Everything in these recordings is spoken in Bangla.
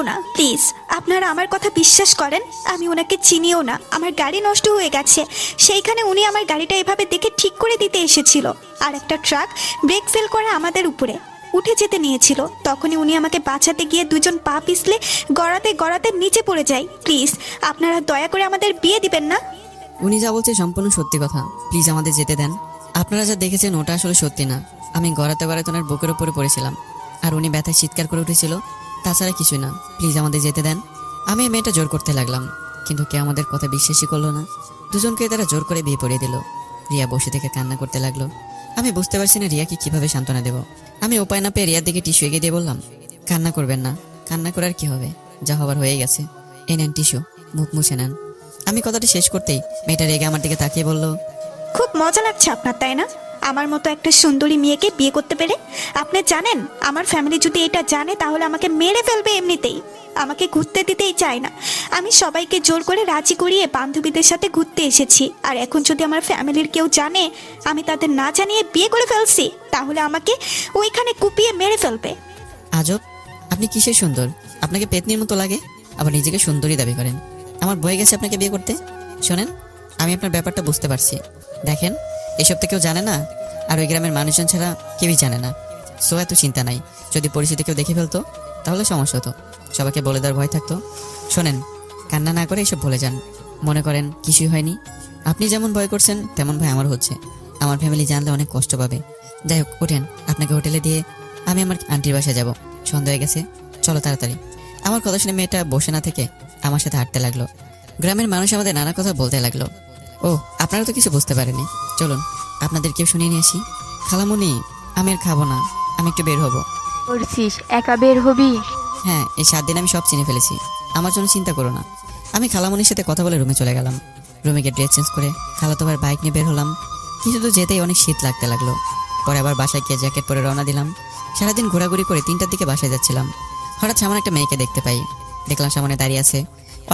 না প্লিজ। আপনারা আমার কথা বিশ্বাস করেন, আমি ওনাকে চিনিও না। আমার গাড়ি নষ্ট হয়ে গেছে, সেইখানে উনি আমার গাড়িটা এভাবে দেখে ঠিক করে দিতে এসেছিল। আর একটা ট্রাক ব্রেক ফেল করে আমাদের উপরে উঠে যেতে নিয়েছিল, তখনই উনি আমাকে বাঁচাতে গিয়ে দুজন পা পিছলে গড়াতে গড়াতে নিচে পড়ে যায়। প্লিজ আপনারা দয়া করে আমাদের বিয়ে দিবেন না। উনি যা বলছে সম্পূর্ণ সত্যি কথা, প্লিজ আমাদের যেতে দেন। আপনারা যা দেখেছেন ওটা আসলে সত্যি না। আমি গড়াতে গড়াতে ওনার বুকের উপরে পড়েছিলাম, আর উনি ব্যথায় চিৎকার করে উঠেছিল, তাছাড়া কিছুই না। প্লিজ আমাদের যেতে দেন। আমি মেয়েটা জোর করতে লাগলাম, কিন্তু কেউ আমাদের কথা বিশ্বাসই করলো না। দুজনকে তারা জোর করে বিয়ে পড়িয়ে দিল। রিয়া বসে থেকে কান্না করতে লাগলো। আমি বুঝতে পারছি না রিয়াকে কিভাবে সান্ত্বনা দেব। আমি উপায় না পেয়ে রিয়ার দিকে টিস্যু এগিয়ে দিয়ে বললাম, কান্না করবেন না, কান্না করার কি হবে, যা হবার হয়ে গেছে। এই নেন টিস্যু, মুখ মুছে নেন। আমি কথাটি শেষ করতেই মেয়েটা রেগে আমার দিকে তাকিয়ে বলল, খুব মজা লাগছে আপনার, তাই না? আমার মতো একটা সুন্দরী মেয়েকে বিয়ে করতে পেরে। আপনি জানেন আমার ফ্যামিলি যদি এটা জানে তাহলে আমাকে মেরে ফেলবে এমনিতেই। আমাকে ঘুরতে দিতেই চায় না। আমি সবাইকে জোর করে রাজি করিয়ে বান্ধবীদের সাথে ঘুরতে এসেছি, আর এখন যদি আমার ফ্যামিলির কেউ জানে আমি তাদের না জানিয়ে বিয়ে করে ফেলছি, তাহলে আমাকে ওইখানে কুপিয়ে মেরে ফেলবে। আজব, আপনি কিসের সুন্দর? আপনাকে পেতনির মতো লাগে, আবার নিজেকে সুন্দরী দাবি করেন। আমার বয়ে গেছে আপনাকে বিয়ে করতে। শোনেন, আমি আপনার ব্যাপারটা বুঝতে পারছি। দেখেন, এসব তো কেউ জানে না, আর ওই গ্রামের মানুষজন ছাড়া কেউই জানে না। সো এত চিন্তা নাই। যদি পরিস্থিতি কেউ দেখে ফেলতো তাহলে সমস্যা হতো, সবাইকে বলে দেওয়ার ভয় থাকতো। শোনেন, কান্না না করে এসব ভুলে যান, মনে করেন কিছুই হয়নি। আপনি যেমন ভয় করছেন তেমন ভয় আমার হচ্ছে। আমার ফ্যামিলি জানলে অনেক কষ্ট পাবে। যাই হোক, ওঠেন, আপনাকে হোটেলে দিয়ে আমি আমার আন্টির বাসায় যাব। সন্ধ্যা হয়ে গেছে, চলো তাড়াতাড়ি। আমার কথা শুনে মেয়েটা বসে না থেকে আমার সাথে হাঁটতে লাগলো। গ্রামের মানুষ আমাদের নানা কথা বলতে লাগলো। ও, আপনারা তো কিছু বুঝতে পারেনি, চলুন আপনাদের কেউ শুনিয়ে নিয়ে আসি। খালামুনি, আমি আর খাবো না, আমি একটু বের হবো। করছিস একা বের হবি? হ্যাঁ, এই 7 দিন আমি সব চিনে ফেলেছি, আমার জন্য চিন্তা করো না। আমি খালামুনির সাথে কথা বলে রুমে চলে গেলাম। রুমে গিয়ে ড্রেস চেঞ্জ করে খালাতো ভাইয়ের বাইক নিয়ে বের হলাম। কিছু তো যেতেই অনেক শীত লাগতে লাগলো। পরে আবার বাসায় গিয়ে জ্যাকেট পরে রওনা দিলাম। সারাদিন ঘোরাঘুরি করে 3টার দিকে বাসায় যাচ্ছিলাম। হঠাৎ সামনে একটা মেয়েকে দেখতে পাই। দেখলাম সামনে দাঁড়িয়ে আছে,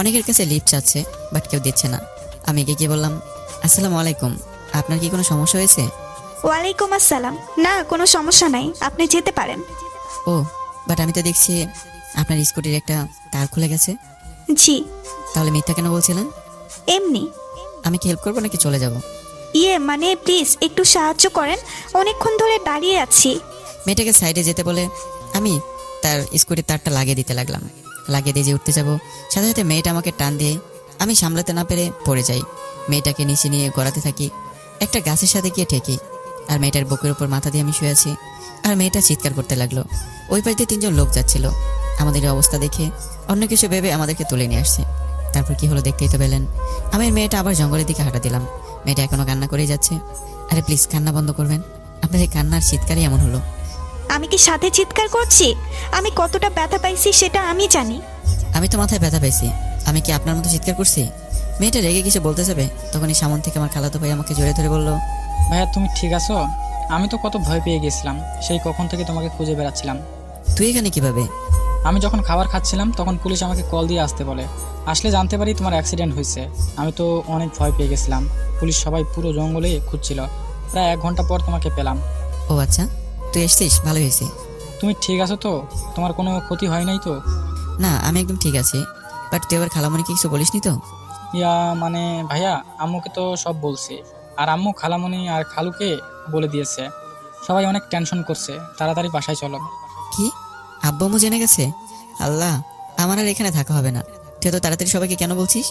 অনেকের কাছে লিফট চাচ্ছে, বাট কেউ দিচ্ছে না। আমি এগিয়ে গিয়ে বললাম, আসসালামু আলাইকুম, আপনার কি কোনো সমস্যা হয়েছে? ওয়ালাইকুম আসসালাম। না, কোনো সমস্যা নাই, আপনি যেতে পারেন। ও, বাট আমি তো দেখছি আপনার স্কুটির একটা তার খুলে গেছে। জি। তাহলে মিথ্যা কেন বলছিলেন? এমনি। আমি কি হেল্প করবো নাকি চলে যাব? মানে প্লিজ একটু সাহায্য করেন, অনেকক্ষণ ধরে দাঁড়িয়ে আছি। মেয়েটাকে সাইডে যেতে বলে আমি তার স্কুটির তারটা লাগিয়ে দিতে লাগলাম। লাগিয়ে দিয়ে যে উঠতে যাব, সাথে সাথে মেয়েটা আমাকে টান দিয়ে আমি সামলাতে না পেরে পড়ে যাই। মেয়েটাকে নিচে নিয়ে গড়াতে থাকি, একটা গাছের সাথে গিয়ে ঠেকি। আর মেয়েটার বুকের উপর মাথা দিয়ে আমি শুয়ে আছি, আর মেয়েটা চিৎকার করতে লাগলো। ওই পাশ দিয়ে 3জন লোক যাচ্ছিল। আমাদের এই অবস্থা দেখে অন্য কিছু ভেবে আমাদেরকে তুলে নিয়ে আসছে। তারপর কি হলো দেখতেই তো পেলেন। আমি মেয়েটা আবার জঙ্গলের দিকে হাঁটা দিলাম। মেয়েটা এখনো কান্না করেই যাচ্ছে। আরে প্লিজ কান্না বন্ধ করবেন, আপনাদের কান্নার চিৎকারই এমন হলো। আমি কি সাথে চিৎকার করছি? আমি কতটা ব্যথা পাইছি সেটা আমি জানি। আমি তো মাথায় ব্যথা পাইছি, আমি কি আপনার মতো চিৎকার করছি? মেয়েটা রেগে কিছু বলতে যাবে, তখনই সামন থেকে আমার খালাতো ভাই আমাকে জড়িয়ে ধরে বলল, ভাইয়া তুমি ঠিক আছো? আমি তো কত ভয় পেয়ে গেছিলাম, সেই কখন থেকে তোমাকে খুঁজে বেড়াচ্ছিলাম। তুই এখানে কিভাবে? আমি যখন খাবার খাচ্ছিলাম তখন পুলিশ আমাকে কল দিয়ে আসতে বলে। আসলে জানতে পারি তোমার অ্যাক্সিডেন্ট হয়েছে। আমি তো অনেক ভয় পেয়ে গেছিলাম। পুলিশ সবাই পুরো জঙ্গলে খুঁজছিল। প্রায় 1 ঘন্টা পর তোমাকে পেলাম। ও আচ্ছা, তুই এসছিস, ভালো হয়েছে। তুমি ঠিক আছো তো? তোমার কোনো ক্ষতি হয় নাই তো? না, আমি একদম ঠিক আছি। বাট তুই আবার খালামণিকে কিছু বলিসনি তো? মানে ভাইয়া, আম্মুকে তো সব বলছি। আর আম্মু খালামণি আর খালুকে বলে দিয়েছে। সবাই অনেক টেনশন করছে, তাড়াতাড়ি বাসায় চলো। কি, আব্বু আম্মু জেনে গেছে? আল্লাহ, আমার আর এখানে থাকা হবে না। তুই তো তাড়াতাড়ি সবাইকে কেন বলছিস?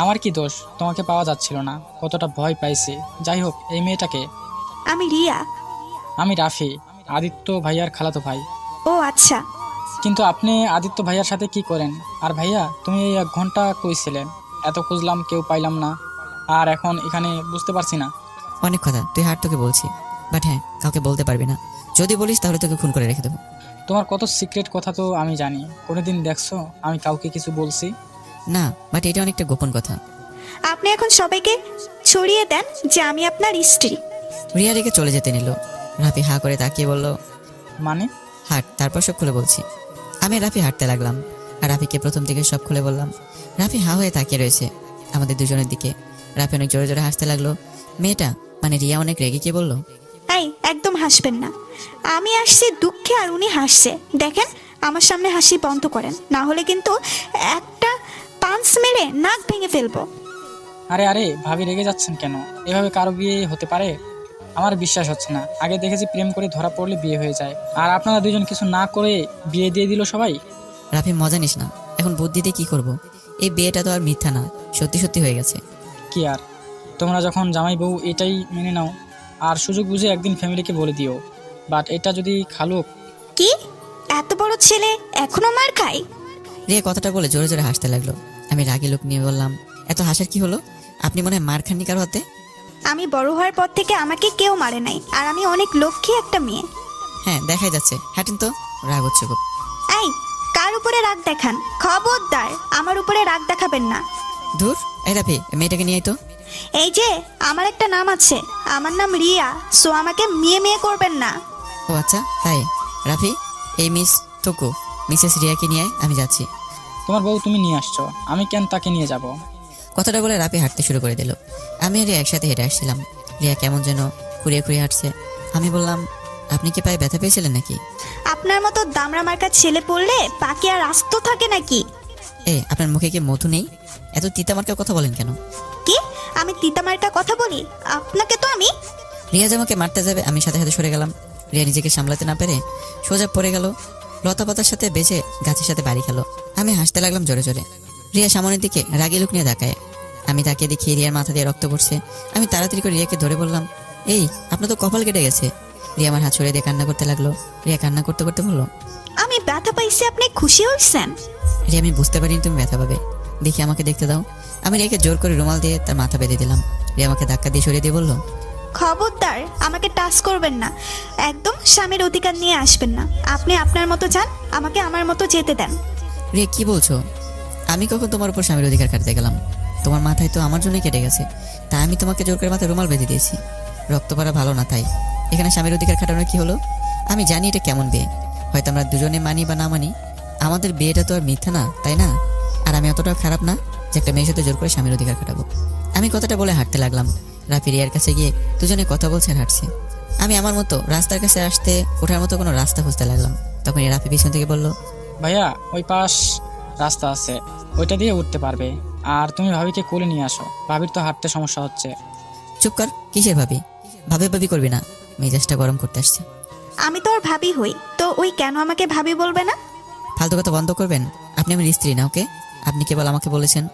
আমার কি দোষ? তোমাকে পাওয়া যাচ্ছিল না, কতটা ভয় পাইছি। যাই হোক, এই মেয়েটাকে। আমি রিয়া। আমি রাফি, আদিত্য ভাইয়ার খালাতো ভাই। ও আচ্ছা। কিন্তু আপনি আদিত্য ভাইয়ার সাথে কি করেন? আর ভাইয়া, তুমি এই 1 ঘন্টা কইছিলে? এত খুঁজলাম, কেউ পাইলাম না। আর এখন এখানে বুঝতে পারছি না। অনেক কথা তুই হাট তোকে বলছি, বাট হ্যাঁ, কাউকে বলতে পারবি না। যদি বলিস তাহলে তোকে খুন করে রেখে দেবো। তোমার কত সিক্রেট কথা তো আমি জানি। কোনোদিন দেখছো আমি কাউকে কিছু বলছি? না, বাট এটা অনেকটা গোপন কথা। আপনি এখন সবাইকে ছড়িয়ে দেন যে আমি আপনার স্ত্রী। রিয়া রেখে চলে যেতে নিল। রাফি হা করে তাকিয়ে বলল, মানে? হাট, তারপর সব খুলে বলছি। আমি রাফি হাঁটতে লাগলাম, আর রাফিকে প্রথম থেকে সব খুলে বললাম। রাফি হা হয়ে তাকিয়ে রয়েছে আমাদের দুজনের দিকে। রাফি অনেক জোরে জোরে হাসতে লাগলো। মেয়েটা মানে রিয়া অনেক রেগে গিয়ে বলল, একদম হাসবেন না। আমি আসছি দুঃখে আর উনি হাসছে। দেখেন আমার সামনে হাসি বন্ধ করেন, না হলে কিন্তু একটা পাঞ্চ মেরে নাক ভেঙে ফেলবো। আরে আরে ভাবি রেগে যাচ্ছেন কেন? এভাবে কারো বিয়ে হতে পারে? আমার বিশ্বাস হচ্ছে না। আগে দেখেছি প্রেম করে ধরা পড়লে বিয়ে হয়ে যায়, আর আপনারা দুজন কিছু না করে বিয়ে দিয়ে দিল সবাই। রাফি মজা নিস না, এখন বুদ্ধি দিয়ে কি করব? এই বিয়েটা তো আর মিথ্যা না, সত্যি সত্যি হয়ে গেছে। কি আর, তোমরা যখন জামাই বউ এটাই মেনে নাও, আর সুযোগ বুঝে একদিন ফ্যামিলিকে বলে দিও। বাট এটা যদি খালুক। কি, এত বড় ছেলে এখনো মার খায়? রিয়া কথাটা বলে জোরে জোরে হাসতে লাগলো। আমি রাগী লোক নিয়ে বললাম, এত হাসার কি হলো? আপনি মনে হয় মার খাননি কারো হাতে? আমি বড় হওয়ার পর থেকে আমাকে কেউ মারে নাই, আর আমি অনেক লক্ষ্মী একটা মেয়ে। হ্যাঁ দেখাই যাচ্ছে, হাঁটেন তো। রাগ হচ্ছে খুব। এই, কার উপরে রাগ দেখান? খবরদার আমার উপরে রাগ দেখাবেন না। ধুর, এই রাফি মেয়েটাকে নিয়ে আয় তো। এই যে, আমার একটা নাম আছে, আমার নাম রিয়া, সো আমাকে মেয়ে মেয়ে করবেন না। ও আচ্ছা তাই। রাফি, এই মিস টুকু মিসেস রিয়াকে নিয়ে আয়, আমি যাচ্ছি। তোমার বউ তুমি নিয়ে আসছো, আমি কেন তাকে নিয়ে যাব? কথাটা বলে রাফি হাঁটতে শুরু করে দিল। আমি আর রিয়া একসাথে হেঁটে আসছিলাম। রিয়া কেমন যেন খুঁড়িয়ে খুঁড়িয়ে হাঁটছে। আমি বললাম, আপনি কি পায়ে ব্যথা পেয়েছিলেন নাকি? আপনার মতো দামড়া মার্কা ছেলে পড়লে পাকি আর আস্ত থাকে নাকি? আপনার মুখে কি মধু নেই? এত তিতা মার্কা কথা বলেন কেন? কি, আমি তিতা মার্কা কথা বলি? আপনাকে তো আমি। রিয়া যে আমাকে মারতে যাবে, আমি সাথে সাথে সরে গেলাম। রিয়া নিজেকে সামলাতে না পেরে সোজা পড়ে গেল। লতা পাতার সাথে বেঁচে গাছের সাথে বাড়ি খেলো। আমি হাসতে লাগলাম জোরে জোরে। রিয়া সামনের দিকে রাগি লুক নিয়ে তাকায়। আমি তাকিয়ে দেখি রিয়ার মাথা দিয়ে রক্ত পড়ছে। আমি তাড়াতাড়ি করে রিয়াকে ধরে বললাম, এই আপনার তো কপাল কেটে গেছে। রিয়া আমার হাত ছড়িয়ে দিয়ে কান্না করতে লাগলো। রিয়া কান্না করতে করতে বললো, আমি ব্যথা পাইছি, আপনি খুশি হয়েছেন? রিয়া, আমি বুঝতে পারিনি তুমি ব্যথা পাবে। দেখি আমাকে দেখতে দাও। আমি রিয়াকে জোর করে রুমাল দিয়ে তার মাথা বেঁধে দিলাম। রিয়া আমাকে ধাক্কা দিয়ে সরিয়ে দিয়ে বললো, খবরদার আমাকে টাচ করবেন না, একদম স্বামীর অধিকার নিয়ে আসবেন না। আপনি আপনার মতো যান, আমাকে আমার মতো যেতে দেন। রিয়া কি বলছো? আমি কখন তোমার উপর স্বামীর অধিকার কাটতে গেলাম? তোমার মাথায় তো আমার জন্যই কেটে গেছে, তাই আমি তোমাকে জোর করে মাথায় রুমাল বেঁধে দিয়েছি। রক্ত পড়া ভালো না, তাই এখানে স্বামীর অধিকার খাটানোর কি হলো? আমি জানি এটা কেমন বিয়ে, হয়তো আমরা দুজনে মানি বা না মানি, আমাদের বিয়েটা তো আর মিথ্যা না, তাই না? আর আমি অতটাও খারাপ না যে একটা মেয়ের সাথে জোর করে স্বামীর অধিকার খাটাবো। আমি কথাটা বলে হাঁটতে লাগলাম। রাফি রিয়ার কাছে গিয়ে দুজনে কথা বলছে আর হাঁটছে। আমি আমার মতো রাস্তার কাছে আসতে ওঠার মতো কোনো রাস্তা খুঁজতে লাগলাম। তখন রাফি পিছন থেকে বলল, ভাইয়া ওই পাশ রাস্তা আছে, ওইটা দিয়ে উঠতে পারবে। আর তুমি ভাবিকে কোলে নিয়ে আসো, ভাবির তো হাঁটতে সমস্যা হচ্ছে। চুপ কর, কিসের ভাবি? ভাবি ভাবি করবি না, মেজাজটা গরম করতে আসছে। আমি তো ওর ভাবি হই, তো ওই কেন আমাকে ভাবি বলবে না? ফালতু কথা বন্ধ করবেন। আপনি আমার স্ত্রী না, ওকে? আপনি কেবল আমাকে বলেছেন।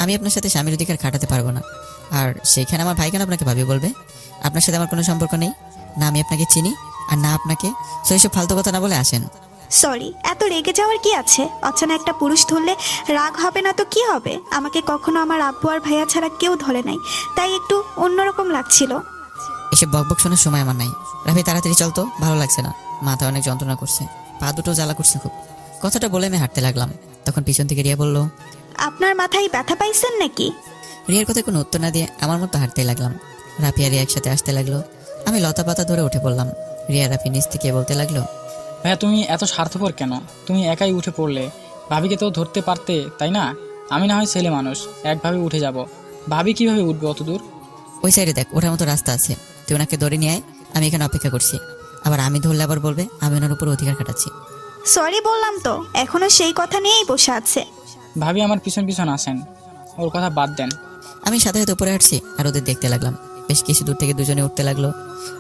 আমি আপনার সাথে স্বামীর অধিকার খাটাতে পারবো না। আর সেইখানে আমার ভাই কেন আপনাকে ভাবি বলবে? আপনার সাথে আমার কোনো সম্পর্ক নেই, না আমি আপনাকে চিনি আর না আপনাকে। সো এইসব ফালতু কথা না বলে আসেন। সরি, এত রেগে যাওয়ার কি আছে? অচেনা একটা পুরুষ ধরলে রাগ হবে না তো কি হবে? আমাকে কখনো আমার আব্বু আর ভাইয়া ছাড়া কেউ ধরে নাই, তাই একটু অন্যরকম লাগছিল। এসব বকবক শোনার সময় আমার নাই। রাফি তাড়াতাড়ি চল তো, ভালো লাগছে না, মাথা অনেক যন্ত্রণা করছে, পা দুটো জ্বালা করছে খুব। কথাটা বলে আমি হাঁটতে লাগলাম। তখন পিছন থেকে রিয়া বলল, আপনার মাথায় ব্যথা পাইছেন নাকি? রিয়ার কথায় কোনো উত্তর না দিয়ে আমার মতো হাঁটতে লাগলাম। রাফি আর রিয়া একসাথে আসতে লাগলো। আমি লতা পাতা ধরে উঠে পড়লাম। রিয়া রাফি নিচ থেকে বলতে লাগলো, ভাইয়া তুমি এত স্বার্থপর কেন? তুমি একাই উঠে পড়লে, ভাবিকে তো ধরতে পারতে, তাই না? আমি না হয় ছেলে মানুষ, একভাবে উঠে যাব, ভাবি কিভাবে উঠবে অত দূর? ওই সাইডে দেখ, ওঠার মতো রাস্তা আছে, তুই ওনাকে ধরে নিয়ে আয়। আমি এখানে অপেক্ষা করছি। আবার আমি ধরলে আবার বলবে আমি ওনার উপর অধিকার খাটাচ্ছি। সরি বললাম তো, এখনো সেই কথা নিয়েই বসে আছে। ভাবি আমার পিছন পিছন আসেন, ওর কথা বাদ দেন। আমি সাথে সাথে উপরে হাঁটছি আর ওদের দেখতে লাগলাম। বেশ কিছু দূর থেকে দুজনে উঠতে লাগলো।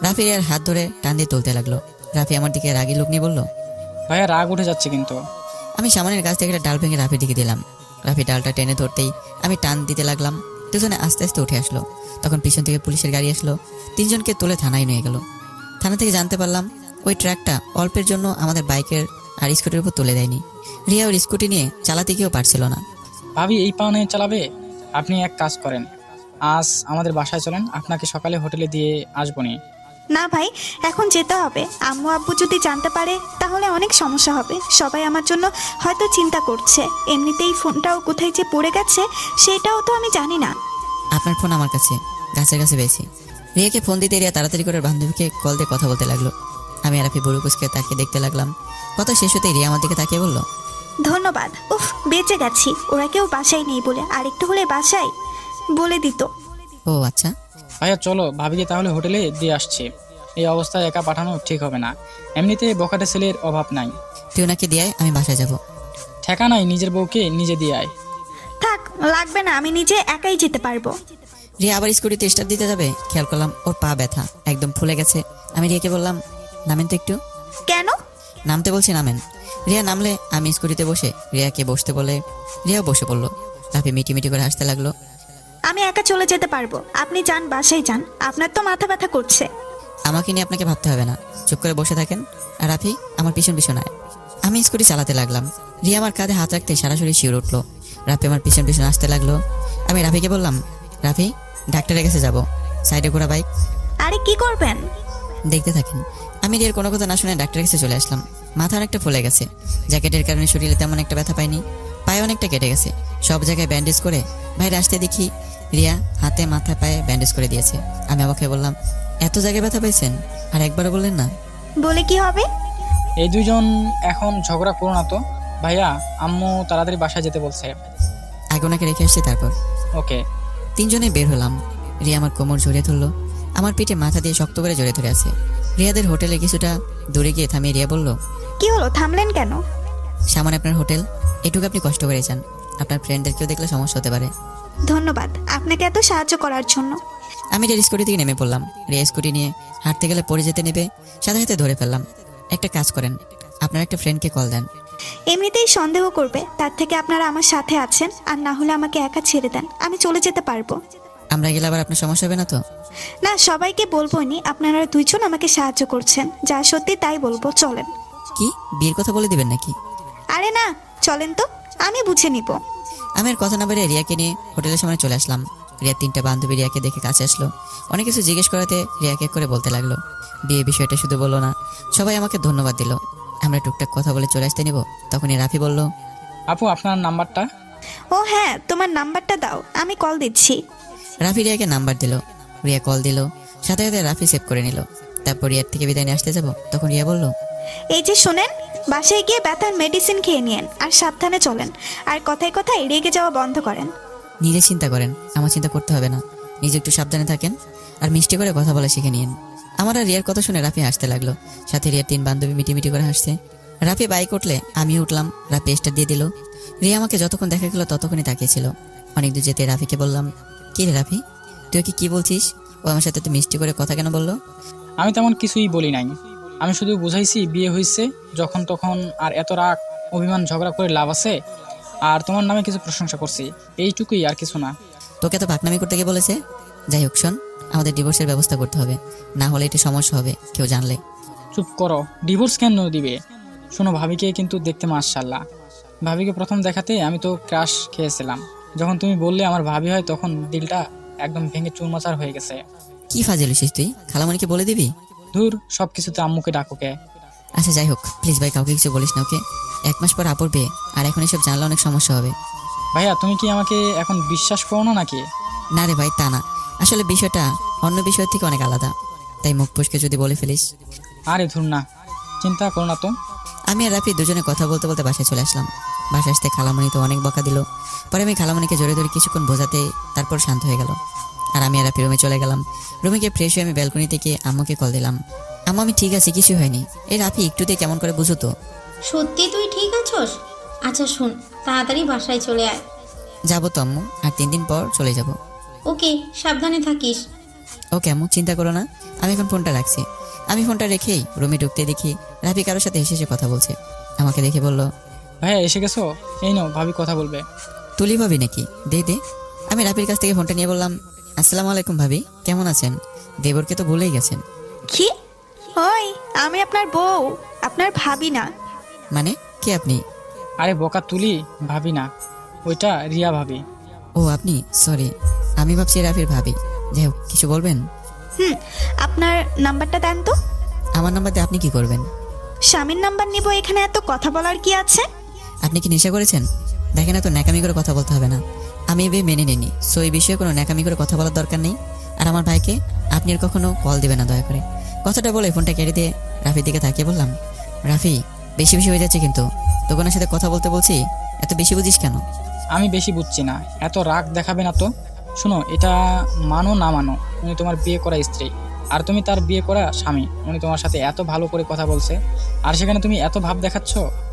রাফি রিয়ার হাত ধরে টান দিয়ে তুলতে লাগলো। রাফি আমার দিকে রাগী লোক নিয়ে বলল, ভাইয়া রাগ উঠে যাচ্ছে কিন্তু। আমি সামনের গাছ থেকে একটা ডাল ভেঙে রাফির দিকে দিলাম। রাফি ডালটা টেনে ধরতেই আমি টান দিতে লাগলাম। দুজনে আস্তে আস্তে উঠে আসলো। তখন পিছন থেকে পুলিশের গাড়ি আসলো, তিনজনকে তুলে থানায় নিয়ে গেল। থানা থেকে জানতে পারলাম ওই ট্রাকটা অল্পের জন্য আমাদের বাইকের আর স্কুটির উপর তুলে দেয়নি। রিয়া ওর স্কুটি নিয়ে চালাতে গিয়েও পারছিল না। ভাবি এই পা নিয়ে চালাবে? আপনি এক কাজ করেন, আজ আমাদের বাসায় চলেন, আপনাকে সকালে হোটেলে দিয়ে আসবো নি। না ভাই, এখন যেতে হবে। আম্মু আব্বু যদি জানতে পারে তাহলে অনেক সমস্যা হবে। সবাই আমার জন্য হয়তো চিন্তা করছে। এমনিতেই ফোনটাও কোথায় যে পড়ে গেছে সেটাও তো আমি জানি না। আপনার ফোন আমার কাছে, গাছের কাছে পেয়েছি। রিয়াকে ফোন দিতে রিয়া তাড়াতাড়ি করে বান্ধবীকে কল দিয়ে কথা বলতে লাগলো। আমি আর রাফি বুড়ো কুচকে তাকিয়ে দেখতে লাগলাম। কথা শেষ হতেই রিয়া আমার দিকে তাকিয়ে বলল, ধন্যবাদ। উফ, বেঁচে গেছি। ওরা কেউ বাসায় নেই বলে, আরেকটু হলে বাসায় বলে দিত। ও আচ্ছা। ভাইয়া চলো, ভাবিকে তাহলে হোটেলে দিয়ে আসছি। এই অবস্থায় একা পাঠানো ঠিক হবে না, এমনিতে বখাটে ছেলের অভাব নাই। তুই ওনাকে দিয়ে আয়, আমি বাসায় যাব। ঠেকা নাই, নিজের বউকে নিজে দিয়ে আয়। থাক, লাগবে না, আমি নিজে একাই যেতে পারবো। রিয়া আবার স্কুটিতে স্টার্ট দিতে যাবে, খেয়াল করলাম ওর পা ব্যথা, একদম ফুলে গেছে। আমি রিয়াকে বললাম, নামেন তো একটু। কেন? নামতে বলছি, নামেন। রিয়া নামলে আমি স্কুটিতে বসে রিয়াকে বসতে বলে রিয়াও বসে পড়লো। রাফি মিটি মিটি করে হাসতে লাগলো। আমি একা চলে যেতে পারবো, আপনি যান, বাসায় যান, আপনার তো মাথা ব্যথা করছে। আমাকে নিয়ে আপনাকে ভাবতে হবে না, চুপ করে বসে থাকেন। আর রাফি আমার পিছন পিছন আয়। আমি স্কুটি চালাতে লাগলাম। রিয়া আমার কাঁধে হাত রাখতে সরাসরি শিউর উঠলো। রাফি আমার পিছন পিছন আসতে লাগলো। আমি রাফিকে বললাম, রাফি ডাক্তারের কাছে যাব, সাইডে ঘোরা বাইক। আরে কি করবেন? দেখতে থাকেন। আমি রিয়ার কোনো কথা না শুনে ডাক্তারের কাছে চলে আসলাম। মাথা অনেকটা ফুলে গেছে, জ্যাকেটের কারণে শরীরে তেমন একটা ব্যথা পাইনি। পায়ে অনেকটা কেটে গেছে, সব জায়গায় ব্যান্ডেজ করে বাইরে আসতে দেখি রিয়া হাতে মাথা পায়ে ব্যান্ডেজ করে দিয়েছে। আমি আমাকে বললাম, এত জায়গায় ব্যথা পাইছেন, আর একবারও বললেন না? বলে কি হবে? এই দুইজন এখন ঝগড়া করো না তো। ভাইয়া, আম্মু তাড়াতাড়ি বাসায় যেতে বলছে। আগে ওনাকে রেখে আসছি, তারপর। ওকে। তিনজনে বের হলাম। রিয়া আমার কোমর জড়িয়ে ধরলো, আমার পিঠে মাথা দিয়ে শক্ত করে জড়িয়ে ধরে আছে। রিয়াদের হোটেলে কিছুটা দূরে গিয়ে থামিয়ে রিয়া বলল, কি হলো, থামলেন কেন? সামনে আপনার হোটেল, এটুকু আপনি কষ্ট করে যান, আপনার ফ্রেন্ডদেরকেও দেখলে সমস্যা হতে পারে। ধন্যবাদ আপনাকে এত সাহায্য করার জন্য। আমি রিয়ার স্কুটি থেকে নেমে পড়লাম। রিয়া স্কুটি নিয়ে হাঁটতে গেলে পড়ে যেতে নেবে, সাথে সাথে ধরে ফেললাম। একটা কাজ করেন, আপনার একটা ফ্রেন্ডকে কল দেন। এমনিতেই সন্দেহ করবে, তার থেকে আপনারা আমার সাথে আছেন, আর না হলে আমাকে একা ছেড়ে দেন, আমি চলে যেতে পারবো। আমরা গেলে আবার আপনার সমস্যা হবে না তো? না, সবাইকে বলবোনি, আপনারা দুইজন আমাকে সাহায্য করছেন, যা সত্যি তাই বলবো, চলেন। কি বিয়ের কথা বলে দিবেন নাকি? আরে না, চলেন তো, আমি বুঝে নিব। আমি আর কথা না বেরিয়ে রিয়াকে নিয়ে হোটেলের সামনে চলে আসলাম। রিয়ার তিনটা বান্ধবী রিয়াকে দেখে কাছে আসলো। অনেক কিছু জিজ্ঞেস করাতে রিয়াকে এক করে বলতে লাগলো। বিয়ে বিষয়টা শুধু বললো না, সবাই আমাকে ধন্যবাদ দিল। আমরা টুকটাক কথা বলে চলে আসতে নিব, তখনই রাফি বলল, আপু, আপনার নাম্বারটা? ও হ্যাঁ, তোমার নাম্বারটা দাও, আমি কল দিচ্ছি। রাফি রিয়াকে নাম্বার দিল। রিয়া কল দিল, সাথে সাথে রাফি সেভ করে নিল। তারপর রিয়ার থেকে বিদায় নিয়ে আসতে যাব, তখন রিয়া বলল, এই যে শোনেন, বাসায় গিয়ে ব্যথার মেডিসিন খেয়ে নিয়েন, আর সাবধানে চলেন, আর কথায় কথায় রেগে যাওয়া বন্ধ করেন। নিজে চিন্তা করেন, আমার চিন্তা করতে হবে না। নিজে একটু সাবধানে থাকেন, আর মিষ্টি করে কথা বলা শিখে নিন। আমার আর রিয়ার কথা শুনে রাফি হাসতে লাগলো, সাথে রিয়ার তিন বান্ধবী মিটিমিটি করে হাসছে। রাফি বাইক উঠলে আমিও উঠলাম। রাফি স্টার্ট দিয়ে দিল। রিয়া আমাকে যতক্ষণ দেখা গেল ততক্ষণই তাকিয়েছিল। অনেক দূর যেতে রাফিকে বললাম, কি রে রাফি, তুই ওকে কি বলছিস? ও আমার সাথে তো মিষ্টি করে কথা কেন বললো? আমি তেমন কিছুই বলি নাই, আমি শুধু বুঝাইছি বিয়ে হয়েছে যখন তখন, আর এত রাগ অভিমান ঝগড়া করে লাভ আছে? আর তোমার নামে কিছু প্রশংসা করছি, এইটুকুই, আর কিছু না। তোকে তো পাকনামি করতে গিয়ে বলেছে। যাই হোক শোন, আমাদের ডিভোর্সের ব্যবস্থা করতে হবে, না হলে এটা সমস্যা হবে কেউ জানলে। চুপ করো, ডিভোর্স কেন দিবে? শোনো, ভাবিকে কিন্তু দেখতে মাশাআল্লাহ। ভাবিকে প্রথম দেখাতে আমি তো ক্রাশ খেয়েছিলাম। যখন তুমি বললে আমার ভাবি হয়, তখন দিলটা একদম ভেঙে চুরমাচার হয়ে গেছে। কি ফাজিল হইছিস তুই? খালামণিকে বলে দিবি? ধুর, সব কিছুতে আম্মুকে ডাকুকে। আচ্ছা যাই হোক, প্লিজ ভাই কাউকে কিছু বলিস না, ওকে? 1 মাস পর আপুর বিয়ে, আর এখন এসব জানলে অনেক সমস্যা হবে। ভাইয়া, তুমি কি আমাকে এখন বিশ্বাস করো না নাকি? না রে ভাই, তা না, আসলে বিষয়টা অন্য বিষয়ের থেকে অনেক আলাদা, তাই মুখ ফসকে যদি বলে ফেলিস। আরে ধুর না, চিন্তা করো না তো। আমি আর রাফি দুজনে কথা বলতে বলতে বাসায় চলে আসলাম। বাসায় আসতে খালামণি তো অনেক বকা দিল। পরে আমি খালামণিকে জোরে ধরে কিছুক্ষণ বোঝাতে তারপর শান্ত হয়ে গেল। আর আমি আর রাফি রুমে চলে গেলাম। রুমে গিয়ে ফ্রেশ হয়ে আমি ব্যালকনি থেকে আম্মুকে কল দিলাম। আম্মু, আমি ঠিক আছি, কিছু হয়নি। এই রাফি একটুতে কেমন করে বুঝো তো? সত্যি তুই ঠিক আছোস? আচ্ছা শোন, তাড়াতাড়ি বাসায় চলে আয়। যাবো তো আম্মু, আর 3 দিন পর চলে যাব। ওকে, সাবধানে থাকিস। ওকে আম্মু, চিন্তা করো না। আমি এখন ফোনটা রাখছি। আমি ফোনটা রেখেই রুমে ঢুকতে দেখি রাফি কারোর সাথে হেসে হেসে কথা বলছে। আমাকে দেখে বলল, ভাইয়া এসে গেছো, এই নাও, ভাবি কথা বলবে। তুলি ভাবি নাকি? দে দে। আমি রাফির কাছ থেকে ফোনটা নিয়ে বললাম, আসসালামু আলাইকুম ভাবি, কেমন আছেন? দেবরকে তো ভুলেই গেছেন। কি? ওই, আমি আপনার বউ, আপনার ভাবি না। মানে কে আপনি? আরে বোকা তুলি, ভাবি না, ওইটা রিয়া ভাবি। ও আপনি, সরি, আমি ভাবছি রাফির ভাবি। যাই হোক, কিছু বলবেন? আপনার নাম্বারটা দেন তো। আমার নাম্বার দিয়ে আপনি কি করবেন? স্বামীর নাম্বার নিব, এখানে এত কথা বলার কি আছে? আপনি কি নেশা করেছেন? দেখেন, এত ন্যাকামি করে কথা বলতে হবে না। আমি এ বিয়ে মেনে নিনি, সো এই বিষয়ে কোনো ন্যাকামি করে কথা বলার দরকার নেই। আর আমার ভাইকে আপনি আর কখনো কল দেবেন না, দয়া করে। কথাটা বলে ফোনটা কেটে দিয়ে রাফির দিকে তাকিয়ে বললাম, রাফি, বেশি বেশি হয়ে যাচ্ছে কিন্তু। তোকে ওনার সাথে কথা বলতে বলছি, এত বেশি বুঝিস কেন? আমি বেশি বুঝছি না, এত রাগ দেখাবে না তো। শোনো, এটা মানো না মানো, উনি তোমার বিয়ে করা স্ত্রী, আর তুমি তার বিয়ে করা স্বামী। উনি তোমার সাথে এত ভালো করে কথা বলছে, আর সেখানে তুমি এত ভাব দেখাচ্ছ।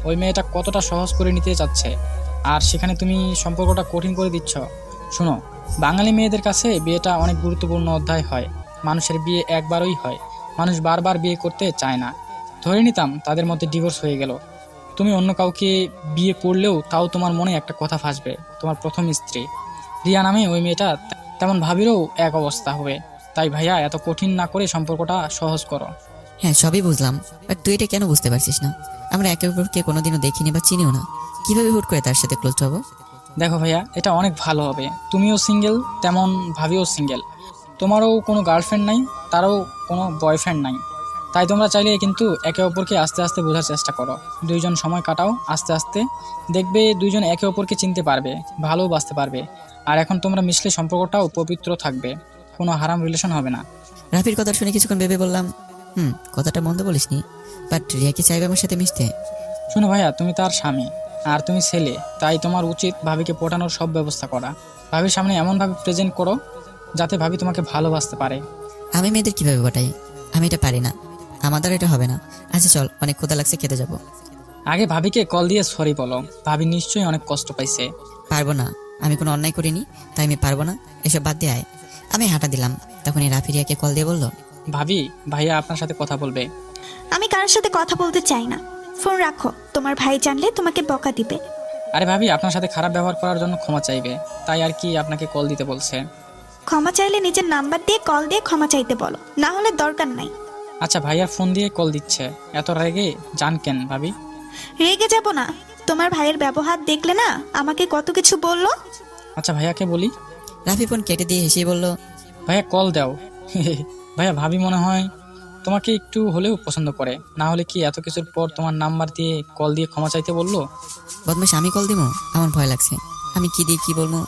ওই মেয়েটা কতটা সহজ করে নিতে চাচ্ছে, আর সেখানে তুমি সম্পর্কটা কঠিন করে দিচ্ছ। শোনো, বাঙালি মেয়েদের কাছে বিয়েটা অনেক গুরুত্বপূর্ণ অধ্যায় হয়। মানুষের বিয়ে একবারই হয়, মানুষ বারবার বিয়ে করতে চায় না। ধরে নিতাম তাদের মধ্যে ডিভোর্স হয়ে গেল, তুমি অন্য কাউকে বিয়ে করলেও তাও তোমার মনে একটা কথা ফাঁসবে, তোমার প্রথম স্ত্রী রিয়া নামে ওই মেয়েটা, তেমন ভাবিরও এক অবস্থা হবে। তাই ভাইয়া, এত কঠিন না করে সম্পর্কটা সহজ করো। হ্যাঁ, সবই বুঝলাম, বাট তুই এটা কেন বুঝতে পারছিস না? আমরা একে অপরকে কোনোদিনও দেখিনি বা চিনিও না, কিভাবে হুট করে তার সাথে ক্লোজ হবো? দেখো ভাইয়া, এটা অনেক ভালো হবে। তুমিও সিঙ্গেল, তেমন ভাবিও সিঙ্গেল, তোমারও কোনো গার্লফ্রেন্ড নাই, তারও কোনো বয়ফ্রেন্ড নাই। তাই তোমরা চাইলে কিন্তু একে অপরকে আস্তে আস্তে বোঝার চেষ্টা করো। দুইজন সময় কাটাও আস্তে আস্তে, দেখবে দুইজন একে অপরকে চিনতে পারবে, ভালোবাসতে পারবে। আর এখন তোমরা মিশলে সম্পর্কটাও পবিত্র থাকবে, কোনো হারাম রিলেশন হবে না। রাফির কথা শুনে কিছুক্ষণ ভেবে বললাম, কথাটা মন্দ বলিসনি, বাট রিয়া কি চাইবে আমার সাথে মিশতে? শোনো ভাইয়া, তুমি তার স্বামী আর তুমি ছেলে, তাই তোমার উচিত ভাবিকে পটানোর সব ব্যবস্থা করা। ভাবির সামনে এমনভাবে প্রেজেন্ট করো যাতে ভাবি তোমাকে ভালোবাসতে পারে। আমি মেয়েদের কিভাবে পটাই? আমি এটা পারি না, আমার দ্বারা এটা হবে না। আচ্ছা চল, অনেক ক্ষুধা লাগছে, খেতে যাবো। আগে ভাবিকে কল দিয়ে সরি বলো, ভাবি নিশ্চয়ই অনেক কষ্ট পাইছে। পারবো না, আমি কোনো অন্যায় করিনি, তাই আমি পারবো না, এসব বাদ দিয়ে আয়। আমি হাঁটা দিলাম, তখনই রাফি রিয়াকে কল দিয়ে বললো, ভাবি, ভাইয়া আপনার সাথে কথা বলবে। আমি কারোর সাথে কথা বলতে চাই না, ফোন রাখো, তোমার ভাই জানলে তোমাকে বকা দিবে। আরে ভাবি, আপনার সাথে খারাপ ব্যবহার করার জন্য ক্ষমা চাইবে, তাই আর কি আপনাকে কল দিতে বলছে। ক্ষমা চাইলে নিজের নাম্বার দিয়ে কল দিয়ে ক্ষমা চাইতে বলো, না হলে দরকার নাই। আচ্ছা, ভাইয়া ফোন দিয়ে কল দিচ্ছে, এত রেগে যান কেন ভাবি? রেগে যাব না, তোমার ভাইয়ের ব্যবহার দেখলে না আমাকে কত কিছু বললো। আচ্ছা ভাইয়াকে বলি। রাফি ফোন কেটে দিয়ে হেসে বলল, ভাইয়া কল দাও। ভাইয়া, ভাবি মনে হয় তোমাকে একটু হলেও পছন্দ করে, না হলে কি এত কিছুর পর তোমার নাম্বার দিয়ে কল দিয়ে ক্ষমা চাইতে বললো? বদমাশ, আমি কল দিব? আমার ভয় লাগছে, আমি কি দিয়ে কি বলবো?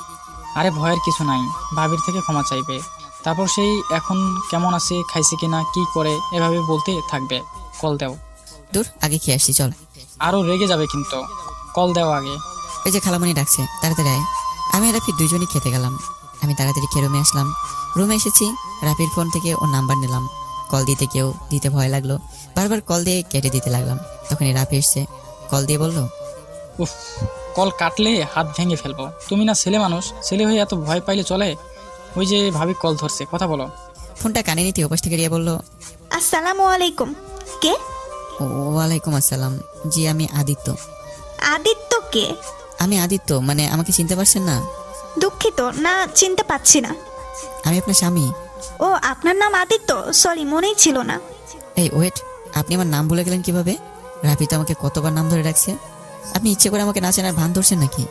আরে ভয়ের কিছু নাই, ভাবির থেকে ক্ষমা চাইবে, তারপর সেই এখন কেমন আছে, খাইছে কিনা, কি করে, এভাবে বলতে থাকবে। কল দাও। দূর, আগে খেয়ে আসছি, চল। আরো রেগে যাবে কিন্তু, কল দাও আগে। ওই যে খালামণি ডাকছে, তাড়াতাড়ি আয়। আমি আর রাফি দুজনই খেতে গেলাম। আমি তাড়াতাড়ি খেয়ে রুমে আসলাম। রুমে এসেছি, রাফির ফোন থেকে ওর নাম্বার নিলাম। কল দিতে দিতে ভয় লাগলো, বারবার কল দিয়ে কেটে দিতে লাগলাম। তখনই রাফি এসছে, কল দিয়ে বলল, উফ, কল কাটলে হাত ভেঙে ফেলবো। তুমি না ছেলে মানুষ, ছেলে হয়ে এত ভয় পাইলে চলে? ওই যে ভাবি কল ধরছে, কথা বলো। ফোনটা কানে নিতে ওপাশ থেকে রিয়া বলল, আসসালামু আলাইকুম। কে? ওয়ালাইকুম আসসালাম। জি, আমি আদিত্য। আদিত্য কে? আমি আদিত্য, মানে আমাকে চিনতে পারছেন না? দুঃখিত, না চিনতে পারছি না। আমি আপনার স্বামী। ও, আপনার নাম আদিত্য? সরি, মনেই ছিল না। এই ওয়েট, আপনি আমার নাম ভুলে গেলেন কিভাবে? রাফি তো আমাকে কতবার নাম ধরে রাখছে। আপনি ইচ্ছে করে আমাকে না চেনার ভান ধরছেন নাকি?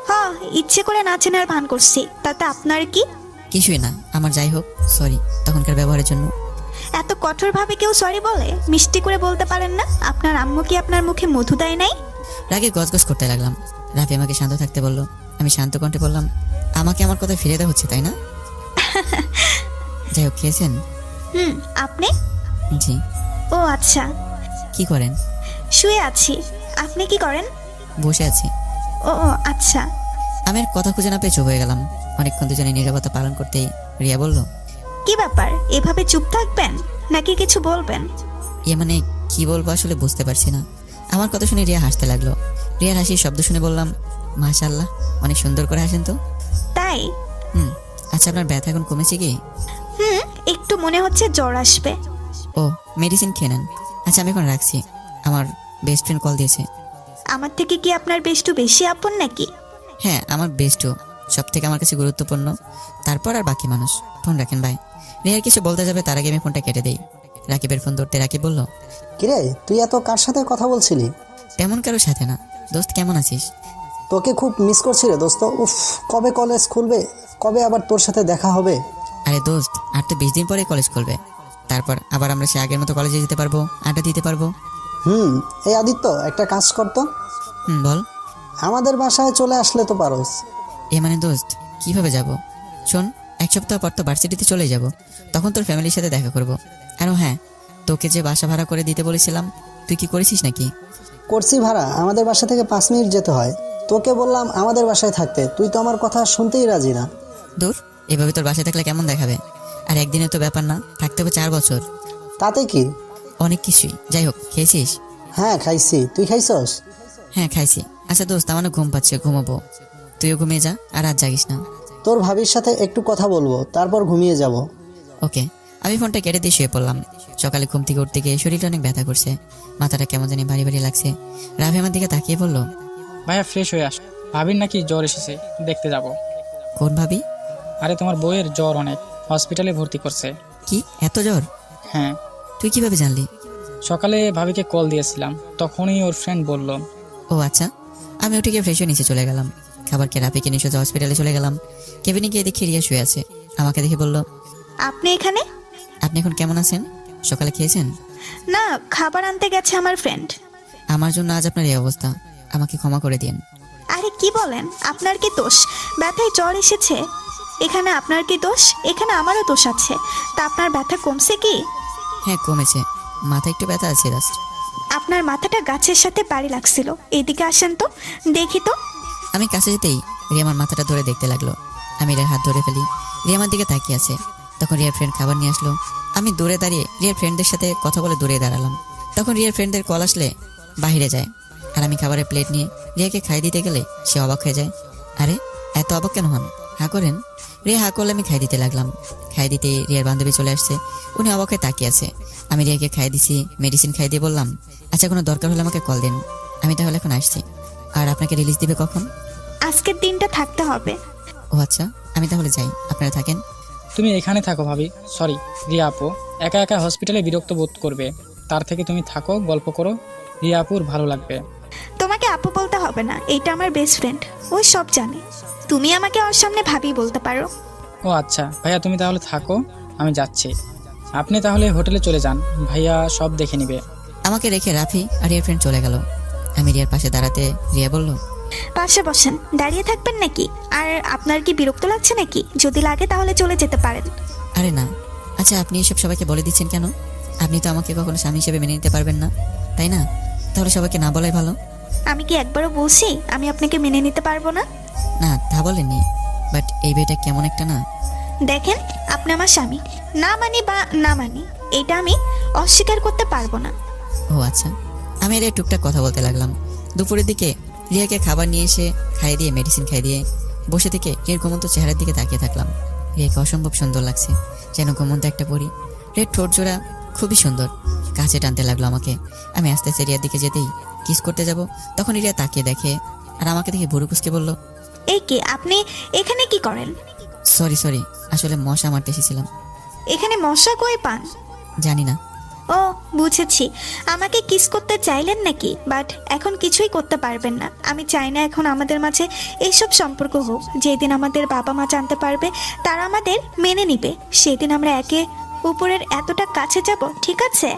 হ্যাঁ, ইচ্ছে করে না চেনার ভান করছি, তাতে আপনার কি? কিছুই না আমার, যাই হোক সরি তখনকার ব্যবহারের জন্য। এত কঠোরভাবে কেউ সরি বলে? মিষ্টি করে বলতে পারেন না? আপনার আম্মু কি আপনার মুখে মধু দেয় নাই? রাগে গজগজ করতে লাগলাম। রাফি আমাকে শান্ত থাকতে বলল। আমি শান্ত কণ্ঠে বললাম, আমাকে আমার কথা ফিরে দেওয়া হচ্ছে তাই না? যাই হোক, খেয়েছেন? আপনি? জি। ও আচ্ছা। কি করেন? শুয়ে আছি। আপনি কি করেন? বসে আছি। ও আচ্ছা। আমি আর কথা খুঁজে না পেয়ে চুপ হয়ে গেলাম। অনেকক্ষণ দুজনে নীরবতা পালন করতেই রিয়া বলল, কি ব্যাপার, এভাবে চুপ থাকবেন নাকি কিছু বলবেন? মানে কি বলবো আসলে বুঝতে পারছি না। আমার কথা শুনে রিয়া হাসতে লাগলো। রিয়ার হাসির শব্দ শুনে বললাম, মাশাআল্লাহ, অনেক সুন্দর করে হাসেন তো। তাই? আচ্ছা, আপনার ব্যথা এখন কমেছে কি? একটু মনে হচ্ছে জ্বর আসবে। ও, মেডিসিন খেয়ে নেন। আচ্ছা, আমি এখন রাখছি, আমার বেস্ট ফ্রেন্ড কল দিয়েছে। আমার থেকে কি আপনার বেষ্টু বেশি আপন নাকি? হ্যাঁ, আমার বেস্টু সব থেকে আমার কাছে গুরুত্বপূর্ণ, তারপর আর বাকি মানুষ। ফোন রাখেন ভাই। রিয়ার কিছু বলতে যাবে তার আগে আমি ফোনটা কেটে দেই। রাকিবের ফোন ধরতে রাকিব বলল, কিরে, তুই এত কার সাথে কথা বলছিলি? তেমন কারোর সাথে না। দোস্ত, কেমন আছিস? তোকে খুব মিস করছি রে দোস্ত। উফ, কবে কলেজ খুলবে, কবে আবার তোর সাথে দেখা হবে? আরে দোস্ত, আর তো 20 দিন পরে কলেজ খুলবে, তারপর আবার আমরা সে আগের মতো কলেজে যেতে পারবো, আড্ডা দিতে পারবো। এই আদিত্য, একটা কাজ করতো। বল। আমাদের বাসায় চলে আসলে তো পারোস। মানে দোস্ত, কিভাবে যাব? শোন, 1 সপ্তাহ পর তো ভার্সিটিতে চলে যাব, তখন তোর ফ্যামিলির সাথে দেখা করব। আর হ্যাঁ, তোকে যে বাসা ভাড়া করে দিতে বলেছিলাম, তুই কি করেছিস নাকি? করছি ভাড়া, আমাদের বাসা থেকে 5 মিনিট যেতে হয়। তোকে বললাম আমাদের বাসায় থাকতে, তুই তো আমার কথা শুনতেই রাজি না। দূর, এভাবে তোর বাসায় থাকলে কেমন দেখাবে? আর একদিনে তো ব্যাপার না, থাকতে হবে 4 বছর। তাতে কি? অনেক কিছুই। যাই হোক, খেয়েছিস? হ্যাঁ খাইছি, তুই খাইছস? হ্যাঁ খাইছি। আচ্ছা দোস্ত, আমার না ঘুম পাচ্ছে, ঘুমাবো। তুইও ঘুমিয়ে যা, আর রাত জাগিস না। তোর ভাবির সাথে একটু কথা বলবো, তারপর ঘুমিয়ে যাব। ওকে। আমি ফোনটা কেটে দিয়ে শুয়ে পড়লাম। সকালে ঘুম থেকে উঠতে গিয়ে শরীরটা অনেক ব্যথা করছে, মাথাটা কেমন জানি ভারী ভারী লাগছে। রাফি আমার দিকে তাকিয়ে বলল, ভাইয়া ফ্রেশ হয়ে আস, ভাবির নাকি জ্বর এসেছে, দেখতে যাব। কোন ভাবি? আরে তোমার বউয়ের জ্বর অনেক, হসপিটালে ভর্তি করছে। কি এত জ্বর? হ্যাঁ, তুই কিভাবে জানলি? সকালে ভাবিকে কল দিয়েছিলাম, তখনই ওর ফ্রেন্ড বলল। ও আচ্ছা। আমি উঠে গিয়ে ফ্রেশ হয়ে নিচে চলে গেলাম। খাবার খেয়ে রাফিকে নিয়ে সোজা হসপিটালে চলে গেলাম। কেবিনে গিয়ে দেখি রিয়া শুয়ে আছে। আমাকে দেখে বলল, আপনি এখানে? আপনি এখন কেমন আছেন? সকালে খেয়েছেন? না, খাবার আনতে গেছে আমার ফ্রেন্ড। আমার জন্য আজ আপনার এই অবস্থা, আমাকে ক্ষমা করে দিন। আরে কি বলেন, আপনার কি দোষ? ব্যথায় জ্বর এসেছে, এখানে আপনার কি দোষ? এখানে আমারও দোষ আছে। তা আপনার ব্যথা কমছে কি? হ্যাঁ কমেছে, মাথা একটু ব্যথা আছে জাস্ট। আপনার মাথাটা গাছের সাথে বাড়ি লাগছিল, এদিকে আসেন তো, দেখি তো। আমি কাছে যেতেই রিয়া আমার মাথাটা ধরে দেখতে লাগলো। আমি রিয়ার হাত ধরে ফেলি। রিয়া আমার দিকে তাকিয়ে আছে। তখন রিয়ার ফ্রেন্ড খাবার নিয়ে আসলো। আমি দূরে দাঁড়িয়ে রিয়ার ফ্রেন্ডদের সাথে কথা বলে দূরে দাঁড়ালাম। তখন রিয়ার ফ্রেন্ডদের কল আসলে বাহিরে যায়, আর আমি খাবারের প্লেট নিয়ে রিয়াকে খাই দিতে গেলে সে অবাক হয়ে যায়। আরে এত অবাক কেন হন? হা করেন। রিয়া হা করলে আমি খাই দিতে লাগলাম। খাই দিতে রিয়ার বান্ধবী চলে আসছে, উনি অবাক হয়ে তাকিয়ে আছে। আমি রিয়াকে খাই দিছি, মেডিসিন খাই দিয়ে বললাম, আচ্ছা কোনো দরকার হলে আমাকে কল দিন, আমি তাহলে এখন আসছি। আর আপনাকে রিলিজ দিবে কখন? আজকের দিনটা থাকতে হবে। ও আচ্ছা, আমি তাহলে যাই, আপনারা থাকেন। তুমি এখানে থাকো ভাবি, সরি রিয়া আপু, একা একা হসপিটালে বিরক্ত বোধ করবে, তার থেকে তুমি থাকো, গল্প করো, রিয়া আপুর ভালো লাগবে। তোমাকে আপু বলতে হবে না, এইটা আমার বেস্ট ফ্রেন্ড, ওই সব জানে। তুমি আমাকে ওর সামনে ভাবি বলতে পারো। ও আচ্ছা ভাইয়া, তুমি তাহলে থাকো, আমি যাচ্ছি। আপনি তাহলে হোটেলে চলে যান, ভাইয়া সব দেখে নিবে। আমাকে রেখে রাফি আর রিয়ার ফ্রেন্ড চলে গেল। আমি রিয়ার পাশে দাঁড়াতে রিয়া বলল, পাশে বসেন, দাঁড়িয়ে থাকবেন নাকি? আর আপনার কি বিরক্ত লাগছে নাকি? যদি লাগে তাহলে চলে যেতে পারেন। আরে না। আচ্ছা আপনি এসব সবাইকে বলে দিচ্ছেন কেন? আপনি তো আমাকে কখনো স্বামী হিসেবে মেনে নিতে পারবেন না, তাই না? তাহলে সবাইকে না বলাই ভালো। আমি কি একবারও বলছি আমি আপনাকে মেনে নিতে পারবো না? না তা বলেননি, বাট এই বিয়েটা কেমন একটা না। দেখেন, আপনি আমার স্বামী, না মানি বা না মানি এটা আমি অস্বীকার করতে পারবো না। ও আচ্ছা। আমি রিয়া টুকটাক কথা বলতে লাগলাম। দুপুরের দিকে রিয়াকে খাবার নিয়ে এসে খাইয়ে দিয়ে মেডিসিন খাইয়ে দিয়ে বসে থেকে রিয়ার ঘুমন্ত চেহারার দিকে তাকিয়ে থাকলাম। রিয়াকে অসম্ভব সুন্দর লাগছে, যেন ঘুমন্ত একটা পরী। রিয়ার ঠোঁট জোড়া খুবই সুন্দর, কাছে টানতে লাগলো আমাকে। আমি আস্তে আস্তে রিয়ার দিকে যেতেই কিস করতে যাব, তখন রিয়া তাকিয়ে দেখে আর আমাকে দেখে ভুরু কুঁচকে বলল, এই কি, আপনি এখানে কি করেন? সরি সরি, আসলে মশা মারতে এসেছিলাম। এখানে মশা কই পান? জানি না। ও বুঝেছি, আমাকে কিস করতে চাইলেন নাকি? বাট এখন কিছুই করতে পারবেন না। আমি চাই না এখন আমাদের মাঝে এইসব সম্পর্ক হোক। যেদিন আমাদের বাবা মা জানতে পারবে, তারা আমাদের মেনে নিবে, সেদিন আমরা একে উপরের এতটা কাছে যাব, ঠিক আছে?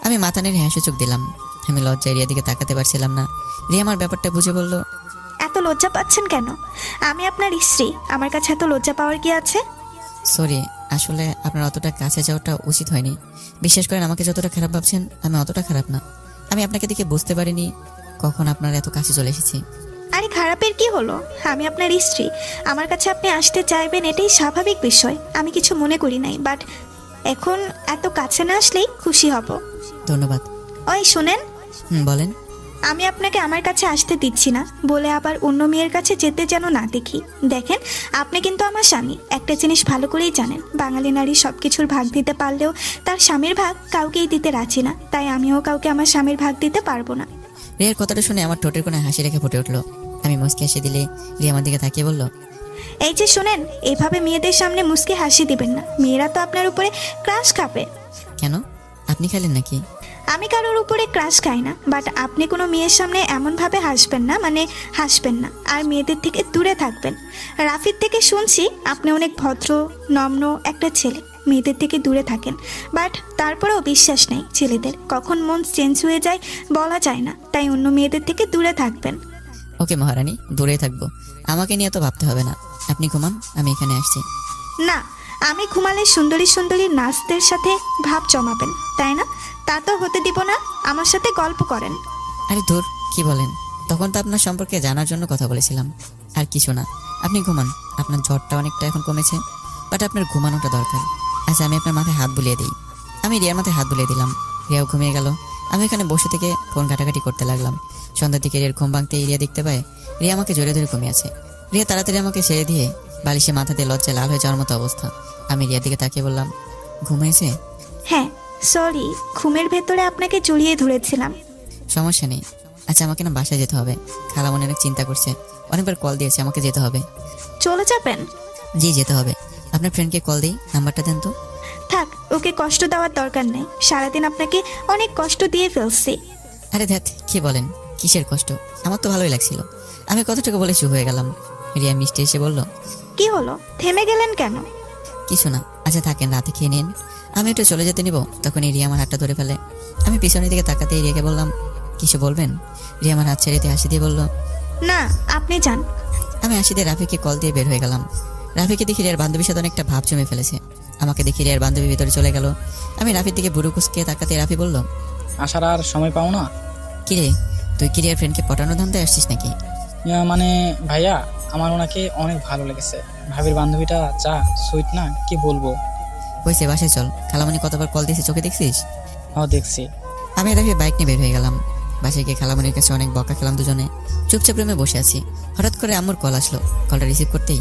আমি মাথা নেড়ে হ্যাঁ সূচক দিলাম। আমি লজ্জায় রিয়ার দিকে তাকাতে পারছিলাম না। রিয়া আমার ব্যাপারটা বুঝে বলল, এত লজ্জা পাচ্ছেন কেন? আমি আপনার স্ত্রী, আমার কাছে এত লজ্জা পাওয়ার কি আছে? সরি, আসলে আপনার অতটা কাছে যাওয়াটা উচিত হয়নি। বিশ্বাস করেন, আমাকে যতটা খারাপ ভাবছেন আমি অতটা খারাপ না। আমি আপনাকে দেখে বুঝতে পারিনি কখন আপনার এত কাছে চলে এসেছি। আরে খারাপের কি হলো? আমি আপনার স্ত্রী, আমার কাছে আপনি আসতে চাইবেন, এটাই স্বাভাবিক বিষয়। আমি কিছু মনে করি নাই, বাট এখন এত কাছে না আসলেই খুশি হব। ধন্যবাদ। ওই শুনেন, বলেন। আমি আপনাকে আমার কাছে আসতে দিচ্ছি না বলে আবার অন্য মেয়ের কাছে যেতে যেন না দেখি। দেখেন, আপনি কিন্তু আমার স্বামী, একটা জিনিস ভালো করেই জানেন, বাঙালি নারী সব কিছুর ভাগ দিতে পারলেও তার স্বামীর ভাগ কাউকেই দিতে রাজি না। তাই আমিও কাউকে আমার স্বামীর ভাগ দিতে পারবো না। রিয়ার কথাটা শুনে আমার ঠোঁটের কোণে হাসি রেখে ফুটে উঠলো। আমি মুচকি হাসি দিলে রিয়া আমার দিকে তাকিয়ে বলল, এই যে শুনেন, এইভাবে মেয়েদের সামনে মুচকি হাসি দিবেন না, মেয়েরা তো আপনার উপরে ক্রাশ খাবে। কেন, আপনি খেলেন নাকি? আমি কারোর উপরে ক্রাশ খাই না, বাট আপনি কোনো মেয়ের সামনে এমনভাবে হাসবেন না, মানে হাসবেন না, আর মেয়েদের থেকে দূরে থাকবেন। রাফির থেকে শুনছি আপনি অনেক ভদ্র নম্র একটা ছেলে, মেয়েদের থেকে দূরে থাকেন। বাট তারপরেও বিশ্বাস নেই ছেলেদের, কখন মন চেঞ্জ হয়ে যায় বলা যায় না, তাই অন্য মেয়েদের থেকে দূরে থাকবেন। ওকে মহারানী, দূরেই থাকবো, আমাকে নিয়ে তো ভাবতে হবে না। আপনি ঘুমান, আমি এখানে আসছি। না, আমি ঘুমালে সুন্দরী সুন্দরী নার্সদের সাথে ভাব জমাবেন, তাই না? তা তো হতে দিব না, আমার সাথে গল্প করেন। আরে ধুর, কি বলেন? তখন তো আপনার সম্পর্কে জানার জন্য কথা বলেছিলাম, আর কিছু না। আপনি ঘুমান, আপনার জ্বরটা অনেকটা এখন কমেছে, বাট আপনার ঘুমানোটা দরকার। আচ্ছা আমি আপনার মাথায় হাত বুলিয়ে দিই। আমি রিয়ার মাথায় হাত বুলিয়ে দিলাম। রিয়াও ঘুমিয়ে গেল। আমি এখানে বসে থেকে ফোন ঘাটাঘাটি করতে লাগলাম। সন্ধ্যার দিকে রিয়ার ঘুম ভাঙতে রিয়া দেখতে পায় রিয়া আমাকে জোরে ধরে ঘুমিয়ে আছে। রিয়া তাড়াতাড়ি আমাকে ছেড়ে দিয়ে বালিশে মাথা দিয়ে লজ্জায় লাল হয়ে যাওয়ার মতো অবস্থা। আমি রিয়ার দিকে তাকিয়ে বললাম, ঘুমিয়েছে? হ্যাঁ সরি, ঘুমের ভেতরে আপনাকে জড়িয়ে ধরেছিলাম। সমস্যা নেই। আচ্ছা আমাকে না বাসায় যেতে হবে। খালামণি অনেক চিন্তা করছে, অনেকবার কল দিয়েছে, আমাকে যেতে হবে। চলে যাবেন? জি যেতে হবে। আপনার ফ্রেন্ডকে কল দিই, নাম্বারটা দেন তো। থাক, ওকে কষ্ট দেওয়ার দরকার নেই। সারাদিন আপনাকে অনেক কষ্ট দিয়ে ফেলছি। আরে ধ্যাত, কি বলেন? কিসের কষ্ট? আমার তো ভালোই লাগছিল। আমি কতটুকু বলে চুপ হয়ে গেলাম। রিয়া মিষ্টি এসে বলল, কি হলো, থেমে গেলেন কেন? কিছু না। আচ্ছা থাকেন, রাতে খেয়ে নিন। আমি একটু চলে যেতে নিব, তখন রিয়া আমার হাতটা ধরে ফেলে। আমি পিছনের দিকে তাকাতে রিয়াকে বললাম, কিছু বলবেন? রিয়া আমার হাত ছেড়ে দিয়ে হাসি দিয়ে বলল, না, আপনি যান। আমি হাসি দিয়ে রাফিকে কল দিয়ে বের হয়ে গেলাম। রাফিকে দেখি রিয়ার বান্ধবীর সাথে অনেকটা ভাব জমে ফেলেছে। আমাকে দেখি রিয়ার বান্ধবী ভিতরে চলে গেল। আমি রাফির দিকে বুড়ো কুসকে তাকাতে রাফি বলল, আসার আর সময় পাও না? কিরে তুই কি রিয়ার ফ্রেন্ডকে পটানো ধান্দায় আসছিস নাকি? মানে ভাইয়া, আমার ওনাকে অনেক ভালো লেগেছে। ভাবির বান্ধবীটা যা সুইট না, কি বলবো। হয়েছে, বাসায় চল। খালামণি কতবার কল দিয়েছে, চোখে দেখছিস? দেখছি। আমি রাফি বাইক নিয়ে বের হয়ে গেলাম। বাসায় গিয়ে খালামণির কাছে অনেক বকা খেলাম দুজনে। চুপচাপ রুমে বসে আছি। হঠাৎ করে আম্মুর কল আসলো। কলটা রিসিভ করতেই,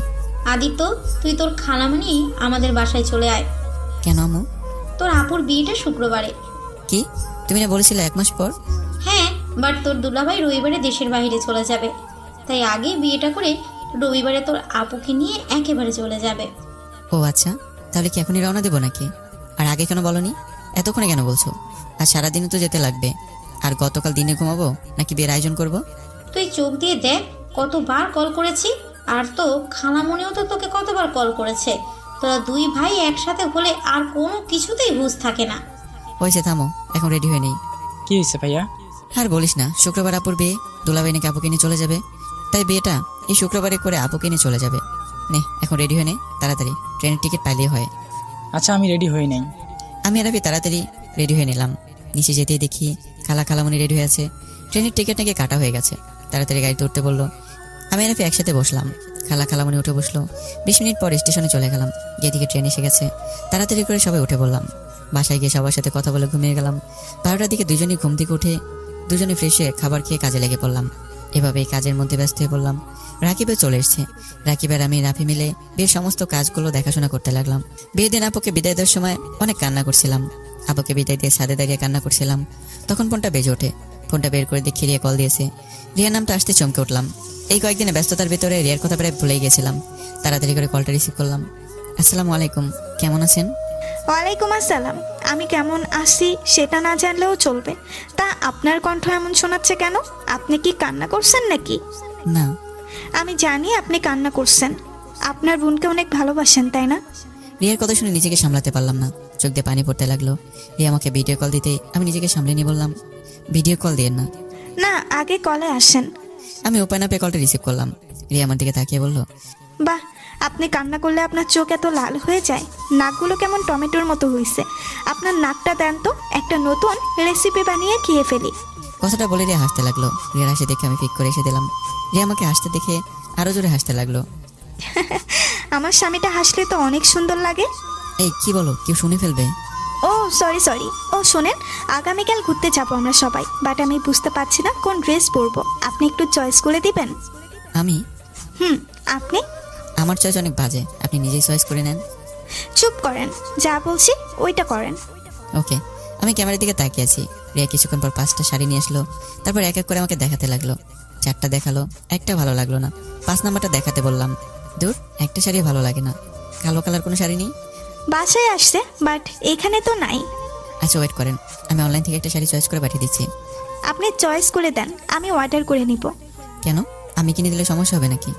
আদিত্য, তুই তোর খালামণি আমাদের বাসায় চলে আয়। কেন আম্মু? তোর আপুর বিয়েটা শুক্রবারে। কি? তুমি না বলেছিলে 1 মাস পর? হ্যাঁ, বাট তোর দুলাভাই রবিবারে দেশের বাইরে চলে যাবে, তাই আগে বিয়েটা করে রবিবারে তোর আপুকে নিয়ে একেবারে চলে যাবে। ও আচ্ছা, তাহলে কি এখনই রওনা দেবো নাকি? আর আগে কেন বলনি? এতক্ষণে কেন বলছো? আর সারাদিনে তো যেতে লাগবে। আর গতকাল দিনে ঘুমাবো নাকি বিয়ের আয়োজন করব? তুই চোখ দিয়ে দেখ, কতবার কল করেছি। আর তো খালামণিও তো তোকে কতবার কল করেছে। তোরা দুই ভাই একসাথে হলে আর কোনো কিছুতেই বুঝ থাকে না। হয়েছে, থামো, এখন রেডি হয়ে নেই। কি হয়েছে ভাইয়া? আর বলিস না, শুক্রবার আপুর বিয়ে। দুলাভাই নাকি আপুকে নিয়ে চলে যাবে। তাই বিয়েটা এই শুক্রবারে করে আপুকে নিয়ে চলে যাবে। নে এখন রেডি হয়ে নে তাড়াতাড়ি, ট্রেনের টিকিট পাইলেই হয়। আচ্ছা আমি রেডি হই নাই। আমি আর রাফি তাড়াতাড়ি রেডি হয়ে নিলাম। নিচে যেতেই দেখি খালামণি রেডি হয়ে আছে। ট্রেনের টিকিট নাকি কাটা হয়ে গেছে। তাড়াতাড়ি গাড়িতে উঠতে বললো। আমি আর রাফি একসাথে বসলাম। খালামণি উঠে বসলো। 20 মিনিট পর স্টেশনে চলে গেলাম। যেদিকে ট্রেন এসে গেছে তাড়াতাড়ি করে সবাই উঠে বললাম। বাসায় গিয়ে সবার সাথে কথা বলে ঘুমিয়ে গেলাম। 12টার দিকে দুজনেই ঘুম থেকে উঠে দুজনে ফ্রেশ হয়ে খাবার খেয়ে কাজে লেগে পড়লাম। এভাবে এই কাজের মধ্যে ব্যস্ত হয়ে পড়লাম। রাকিবে চলে এসছে। রাকিবের আমি রাফি মিলে বিয়ের সমস্ত কাজগুলো দেখাশোনা করতে লাগলাম। বিয়ের দিন আপুকে বিদায় দেওয়ার সময় অনেক কান্না করছিলাম। আপুকে বিদায় দিয়ে ছাদে দাঁড়িয়ে কান্না করছিলাম। তখন ফোনটা বেজে ওঠে। ফোনটা বের করে দেখি রিয়া কল দিয়েছে। রিয়ার নামটা আসতে চমকে উঠলাম। এই কয়েকদিনে ব্যস্ততার ভিতরে রিয়ার কথা প্রায় ভুলেই গেছিলাম। তাড়াতাড়ি করে কলটা রিসিভ করলাম। আসসালামু আলাইকুম, কেমন আছেন? ওয়ালাইকুম আসসালাম। আমি কেমন আছি সেটা না জানলেও চলবে। তা আপনার কণ্ঠ এমন শোনাচ্ছে কেন? আপনি কি কান্না করছেন নাকি? না। আমি জানি আপনি কান্না করছেন। আপনার বোনকে অনেক ভালোবাসেন, তাই না? রিয়ার কথা শুনে নিজেকে সামলাতে পারলাম না। চোখ দিয়ে পানি পড়তে লাগলো। রিয়া আমাকে ভিডিও কল দিতে আমি নিজেকে সামলে নিয়ে বললাম, ভিডিও কল দিয়েন না। না, আগে কলে আসেন। আমি উপায় না পেয়ে কলটা রিসিভ করলাম। রিয়া আমার দিকে তাকিয়ে বলল, বাহ, আপনি কান্না করলে আপনার চোখ এত লাল হয়ে যায়। নাকগুলো কেমন টমেটোর মতো হয়েছে। আপনার নাকটা দেন তো, একটা নতুন রেসিপি বানিয়ে খেয়ে ফেলি। কথাটা বলে রিয়া হাসতে লাগলো। রিয়ার হাসি দেখে আমি ফিক করে এসে দিলাম। রিয়া আমাকে হাসতে দেখে আরো জোরে হাসতে লাগলো। আমার স্বামীটা হাসলে তো অনেক সুন্দর লাগে। এই কি বলো, কেউ শুনে ফেলবে। ও সরি। ও শোনেন, আগামীকাল ঘুরতে যাবো আমরা সবাই, বাট আমি বুঝতে পারছি না কোন ড্রেস পরবো। আপনি একটু চয়েস করে দিবেন? আমি? আপনি? আমার চয়েস অনেক বাজে, আপনি নিজেই চয়েস করে নেন। চুপ করেন, যা বলছি ওইটা করেন। ওকে। আমি ক্যামেরার দিকে তাকিয়ে আছি। রিয়া কিছুক্ষণ পর 5টা শাড়ি নিয়ে আসলো। তারপর এক এক করে আমাকে দেখাতে লাগলো। 4টা দেখালো, একটা ভালো লাগলো না। 5 নাম্বারটা দেখাতে বললাম। দূর, একটা শাড়ি ভালো লাগে না। কালো কালার কোনো শাড়ি নেই? বাসায় আসছে, বাট এখানে তো নাই। আচ্ছা ওয়েট করেন, আমি অনলাইন থেকে একটা শাড়ি চয়েস করে পাঠিয়ে দিচ্ছি। আপনি চয়েস করে দেন, আমি অর্ডার করে নিব। কেন, আমি কিনে দিলে সমস্যা হবে নাকি?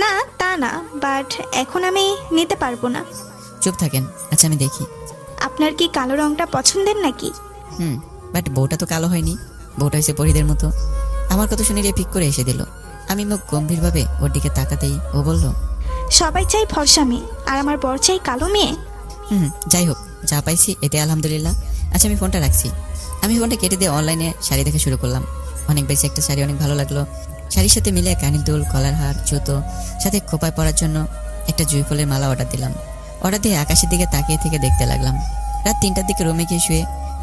না তা না, বাট এখন আমি নিতে পারবো না। চুপ থাকেন। আচ্ছা আমি দেখি। আপনার কি কালো রংটা পছন্দের নাকি? বাট বউটা তো কালো হয়নি, বউটা হয়েছে পরিদের মতো। আমার কথা শুনে রিয়া পিক করে এসে দিল। আমি মুখ গম্ভীরভাবে ওর দিকে তাকাতেই ও বলল, সবাই চাই ফর্সা মেয়ে, আর আমার বর চাই কালো মেয়ে। যাই হোক, যা পাইছি এতে আলহামদুলিল্লাহ। আচ্ছা আমি ফোনটা রাখছি। আমি ফোনটা কেটে দিয়ে অনলাইনে শাড়ি দেখা শুরু করলাম। অনেক বেশি একটা শাড়ি অনেক ভালো লাগলো। শাড়ির সাথে মিলে কানের দুল, গলার হার, জুতো, সাথে খোপায় পরার জন্য একটা জুঁই ফুলের মালা অর্ডার দিলাম। হঠাৎ দিয়ে আকাশের দিকে তাকিয়ে থেকে দেখতে লাগলাম। রাত 3টার দিকে রুমে গিয়ে শুয়ে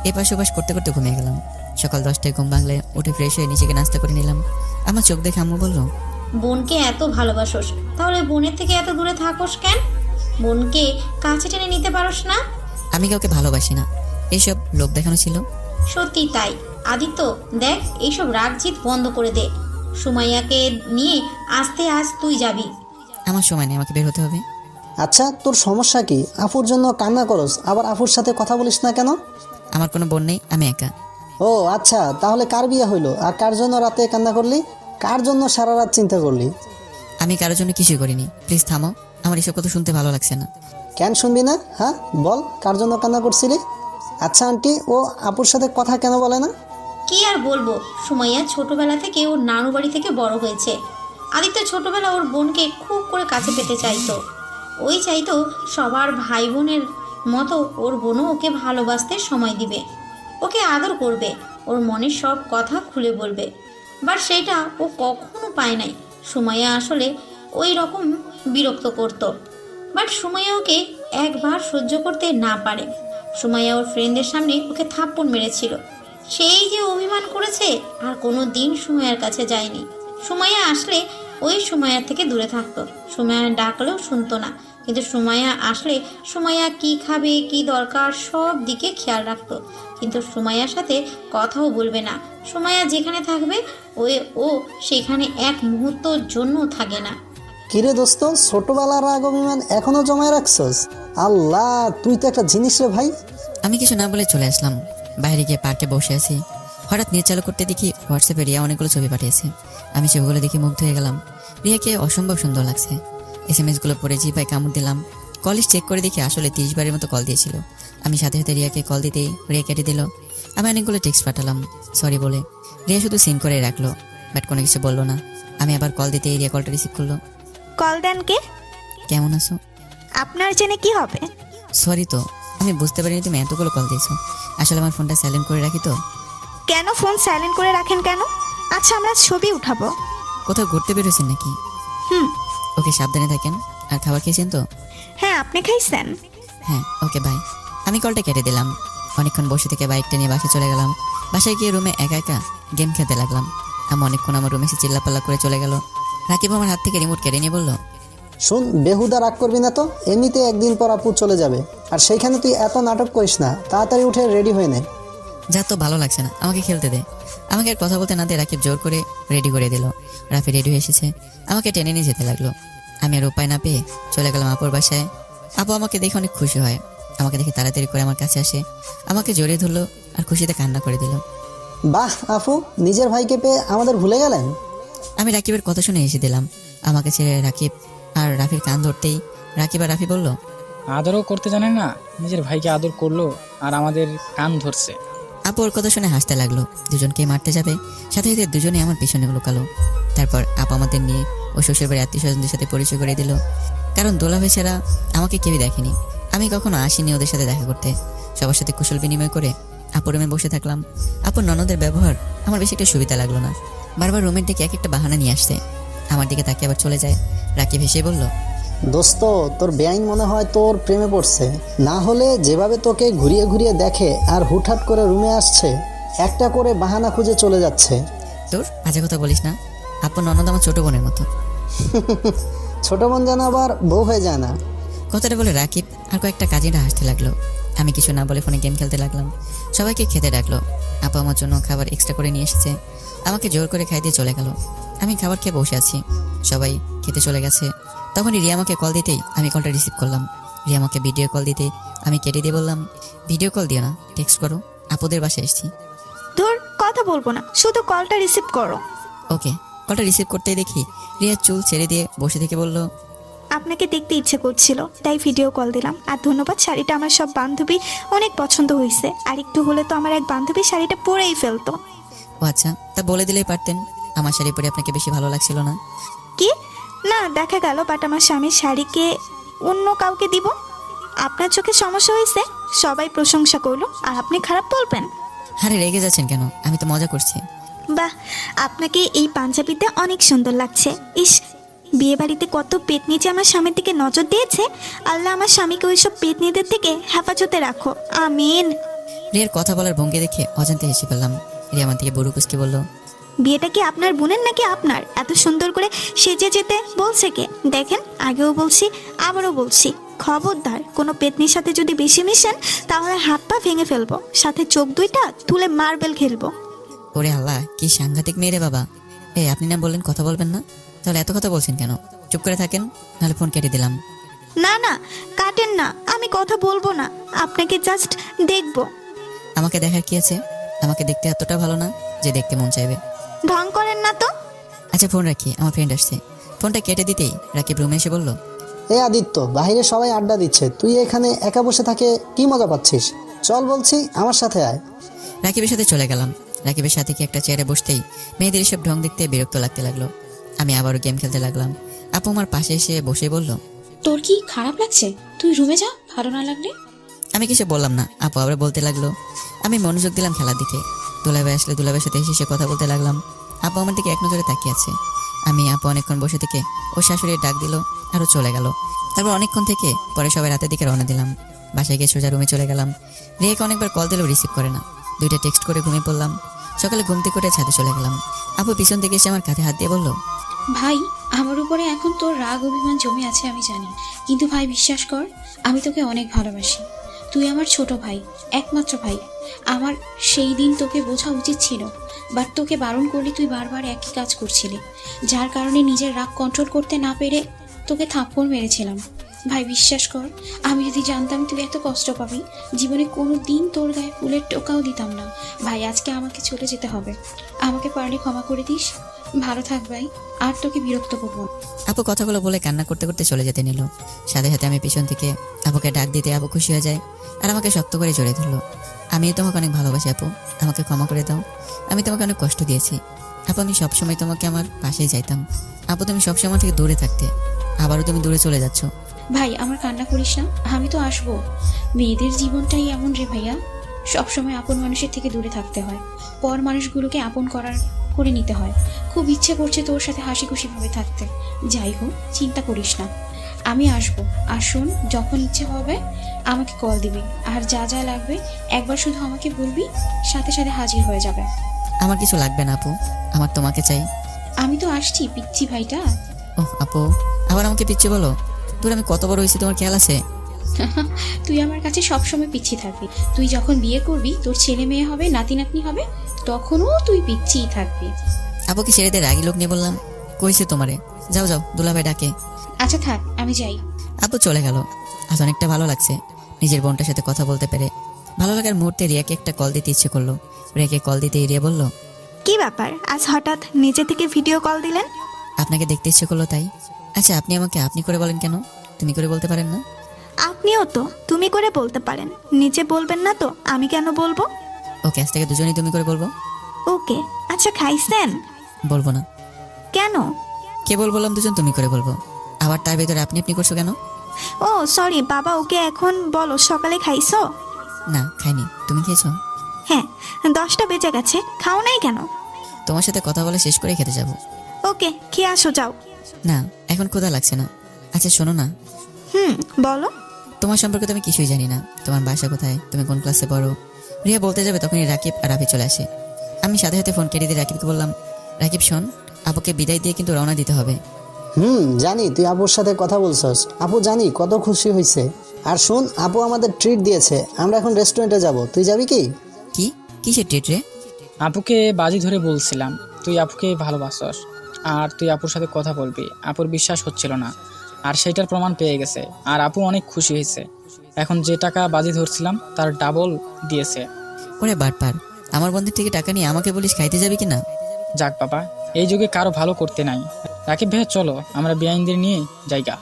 এপাশ ওপাশ করতে করতে ঘুমিয়ে গেলাম। সকাল 10টায় ঘুম ভাঙলে উঠে ফ্রেশ হয়ে নিজেকে নাস্তা করে নিলাম। আমার চোখ দেখে আম্মু বলল, বোনকে এত ভালোবাসোস, তাহলে বোনের থেকে এত দূরে থাকোস কেন? বোনকে কাছে টেনে নিতে পারোস না? আমি কাউকে ভালোবাসি না, এইসব লোক দেখানো ছিল। সত্যি তাই। আদিত্য দেখ, এইসব রাগ জিত বন্ধ করে দে। সুমাইয়াকে নিয়ে আস্তে আজ তুই যাবি। আমার সময় নেই, আমাকে বের হতে হবে। আচ্ছা, তোর সমস্যা কি? আফুর জন্য কান্না করস, আবার আফুর সাথে কথা বলিস না কেন? আমার কোনো বোন নেই, আমি একা। ও আচ্ছা, তাহলে কার বিয়ে হইলো আর কার জন্য রাতে কান্না করলি? কার জন্য সারা রাত চিন্তা করলি? আমি কারোর জন্য কিছুই করিনি, প্লিজ থামো, আমার এসব কথা শুনতে ভালো লাগছে না। কেন শুনবি না? হ্যাঁ বল, কার জন্য কান্না করছিলি? আচ্ছা আন্টি, ও আপুর সাথে কথা কেন বলে না? কি আর বলবো, সুমাইয়া ছোটবেলা থেকে ওর নানু বাড়ি থেকে বড় হয়েছে। আদিত্য ছোটবেলা ওর বোনকে খুব করে কাছে পেতে চাইতো। ওই চাইতো সবার ভাই বোনের মতো ওর বোনও ওকে ভালোবাসতে সময় দিবে, ওকে আদর করবে, ওর মনের সব কথা খুলে বলবে। বাট সেটা ও কখনো পায় নাই। সুমাইয়া আসলে ওই রকম বিরক্ত করত। বাট সুমাইয়া ওকে একবার সহ্য করতে না পারে। সুমাইয়া ওর ফ্রেন্ডদের সামনে ওকে থাপ্পড় মেরেছিল। সেই যে অভিমান করেছে, আর কোনো দিন সুমাইয়ার কাছে যায়নি। সুমাইয়া আসলে ওই সুমাইয়ার থেকে দূরে থাকতো। সুমাইয়া ডাকলেও শুনতো না, কিন্তু সুমাইয়া আসলে সুমাইয়া কি খাবে, কি দরকার সব দিকে খেয়াল রাখতো। কিন্তু সুমাইয়ার সাথে কথাও বলবে না। সুমাইয়া যেখানে থাকবে ও সেখানে এক মুহূর্তর জন্য থাকে না। কিরে দোস্ত, ছোটবেলার রাগ অভিমান এখনো জমায় রাখছস? আল্লাহ, তুই তো একটা জিনিস রে ভাই। আমি কিছু না বলে চলে আসলাম। বাইরে গিয়ে পার্কে বসে আছি, হঠাৎ নেট চালু করতে দেখি হোয়াটসঅ্যাপে রিয়া অনেকগুলো ছবি পাঠিয়েছে। আমি ছবিগুলো দেখে মুগ্ধ হয়ে গেলাম। রিয়াকে অসম্ভব সুন্দর লাগছে। SMS গুলো পড়ে জিপায় কামড় দিলাম। কলেজ চেক করে দেখি আসলে 30 বারের মতো কল দিয়েছিল। আমি সাথে সাথে রিয়াকে কল দিতেই রিয়া কেটে দিল। আমি অনেকগুলো টেক্সট পাঠালাম সরি বলে। রিয়া শুধু সিন করে রাখলো, বাট কোনো কিছু বললো না। আমি আবার কল দিতেই রিয়া কলটা রিসিভ করলো। কল দেন কে? কেমন আছো? আপনার জেনে কি হবে? সরি তো, আমি বুঝতে পারিনি তুমি এতগুলো কল দিয়েছো। আসলে আমার ফোনটা সাইলেন্ট করে রাখি তো। কেন ফোন সাইলেন্ট করে রাখেন কেন? আচ্ছা, আমরা ছবি উঠাবো। কোথাও ঘুরতে বেরোছেন নাকি? হুম। ওকে, সাবধানে থাকেন। আর খাবার খেয়েছেন তো? হ্যাঁ, আপনি খাইছেন? হ্যাঁ, ওকে বাই। আমি কলটা কেটে দিলাম। অনেকক্ষণ বসে থেকে বাইকটা নিয়ে বাসায় চলে গেলাম। বাসায় গিয়ে রুমে একা একা গেম খেলতে লাগলাম। আমি অনেকক্ষণ আমার রুমে এসে চিল্লাপাল্লা করে চলে গেল। রাকিব আমার হাত থেকে রিমোট কেড়ে নিয়ে বলল, শোন, বেহুদা রাগ করবি না তো, এমনিতে একদিন পর আপু চলে যাবে। আর সেইখানে তুই এত নাটক করিস না, তাড়াতাড়ি উঠে রেডি হয়ে নে। যা, তো ভালো লাগছে না, আমাকে খেলতে দে। আমাকে আর কথা বলতে না দিয়ে রাকিব জোর করে রেডি করে দিল। রাফি রেডি হয়ে এসেছে, আমাকে টেনে নিয়ে যেতে লাগলো। আমি আর উপায় না পেয়ে চলে গেলাম আপুর বাসায়। আপু আমাকে দেখে অনেক খুশি হয়। আমাকে দেখে তাড়াতাড়ি করে আমার কাছে আসে, আমাকে জড়িয়ে ধরলো আর খুশিতে কান্না করে দিল। বাহ আপু, নিজের ভাইকে পেয়ে আমাদের ভুলে গেলেন। আমি রাকিবের কথা শুনে এসে দিলাম। আমাকে ছেড়ে রাকিব আর রাফির কান ধরতেই রাকিব আর রাফি বলল, আদরও করতে জানেন না, নিজের ভাইকে আদর করলো আর আমাদের কান ধরছে। আপু ওর কথা শুনে হাসতে লাগলো। দুজনকে মারতে যাবে, সাথে সাথে দুজনে আমার পিছনে লুকালো। তারপর আপু আমাদের নিয়ে ও শ্বশুর বাড়ির আত্মীয় স্বজনদের সাথে পরিচয় করে দিল। কারণ দোলাভাই ছাড়া আমাকে কেউই দেখেনি। আমি কখনো আসিনি ওদের সাথে দেখা করতে। সবার সাথে কুশল বিনিময় করে আপুর রুমে বসে থাকলাম। আপুর ননদের ব্যবহার আমার বেশি একটা সুবিধা লাগলো না। বারবার রুমের দিকে এক একটা বাহানা নিয়ে আসছে। আমার দিকে তাকিয়ে আবার চলে যায়। রাকিব হেসে বলল, দোস্ত, তোর বেআইন মনে হয় তোর প্রেমে পড়ছে। না হলে যেভাবে তোকে ঘুরিয়ে ঘুরিয়ে দেখে আর হুটহাট করে রুমে আসছে, একটা করে বাহানা খুঁজে চলে যাচ্ছে। তোর বাজে কথা বলিস না, আপুর ননদ আমার ছোট বোনের মতো। ছোট বোন যেন আবার বউ হয়ে যায় না। কথাটা বলে রাকিব আর কয়েকটা কাজিনরা হাসতে লাগলো। আমি কিছু না বলে ফোনে গেম খেলতে লাগলাম। সবাইকে খেতে ডাকলো। আপু আমার জন্য খাবার এক্সট্রা করে নিয়ে এসেছে। আমাকে জোর করে খাই দিয়ে চলে গেল। আমি খাবার খেয়ে বসে আছি, সবাই খেতে চলে গেছে। তখনই রিয়া আমাকে কল দিতেই আমি কলটা রিসিভ করলাম। রিয়া আমাকে ভিডিও কল দিতে আমি কেটে দিয়ে বললাম, ভিডিও কল দিও না, টেক্সট করো, আপুদের বাসায় এসেছি। ধুর, কথা বলবো না, শুধু কলটা রিসিভ করো। ওকে। কলটা রিসিভ করতেই দেখি রিয়া চুল ছেড়ে দিয়ে বসে থেকে বলল, আপনাকে দেখতে ইচ্ছে করছিল তাই ভিডিও কল দিলাম। আর ধন্যবাদ, শাড়িটা আমার সব বান্ধবী অনেক পছন্দ হয়েছে। আর একটু হলে তো আমার এক বান্ধবী শাড়িটা পরেই ফেলতো। ও আচ্ছা, তা বলে দিলেই পারতেন। আমার শাড়ি পরে আপনাকে বেশি ভালো লাগছিল না? কি না, দেখা গেল, বাট আমার স্বামীর শাড়িকে অন্য কাউকে দিব? আপনার চোখে সমস্যা হয়েছে, সবাই প্রশংসা করলো আর আপনি খারাপ বলবেন? আরে রেগে যাচ্ছেন কেন? আমি তো মজা করছি। বাহ, আপনাকে এই পাঞ্জাবিতে অনেক সুন্দর লাগছে। ইস, বিয়ে বাড়িতে কত পেতনি যে আমার স্বামীর দিকে নজর দিয়েছে, আল্লাহ আমার স্বামীকে ওইসব পেতনিদের থেকে হেফাজতে রাখো, আমিন। রিয়ার কথা বলার ভঙ্গি দেখে অজান্তে হেসে ফেললাম। রিয়া আমার দিকে বুড়ো কুচকে বলল, বিয়েটা কি আপনার বোনের নাকি আপনার? এত সুন্দর করে সেজে যেতে বলছে কে? দেখেন, আগেও বলছি আবারও বলছি, খবরদার কোনো পেতনির সাথে যদি বেশি মিশেন তাহলে হাত পা ভেঙে ফেলবো, সাথে চোখ দুইটা তুলে মার্বেল খেলবো। ওরে আল্লাহ, কি সাংঘাতিক মেয়ে রে বাবা। আপনি না বললেন কথা বলবেন না? তাহলে এত কথা বলছেন কেন? চুপ করে থাকেন, নাহলে ফোন কেটে দিলাম। না না, কাটেন না, আমি কথা বলবো না, আপনাকে জাস্ট দেখবো। আমাকে দেখার কি আছে? আমাকে দেখতে এতটা ভালো না যে দেখতে মন চাইবে? ঢং করেন না তো। আচ্ছা ফোন রাখি, আমার ফ্রেন্ড আসছে। ফোনটা কেটে দিতেই রাকিব রুমে এসে বলল, আদিত্য, বাইরে সবাই আড্ডা দিচ্ছে, তুই এখানে একা বসে থাকে কি মজা পাচ্ছিস? চল বলছি, আমার সাথে আয়। রাকিবের সাথে চলে গেলাম। রাকিবের সাথে কি একটা চেয়ারে বসতেই মেয়েদের সব ঢং দেখতে বিরক্ত লাগতে লাগলো। আমি আবারও গেম খেলতে লাগলাম। আপু আমার পাশে এসে বসে বলল, তোর কি খারাপ লাগছে? তুই রুমে যা, ভালো না লাগলে। আমি কিছু বললাম না। আপু আবার বলতে লাগলো। আমি মনোযোগ দিলাম খেলার দিকে। দুলাভাই আসলে দুলাভাইয়ের সাথে এসে কথা বলতে লাগলাম। আপু আমার দিকে এক নজরে তাকিয়ে আছে। আমি আপু অনেকক্ষণ বসে থেকে ও শাশুড়ির ডাক দিল, আরও চলে গেল। তারপর অনেকক্ষণ থেকে পরে সবাই রাতের দিকে রওনা দিলাম। বাসায় গিয়ে সোজা রুমে চলে গেলাম। রিয়াকে অনেকবার কল দিলেও রিসিভ করে না। 2টা টেক্সট করে ঘুমিয়ে পড়লাম। সকালে ঘুম থেকে উঠে ছাদে চলে গেলাম। আপু পিছন থেকে এসে আমার কাঁধে হাত দিয়ে বলল, ভাই, আমার উপরে এখন তোর রাগ অভিমান জমে আছে আমি জানি, কিন্তু ভাই বিশ্বাস কর, আমি তোকে অনেক ভালোবাসি। তুই আমার ছোট ভাই, একমাত্র ভাই। আমার সেই দিন তোকে বোঝা উচিত ছিল, বাট তোকে বারণ করলে তুই বারবার একই কাজ করছিলি, যার কারণে নিজের রাগ কন্ট্রোল করতে না পেরে তোকে থাপ্পড় মেরেছিলাম। ভাই বিশ্বাস কর, আমি যদি জানতাম তুই এত কষ্ট পাবি, জীবনে কোনো দিন তোর গায়ে ফুলের টোকাও দিতাম না। ভাই আজকে আমাকে চলে যেতে হবে, আমাকে পারলে ক্ষমা করে দিস। ভালো থাক ভাই, আর তোকে বিরক্ত করবো না। আপু কথাগুলো বলে কান্না করতে করতে চলে যেতে নিল। সাথে সাথে আমি পিছন থেকে আপুকে ডাক দিতে আপু খুশি হয়ে যায় আর আমাকে শক্ত করে জড়িয়ে ধরলো। আমিও তোমাকে অনেক ভালোবাসি আপু, আমাকে ক্ষমা করে দাও। আমি তোমাকে অনেক কষ্ট দিয়েছি আপু। আমি সবসময় তোমাকে আমার পাশেই চাইতাম আপু। তুমি সবসময় থেকে দূরে থাকতে, আবারও তুমি দূরে চলে যাচ্ছ। ভাই আমার কান্না করিস না, আমি তো আসবো। মেয়েদের জীবনটাই এমন রে ভাইয়া, সবসময় আপন মানুষের থেকে দূরে থাকতে হয়, পর মানুষগুলোকে আপন করে নিতে হয়। খুব ইচ্ছে করছে তোর সাথে হাসি খুশি ভাবে থাকতে। যাই হোক, চিন্তা করিস না, আমি আসবো। আর শোন, যখন ইচ্ছে হবে আমাকে কল দিবি, আর যা যা লাগবে একবার শুধু আমাকে বলবি, সাথে সাথে হাজির হয়ে যাবে। আমার কিছু লাগবে না আপু, আমার তোমাকে চাই। আমি তো আসছি পিচ্ছি ভাইটা। ওহ আপু, আবার আমাকে পিচ্ছি বলো? তোর আমি কত বড় হয়েছি তোমার খেয়াল আছে? তুই আমার কাছে সবসময় পিচ্ছি থাকবি। তুই যখন বিয়ে করবি, তোর ছেলে মেয়ে হবে, নাতি নাতনি হবে, তখনও তুই পিচ্ছিই থাকবি। আপুকে ছেড়ে দিয়ে রাগি লোক নিয়ে বললাম, কইছে তোমারে, যাও যাও, দুলাভাই ডাকে। আচ্ছা থাক, আমি যাই। আপু চলে গেল। আজ অনেকটা ভালো লাগছে নিজের বোনটার সাথে কথা বলতে পেরে। ভালো লাগার মুহূর্তে রিয়াকে একটা কল দিতে ইচ্ছে করলো। রিয়াকে কল দিতে রিয়া বলল, কি ব্যাপার, আজ হঠাৎ নিজে থেকে ভিডিও কল দিলেন? আপনাকে দেখতে ইচ্ছে করলো তাই। আচ্ছা আপনি আমাকে আপনি করে বলেন কেন? তুমি করে বলতে পারেন না? আপনিও তো তুমি করে বলতে পারেন, নিজে বলবেন না তো আমি কেন বলবো? ওকে, আজ থেকে দুজনেই তুমি করে বলবো। ওকে। আচ্ছা খাইছেন? বলবো না। কেন? কেবল বললাম দুজন তুমি করে বলবো, আবার তার ভেতরে আপনি আপনি করছো কেন? ও সরি বাবা, ওকে এখন বলো সকালে খাইছো? না খাইনি, তুমি খেয়েছো? হ্যাঁ, 10টা বেজে গেছে, খাও নাই কেন? তোমার সাথে কথা বলে শেষ করে খেতে যাবো। ওকে, খেয়ে আসো, যাও। না এখন ক্ষুধা লাগছে না। আচ্ছা শোনো না, বলো। তোমার সম্পর্কে তো আমি কিছুই জানি না। তোমার বাসা কোথায়, তুমি কোন ক্লাসে পড়ো? রিয়া বলতে যাবে তখনই রাকিব আর আবি চলে আসে। আমি সাথে সাথে ফোন কেটে দিয়ে রাকিবকে বললাম, রাকিব শোন, আপুকে বিদায় দিয়ে কিন্তু রওনা দিতে হবে। জানি তুই আপুর সাথে কথা বলছস। আপু জানি কত খুশি হয়েছে। আর শুন, আপু আমাদের ট্রিট দিয়েছে, আমরা এখন রেস্টুরেন্টে যাব, তুই যাবি কি? কি কিসের ট্রিট রে? আপুকে বাজি ধরে বলছিলাম তুই আপুকে ভালোবাসস আর তুই আপুর সাথে কথা বলবি। আপুর বিশ্বাস হচ্ছিল না, আর সেইটার প্রমাণ পেয়ে গেছে। আর আপু অনেক খুশি হয়েছে। এখন যে টাকা বাজি ধরছিলাম তার ডাবল দিয়েছে। ওরে বাটপার, আমার বন্ধুর থেকে টাকা নিয়ে আমাকে বলিস খাইতে যাবি কিনা? যাক বাবা, এই যুগে কারো ভালো করতে নাই। রাকিব ভাই চলো আমরা বেআইনদের নিয়ে জায়গা,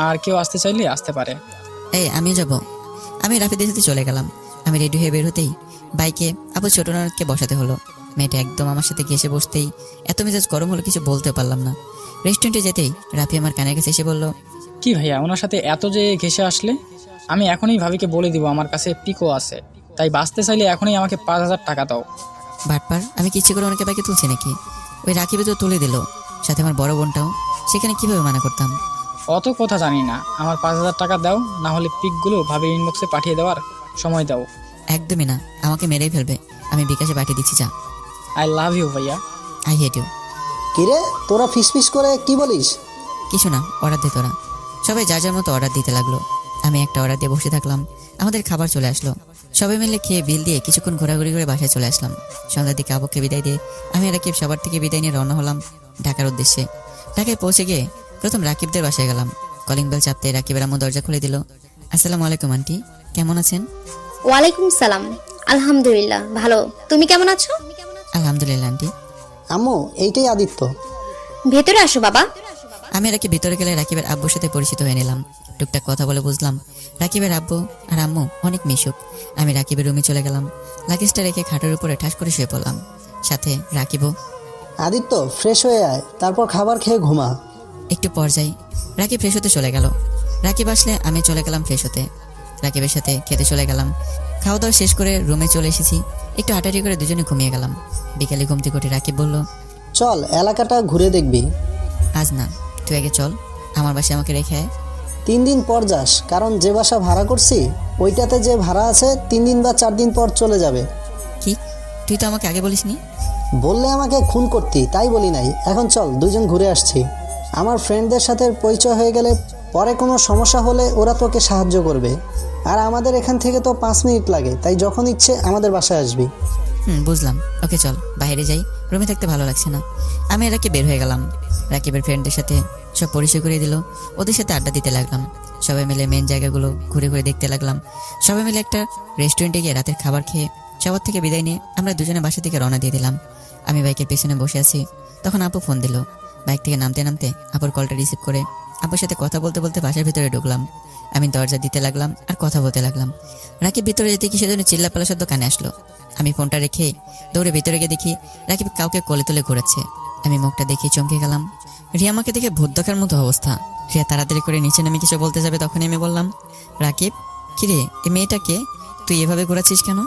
আর কেউ আসতে চাইলে আসতে পারে। আমিও যাব। আমি রাফিদের সাথে চলে গেলাম। আমি রেডি হয়ে বের হতেই বাইকে আপু ছোট ননদকে বসাতে হলো। মেয়েটা একদম আমার সাথে ঘেসে বসতেই এত মেজাজ গরম হলো কিছু বলতে পারলাম না। রেস্টুরেন্টে যেতেই রাফি আমার কানের কাছে এসে বলল, কি ভাইয়া ওনার সাথে এত যে ঘেসে আসলে? আমি এখনই ভাবিকে বলে দিব আমার কাছে পিকো আছে, তাই বাঁচতে চাইলে এখনই আমাকে 5,000 টাকা দাও। বাটপার, আমি কি ইচ্ছে করে অনেকে বাইকে তুলছি নাকি? ওই রাকিবে তো তুলে দিল, সাথে আমার বড় বোনটাও। সেখানে কিভাবে মানা করতাম? অত কথা জানি না, আমার 5,000 টাকা দাও, না হলে পিকগুলো ভাবির ইনবক্সে পাঠিয়ে দেওয়ার সময় দাও। একদমই না, আমাকে মেরেই ফেলবে। আমি বিকাশে পাঠিয়ে দিচ্ছি, যা। আই লাভ ইউ ভাইয়া। I hate you. কিরে তোরা ফিসফিস করে কি বলিস? কিছু না, অর্ডার দে তোরা। সবাই যার যার মতো অর্ডার দিতে লাগলো। আমি একটা অর্ডার দিয়ে বসে থাকলাম। আমাদের খাবার চলে আসলো। সবাই মিলে খেয়ে বিল দিয়ে কিছুক্ষণ ঘোরাঘুরি করে বাসায় চলে আসলাম। সন্ধ্যার দিকে আবুকে বিদায় দিয়ে আমি আর রাকিব সবার থেকে বিদায় নিয়ে রওনা হলাম ঢাকার উদ্দেশ্যে। ঢাকায় পৌঁছে গিয়ে প্রথম রাকিবদের বাসায় গেলাম। কলিং বেল চাপতে রাকিবের আম্মু দরজা খুলে দিল। আসসালামু আলাইকুম আন্টি, কেমন আছেন? ওয়ালাইকুম সালাম। আলহামদুলিল্লাহ ভালো, তুমি কেমন আছো? আলহামদুলিল্লাহ আন্টি। আম্মু এইটাই আদিত্য। ভেতরে আসো বাবা। আমি রাকিব ভিতরে গেলে রাকিবের আব্বুর সাথে পরিচিত হয়ে নিলাম। টুকটাক কথা বলে বুঝলাম রাকিবের আব্বু আর আম্মু অনেক মিশুক। আমি রাকিবের রুমে চলে গেলাম। লাগেজটা রেখে খাটের উপরে ঠাস করে শুয়ে পড়লাম। সাথে রাকিবও। আদিত্য ফ্রেশ হয়ে আয়, তারপর খাবার খেয়ে ঘুমা। একটু পর যাই। রাকিব ফ্রেশ হতে চলে গেল। রাকিব আসলে আমি চলে গেলাম ফ্রেশ হতে। রাকিবের সাথে খেতে চলে গেলাম। খাওয়া দাওয়া শেষ করে রুমে চলে এসেছি। একটু হাঁটাহাঁটি করে দুজনে ঘুমিয়ে গেলাম। বিকেলে ঘুম থেকে উঠে রাকিব বলল, চল এলাকাটা ঘুরে দেখবি। আজ না, তুই আগে চল, আমার বাসায় আমাকে রেখে আয়। 3 দিন পর যাস, কারণ যে বাসা ভাড়া করছি ওইটাতে যে ভাড়া আছে 3 দিন বা 4 দিন পর চলে যাবে। কি, তুই তো আমাকে আগে বলিসনি? বললে আমাকে খুন করতি, তাই বলি নাই। এখন চল, দুজন ঘুরে আসছি। আমার ফ্রেন্ডদের সাথে পরিচয় হয়ে গেলে পরে কোনো সমস্যা হলে ওরা তোকে সাহায্য করবে। আর আমাদের এখান থেকে তো 5 মিনিট লাগে, তাই যখন ইচ্ছে আমাদের বাসায় আসবি। বুঝলাম। ওকে চল, বাইরে যাই, রুমে থাকতে ভালো লাগছে না। আমি আর রাকিব বের হয়ে গেলাম। রাকিবের ফ্রেন্ডদের সাথে সব পরিচয় করে দিল। ওদের সাথে আড্ডা দিতে লাগলাম। সবাই মিলে মেন জায়গাগুলো ঘুরে ঘুরে দেখতে লাগলাম। সবাই মিলে একটা রেস্টুরেন্টে গিয়ে রাতের খাবার খেয়ে সবার থেকে বিদায় নিয়ে আমরা দুজনে বাসা থেকে রওনা দিয়ে দিলাম। আমি বাইকের পেছনে বসে আছি, তখন আপু ফোন দিল। বাইক থেকে নামতে নামতে আপুর কলটা রিসিভ করে আপুর সাথে কথা বলতে বলতে বাসার ভিতরে ঢুকলাম। আমি দরজা দিতে লাগলাম আর কথা বলতে লাগলাম। রাকিব ভিতরে যেতে কি সেজন্য চিল্লাপালা শব্দ কানে আসলো। আমি ফোনটা রেখে দৌড়ে ভিতরে গিয়ে দেখি রাকিব কাউকে কোলে তুলে ঘোরাচ্ছে। আমি মুখটা দেখে চমকে গেলাম। রিয়া আমাকে দেখে ভূত দেখার মতো অবস্থা। রিয়া তাড়াতাড়ি করে নিচে নেমে কিছু বলতে যাবে, তখনই আমি বললাম, রাকিব, কিরে এই মেয়েটাকে তুই এভাবে ঘোরাচ্ছিস কেন?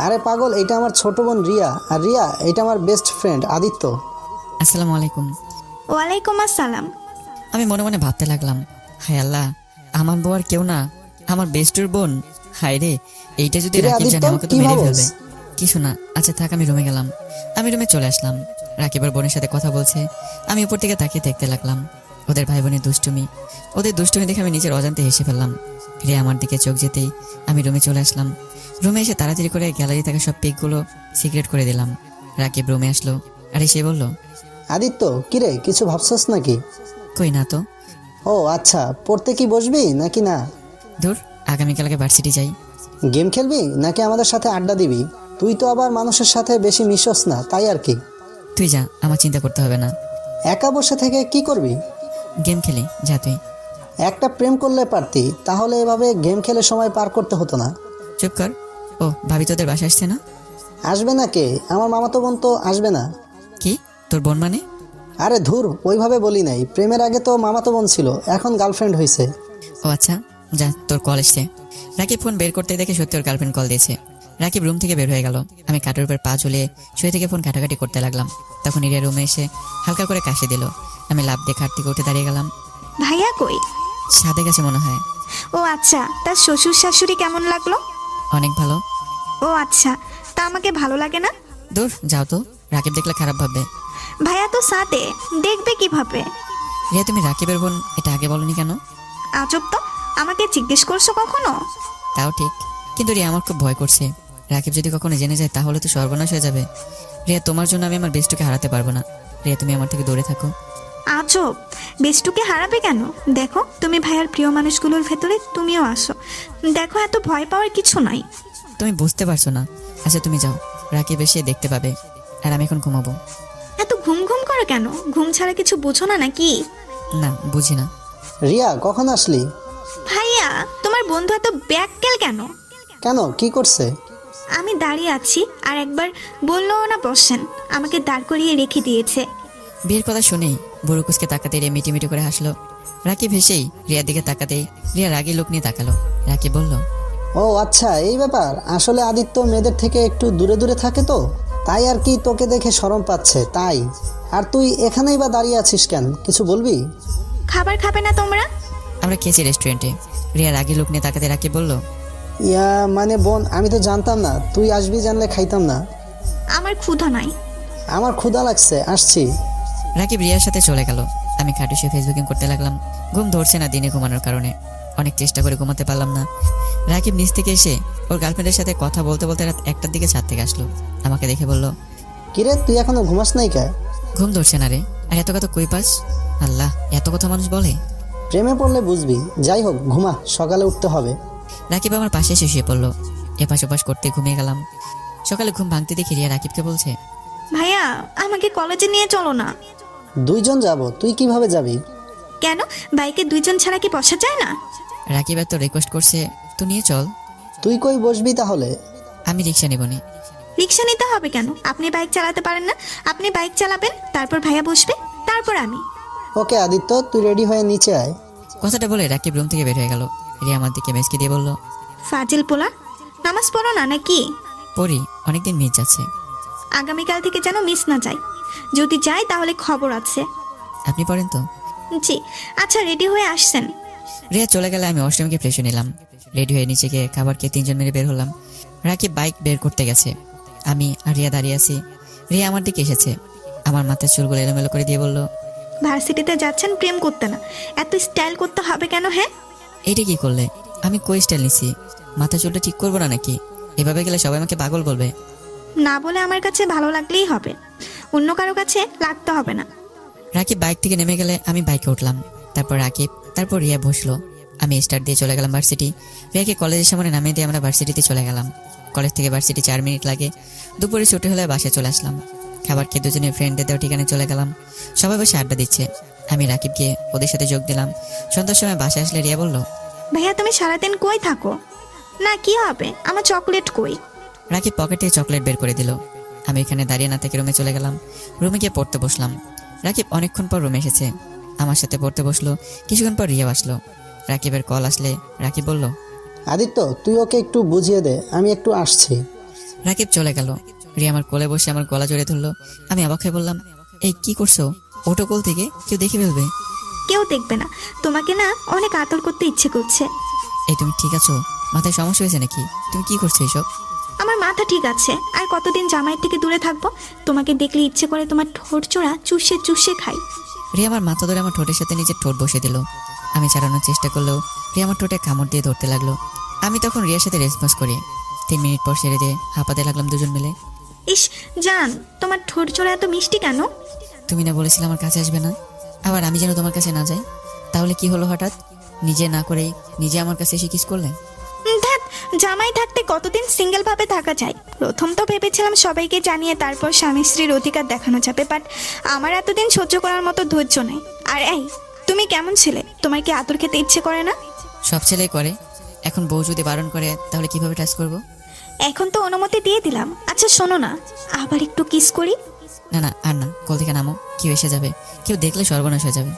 আরে পাগল, এটা আমার ছোট বোন রিয়া, আর রিয়া এটা আমার বেস্ট ফ্রেন্ড আদিত্য। আসসালামু আলাইকুম। ওয়ালাইকুম আসসালাম। আমি মনে মনে ভাবতে লাগলাম, হায় আল্লাহ, আমার বউ আর কেউ না, আমার বেস্টুর বোন। হায় রে, এইটা যদি কিরে রাকিব জানে আদিত্য, আমাকে তো কি মেরে ভাবছ? ফেলবে। কিছু না, আচ্ছা থাক, আমি রুমে গেলাম। আমি রুমে চলে আসলাম। রাকিবের বোনের সাথে কথা বলছে। আমি উপর থেকে তাকিয়ে দেখতে লাগলাম ওদের ভাই বোনের দুষ্টুমি। ওদের দুষ্টুমি দেখে আমি নিজের অজান্তে হেসে ফেললাম। রে আমার দিকে চোখ যেতেই আমি রুমে চলে আসলাম। রুমে এসে তাড়াতাড়ি করে গ্যালারি থাকা সব পিকগুলো সিক্রেট করে দিলাম। রাকিব রুমে আসলো আর এসে বলল, আদিত্য কিরে, কিছু ভাবছস নাকি? কই না তো। ও আচ্ছা, পড়তে কি বসবি নাকি না? ধুর, আগামীকালকে ভার্সিটি যাই। গেম খেলবি নাকি আমাদের সাথে আড্ডা দিবি? তুই তো আবার মানুষের সাথে বেশি মিশস না, তাই আর কি। তুই যা, আমার চিন্তা করতে হবে না। একা বসে থেকে কি করবি? গেম খেলি, যা তুই। একটা প্রেম করলে পারতি, তাহলে এভাবে গেম খেলে সময় পার করতে হতো না। চুপ কর। ও ভাবি তোদের বাসা আসছে না? আসবে না কে? আমার মামাতো বোন তো আসবে না। কি, তোর বোন মানে? আরে ধুর, ওইভাবে বলি নাই। প্রেমের আগে তো মামাতো বোন ছিল, এখন গার্লফ্রেন্ড হয়েছে। ও আচ্ছা, যা, তোর কল এসছে। রাকিব ফোন বের করতে দেখে সত্যি ওর গার্লফ্রেন্ড কল দিয়েছে। রাকিব রুম থেকে বের হয়ে গেল। আমি কাঠের উপর পা ঝুলিয়ে শুয়ে থেকে ফোন কাটাকাটি করতে লাগলাম। তখন ইরিয়া রুমে এসে হালকা করে কাশি দিল। আমি লাফ দিয়ে খাট থেকে উঠে দাঁড়িয়ে গেলাম। ভাইয়া কই? সাথে গেছে মনে হয়। ও আচ্ছা, তার শ্বশুর শাশুড়ি কেমন লাগলো? অনেক ভালো। ও আচ্ছা, তা আমাকে ভালো লাগে না? দূর যাও তো, রাকিব দেখলে খারাপ ভাববে। ভাইয়া তো সাথে, দেখবে কিভাবে? রিয়া, তুমি রাকিবের বোন, এটা আগে বলনি কেন? আজব তো, আমাকে জিজ্ঞেস করছো কখনো? তাও ঠিক, কিন্তু রিয়া আমার খুব ভয় করছে। রাকিব যদি কখনো জেনে যায় তাহলে তো সর্বনাশ হয়ে যাবে। রিয়া, তোমার জন্য আমি আমার বেস্টকে হারাতে পারবো না। রিয়া, তুমি আমার থেকে দূরে থাকো। আজব, বেষ্টুকে হারাবে কেন? দেখো, তুমি ভাইয়ার প্রিয় মানুষগুলোর ভেতরে তুমিও আসো। দেখো, এত ভয় পাওয়ার কিছু নাই। তুমি বুঝতে পারছো না। আচ্ছা তুমি যাও, রাকিব এসে দেখতে পাবে। আর আমি এখন ঘুমাবো। এত ঘুম ঘুম করো কেন? ঘুম ছাড়া কিছু বুঝো না নাকি? না, বুঝি না। রিয়া, কখন আসলি? ভাইয়া, তোমার বন্ধু এত ব্যাককেল কেন? কেন, কি করছে? আমি দাঁড়িয়ে আছি আর একবার বললো না বসেন, আমাকে দাঁড় করিয়ে রেখে দিয়েছে। বিয়ের কথা শুনেই বুড়ুকুসকে তাকাতে রিয়া মিটি মিটি করে হাসলো। রাকিব হেসেই রিয়ার দিকে তাকাতেই রিয়া রাগী লোক নিয়ে তাকালো। রাকিব বলল, ও আচ্ছা, এই ব্যাপার। আসলে আদিত্য মেয়েদের থেকে একটু দূরে দূরে থাকে তো, তাই আর কি, তোকে দেখে শরম পাচ্ছে তাই। আর তুই এখানেই বা দাঁড়িয়ে আছিস কেন, কিছু বলবি? খাবার খাবে না তোমরা? আমরা খেয়েছি রেস্টুরেন্টে। রিয়া রাগী লোক নিয়ে তাকাতে রাকিব বলল, ইয়া মানে বোন, আমি তো জানতাম না, তুই আসবি জানলে খাইতাম না। আমার ক্ষুধা নাই। আমার ক্ষুধা লাগছে, আসছি। রাকিব রিয়ার সাথে চলে গেল। আমি খাটে শুয়ে ফেসবুকিং করতে লাগলাম। ঘুম ধরছে না দিনে ঘুমানোর কারণে, অনেক চেষ্টা করে ঘুমাতে পারলাম না। রাকিব নিচ থেকে এসে ওর গার্লফ্রেন্ডের সাথে কথা বলতে বলতে রাত 1টার দিকে ছাদ থেকে আসলো। আমাকে দেখে বলল, কিরে তুই এখনো ঘুমাস নাই কে? ঘুম ধরছে না রে। আর এত কথা কই পাস? আল্লাহ, এত কথা মানুষ বলে? প্রেমে পড়লে বুঝবি। যাই হোক, ঘুমা, সকালে উঠতে হবে। রাকিব আমার পাশে এসে শুয়ে পড়লো। এপাশ ওপাশ করতে ঘুমিয়ে গেলাম। সকালে ঘুম ভাঙতে দেখি রিয়া রাকিবকে বলছে, ভাইয়া আমাকে কলেজে নিয়ে চলো না। দুইজন যাব, তুই কিভাবে যাবি? কেন, বাইকে দুইজন ছাড়া কি বসা যায় না? রাকিব এত রিকোয়েস্ট করছে, তো নিয়ে চল। তুই কই বসবি তাহলে? আমি রিক্সা নেবনি। রিক্সা নিতে হবে কেন? আপনি বাইক চালাতে পারেন না? আপনি বাইক চালাবেন, তারপর ভাইয়া বসবে, তারপর আমি। ওকে আদিত্য, তুই রেডি হয়ে নিচে আয়। কথাটা বলে রাকিব রুম থেকে বের হয়ে গেল। রিয়া আমার দিকে মেসকে দিয়ে বলল, ফাজিল পোলা, নামাজ পড়ো না নাকি? পড়ি, অনেকদিন মিস যাচ্ছে। আগামীকাল থেকে যেন মিস না যায়। যদি যায় তাহলে খবর আছে। আপনি পড়েন তো? জি। আচ্ছা, রেডি হয়ে আসছেন? রিয়া চলে গেলে আমি অষ্টমীকে ফ্রেশ নিলাম। রেডি হয়ে নিচে গিয়ে খাবার খেয়ে 3জন মিলে বের হলাম। রাকিব বাইক বের করতে গেছে, আমি আর রিয়া দাঁড়িয়ে আছি। রিয়া আমার দিকে এসেছে, আমার মাথার চুলগুলো এলোমেলো করে দিয়ে বলল, ভার্সিটিতে যাচ্ছেন প্রেম করতে না, এত স্টাইল করতে হবে কেন? হ্যাঁ, এইটা কি করলে? আমি কই স্টাইল নিছি? মাথা চুলটা ঠিক করবো না নাকি? এভাবে গেলে সবাই আমাকে পাগল বলবে। না বলে আমার কাছে ভালো লাগলেই হবে, অন্য কারো কাছে লাগতে হবে না। রাকিব বাইক থেকে নেমে গেলে আমি বাইকে উঠলাম। তারপর রাকিব, তারপর রিয়া বসলো। আমি স্টার্ট দিয়ে চলে গেলাম ভার্সিটি। রিয়াকে কলেজের সামনে নামিয়ে দিয়ে আমরা ভার্সিটিতে চলে গেলাম। কলেজ থেকে ভার্সিটি 4 মিনিট লাগে। দুপুরে ছুটি হলে বাসায় চলে আসলাম। খাবার খেয়ে দুজনে ফ্রেন্ডদের দেওয়া ঠিকানায় চলে গেলাম। সবাই বসে আড্ডা দিচ্ছে, আমি রাকিবকে ওদের সাথে যোগ দিলাম। সন্ধ্যার সময় বাসায় আসলে রিয়া বলল, ভাইয়া তুমি সারাদিন কই থাকো? না কি হবে, আমার চকলেট কই? রাকিব পকেট থেকে চকলেট বের করে দিল। আমি এখানে দাঁড়িয়ে না থেকে রুমে চলে গেলাম। রুমে গিয়ে পড়তে বসলাম। রাকিব অনেকক্ষণ পর রুমে এসেছে, আমার সাথে পড়তে বসলো। কিছুক্ষণ পর রিয়া আসলো। রাকিবের কল আসলে রাকিব বলল, আদিত্য তুই ওকে একটু বুঝিয়ে দে, আমি একটু আসছি। রাকিব চলে গেল। রিয়া আমার কোলে বসে আমার গলা জড়িয়ে ধরলো। আমি অবাক হয়ে বললাম, এই কি করছো? ওটো কোল থেকে কেউ দেখে ফেলবে। কেউ দেখবে না, তোমাকে না অনেক আদর করতে ইচ্ছে করছে। এই তুমি ঠিক আছো? মাথায় সমস্যা হয়েছে নাকি? তুমি কি করছো এসব? আমার মাথা ঠিক আছে, আর কতদিন জামাইয়ের থেকে দূরে থাকবো? তোমাকে দেখলে ইচ্ছে করে তোমার ঠোঁট চোরা চুষে চুষে খাই। রিয়া আমার মাথা ধরে আমার ঠোঁটের সাথে নিজের ঠোঁট বসে দিল। আমি ছাড়ানোর চেষ্টা করলেও রিয়া আমার ঠোঁটে কামড় দিয়ে ধরতে লাগলো। আমি তখন রিয়ার সাথে রেসপন্স করি। 3 মিনিট পর ছেড়ে দিয়ে হাঁপাতে লাগলাম দুজন মিলে। ইস জান, তোমার ঠোঁট চোরা এত মিষ্টি কেন? তুমি না বলেছিলে আমার কাছে আসবে না, আবার আমি যেন তোমার কাছে না যাই? তাহলে কি হলো হঠাৎ? নিজে না করেই নিজে আমার কাছে এসে কিস করলে। ধ্যাৎ, জামাই থাকতে কতদিন সিঙ্গেল ভাবে থাকা যায়? প্রথম তো ভেবেছিলাম সবাইকে জানিয়ে তারপর স্বামী স্ত্রীর অধিকার দেখানো যাবে, বাট আমার এতদিন সহ্য করার মতো ধৈর্য নেই। আর এই, তুমি কেমন ছিলে? তোমার কি আদর খেতে ইচ্ছে করে না? সব ছেলেই করে। এখন বউ যদি বারণ করে তাহলে কিভাবে টাচ করব? এখন তো অনুমতি দিয়ে দিলাম। আচ্ছা শোনো না, আবার একটু কিস করি? না না, আর না, কোল থেকে নামো, কেউ এসে যাবে, কেউ দেখলে সর্বনাশ হয়ে যাবে।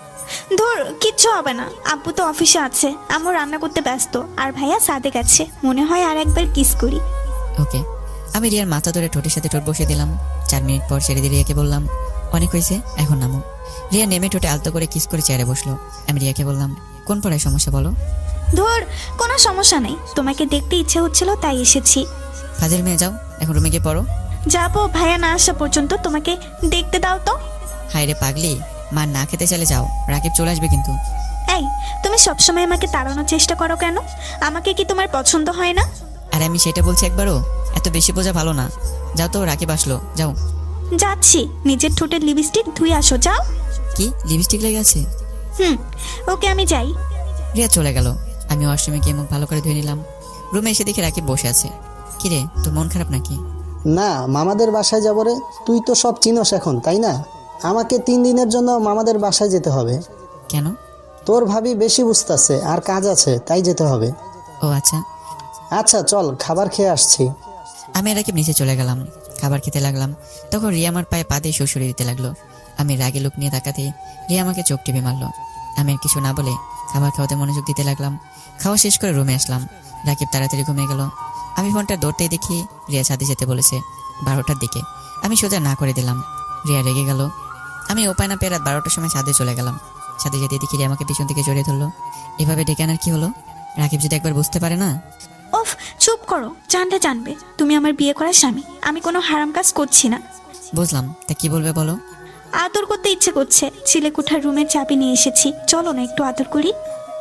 ধর, কিচ্ছু হবে না। আব্বু তো অফিসে আছে, আম্মু রান্না করতে ব্যস্ত, আর ভাইয়া সাদে গেছে। মনে হয় আর একবার কিস করি। ওকে। আমি রিয়ার মাথা ধরে ঠোঁটের সাথে ঠোঁট বসিয়ে দিলাম। 4 মিনিট পর ছেড়ে দিয়ে রিয়াকে বললাম, অনেক হয়েছে, এখন নামো। রিয়া নেমে ঠোঁটে আলতো করে কিস করে চেয়ারে বসলো। আমি রিয়াকে বললাম, কোন পড়ায় সমস্যা বলো? ধর, কোনো সমস্যা নেই, তোমাকে দেখতে ইচ্ছে হচ্ছিল তাই এসেছি। ফাজিল মেয়ে, যাও এখন রুমে গিয়ে পড়ো। যাবো, ভাইয়া না আসা পর্যন্ত তোমাকে দেখতে দাও তো। হায় রে পাগলি, মা না খেতে চাইলে যাও, রাকিব চলে আসবে কিন্তু। এই, তুমি সবসময় আমাকে তাড়ানোর চেষ্টা করো কেন? আমাকে কি তোমার পছন্দ হয় না? আর আমি সেটা বলছি একবারও? এত বেশি বোঝা ভালো না। যাও তো, রাকিব আসলো, যাও। যাচ্ছি, নিজের ঠোঁটের লিপস্টিক ধুয়ে আসো, যাও। কি লিপস্টিক লেগে আছে? ওকে, আমি যাই। রিয়া চলে গেল। আমি ওয়াশরুমে গিয়ে মুখ ভালো করে ধুয়ে নিলাম। রুমে এসে দেখি রাকিব বসে আছে। কিরে, তোর মন খারাপ নাকি? না, মামাদের বাসায় যাবো রে। তুই তো সব চিনস এখন, তাই না? আমাকে 3 দিনের জন্য মামাদের বাসায় যেতে হবে। কেন? তোর ভাবি বেশি বুঝতেছে, আর কাজ আছে, তাই যেতে হবে। ও আচ্ছা। আচ্ছা চল, খাবার খেয়ে আসছি। আমি রাকিব নিচে চলে গেলাম, খাবার খেতে লাগলাম। তখন রিয়া আমার পায়ে পা দিয়ে শ্বশুরে দিতে লাগলো। আমি রাগে লোক নিয়ে তাকাতে রিয়া আমাকে চোখ টিপে মারলো। আমি আর কিছু না বলে খাবার খাওয়াতে মনোযোগ দিতে লাগলাম। খাওয়া শেষ করে রুমে আসলাম। রাকিব তাড়াতাড়ি ঘুমিয়ে গেল। আমি ফোনটা ধরতেই দেখি রিয়া ছাদে যেতে বলেছে 12টার দিকে। আমি সোজা না করে দিলাম। রিয়া রেগে গেল। আমি উপায় না পেয়ে রাত 12টার সময় ছাদে চলে গেলাম। ছাদে যেতে দেখি রিয়া আমাকে পিছন থেকে জড়িয়ে ধরলো। এভাবে ডেকে আনার কি হলো? রাকিব যদি একবার বুঝতে পারে না। ওফ, চুপ করো, জানলে জানবে তুমি আমার বিয়ে করার স্বামী, আমি কোনো হারাম কাজ করছি না। বুঝলাম, তা কি বলবে বলো? আদর করতে ইচ্ছে করছে, চিলেকোঠার রুমের চাবি নিয়ে এসেছি, চলো না একটু আদর করি।